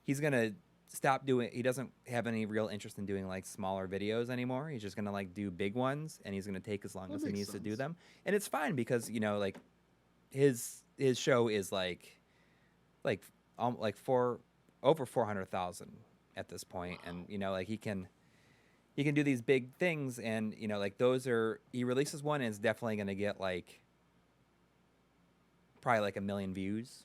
he's gonna stop doing. He doesn't have any real interest in doing smaller videos anymore. He's just gonna do big ones, and he's gonna take as long as he needs to do them. And it's fine because his show is over 400,000 at this point, and he can do these big things, and those are, he releases one and it's definitely gonna get probably 1 million views.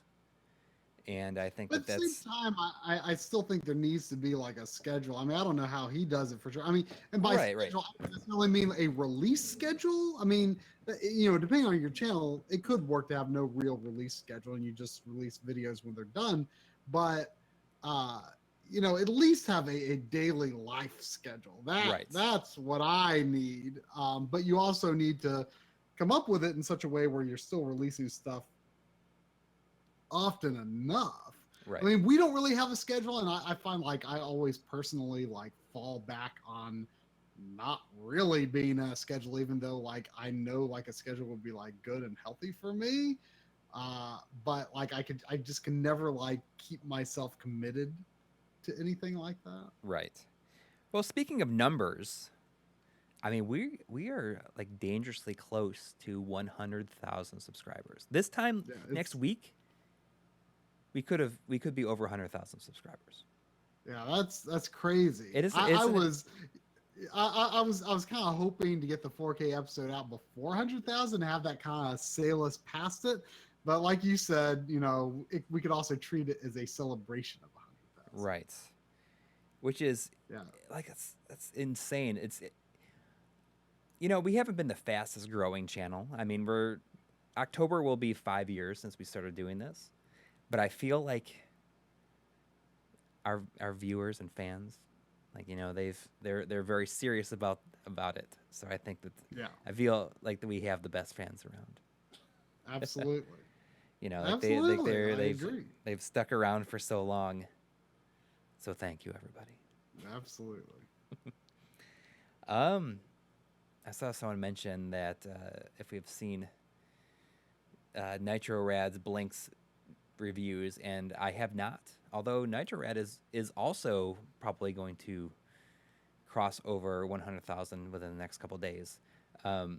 And I think but at the same time, I still think there needs to be a schedule. I mean, I don't know how he does it for sure. I mean, and by schedule, I don't necessarily mean a release schedule. I mean, depending on your channel, it could work to have no real release schedule and you just release videos when they're done. But at least have a daily life schedule. That's what I need. But you also need to come up with it in such a way where you're still releasing stuff often enough. Right. I mean, we don't really have a schedule, and I find I always personally fall back on not really being a schedule, even though I know a schedule would be good and healthy for me. But I just can never keep myself committed to anything like that. Right. Well, speaking of numbers, I mean, we are dangerously close to 100,000 subscribers. This time next week, we could be over 100,000 subscribers. Yeah, that's crazy. It is. I was kind of hoping to get the 4K episode out before 100,000 and have that kind of sail us past it. But like you said, we could also treat it as a celebration of 100,000. Right. Which is that's insane. We haven't been the fastest growing channel. I mean, we're October will be 5 years since we started doing this, but I feel like our viewers and fans, like they're very serious about it. So I think that Yeah, I feel like that we have the best fans around. absolutely. Like Absolutely, I they've agree. stuck around for so long. So thank you, everybody. Absolutely. Um, I saw someone mention that if we've seen Nitro Rad's Blinks reviews, and I have not. Although Nitro Rad is also probably going to cross over 100,000 within the next couple days. Um,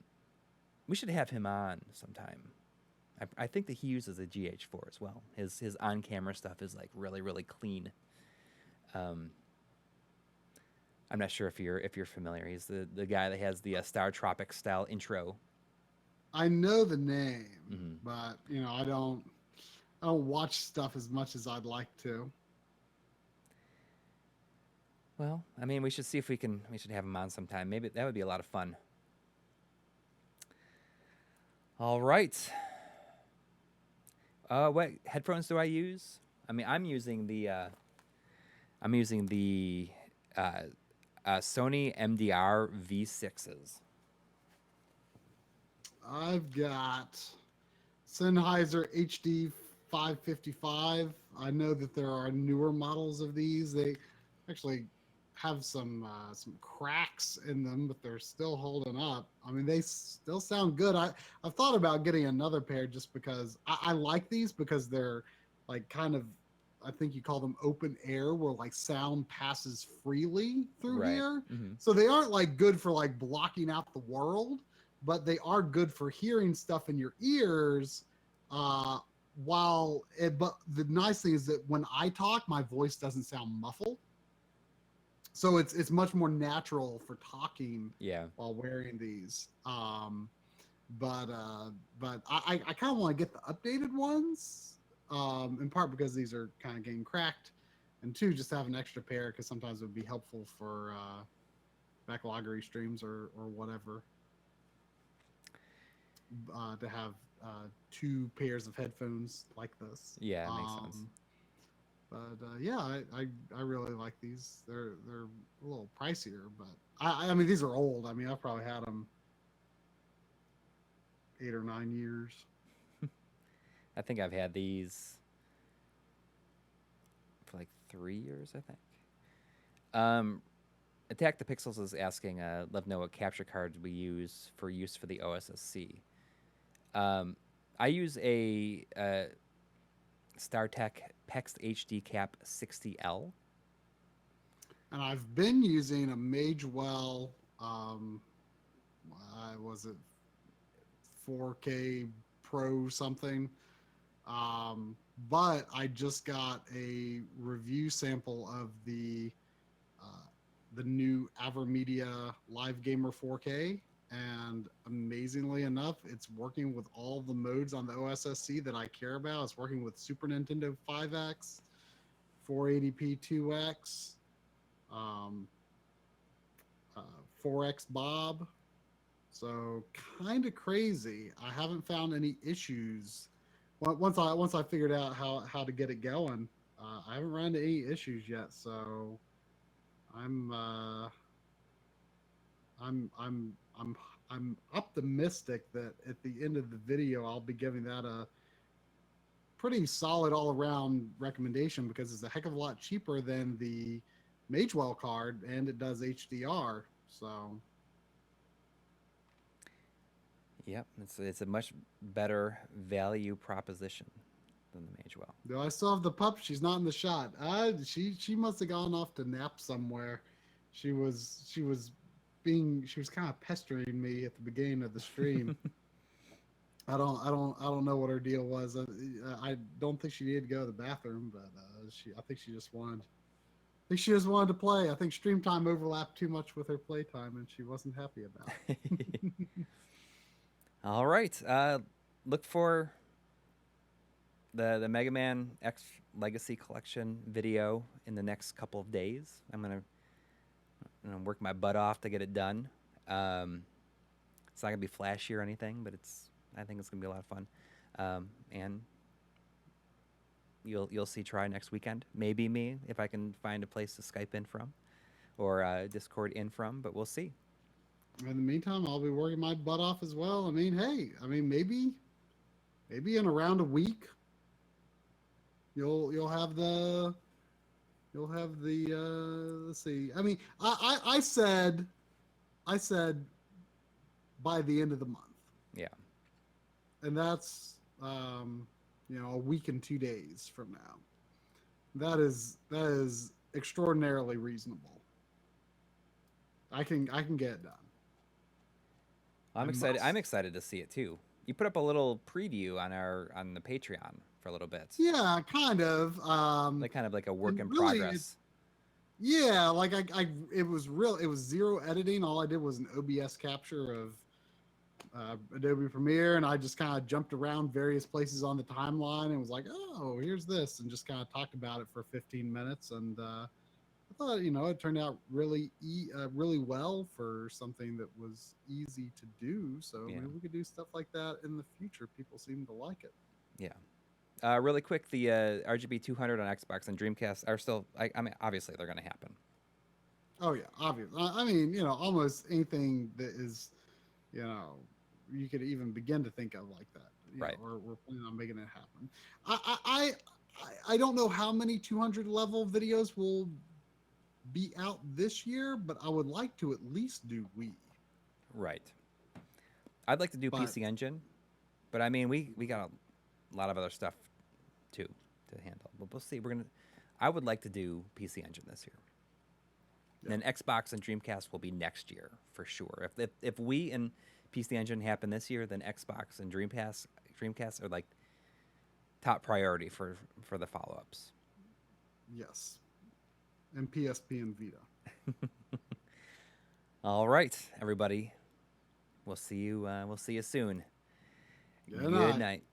we should have him on sometime. I think that he uses a GH4 as well. His on camera stuff is like really clean. I'm not sure if you're familiar. He's the guy that has the Star Tropic style intro. I know the name, Mm-hmm. but I don't watch stuff as much as I'd like to. Well, I mean, we should see if we should have him on sometime. Maybe that would be a lot of fun. All right. What headphones do I use? I mean, I'm using the Sony MDR V6s. I've got Sennheiser HD 555. I know that there are newer models of these. They actually have some cracks in them, but they're still holding up. I mean, they still sound good. I've thought about getting another pair just because I like these because they're like kind of, I think you call them open air, where like sound passes freely through Right. here. Mm-hmm. So they aren't like good for like blocking out the world, but they are good for hearing stuff in your ears. Uh, but the nice thing is that when I talk, my voice doesn't sound muffled, so it's much more natural for talking Yeah. while wearing these. But I kind of want to get the updated ones, in part because these are kind of getting cracked, and two, just to have an extra pair because sometimes it would be helpful for backloggery streams or whatever, to have two pairs of headphones like this. Yeah, it makes sense. But yeah, I really like these. They're a little pricier, but I mean these are old. I mean I've probably had them 8 or 9 years. I think I've had these for like 3 years. I think. Attack the Pixels is asking, let know what capture cards we use for the OSSC. I use a StarTech PEX HD Cap 60L. And I've been using a Magewell. Was it 4K Pro something? But I just got a review sample of the new Avermedia Live Gamer 4K, and amazingly enough, it's working with all the modes on the OSSC that I care about. It's working with Super Nintendo 5X, 480p 2X, 4X Bob. So kind of crazy. I haven't found any issues. Once I figured out how to get it going, I haven't run into any issues yet. So I'm optimistic that at the end of the video I'll be giving that a pretty solid all around recommendation, because it's a heck of a lot cheaper than the Magewell card and it does HDR. So Yep, it's a much better value proposition than the Magewell. do I still have the pup? She's not in the shot. She must have gone off to nap somewhere. She was kind of pestering me at the beginning of the stream. I don't know what her deal was. I don't think she needed to go to the bathroom, but I think she just wanted to play. I think stream time overlapped too much with her playtime, and she wasn't happy about it. All right, look for the Mega Man X Legacy Collection video in the next couple of days. I'm gonna work my butt off to get it done. It's not gonna be flashy or anything, but it's I think it's gonna be a lot of fun, and you'll see Try next weekend. Maybe me if I can find a place to Skype in from, or Discord in from. But we'll see. In the meantime, I'll be working my butt off as well. I mean, hey, I mean, maybe in around a week, you'll have the let's see. I mean, I said by the end of the month, Yeah. and that's a week and 2 days from now. That is extraordinarily reasonable. I can get it done. I'm I excited. must. I'm excited to see it too. You put up a little preview on the Patreon for a little bit. Yeah, kind of. Like kind of like a work And in really, progress. yeah, like it was real. It was zero editing. All I did was an OBS capture of Adobe Premiere, and I just kind of jumped around various places on the timeline and was like, "Oh, here's this," and just kind of talked about it for 15 minutes. And I thought, it turned out really well for something that was easy to do. So Yeah. maybe we could do stuff like that in the future. People seem to like it. Yeah. Really quick, the RGB 200 on Xbox and Dreamcast are still. I mean, obviously they're going to happen. Oh yeah, obviously. I mean, almost anything that is, you know, you could even begin to think of like that. Right. We're planning on making it happen. I don't know how many 200 level videos will be out this year, but I would like to at least do Wii. Right. I'd like to do But PC Engine, but I mean, we got a lot of other stuff too to handle. But we'll see. I would like to do PC Engine this year. Yeah. And then Xbox and Dreamcast will be next year for sure. If we and PC Engine happen this year, then Xbox and Dreamcast are like top priority for the follow ups. yes, and PSP and Vita. All right, everybody. We'll see you. We'll see you soon. Good Good night. night.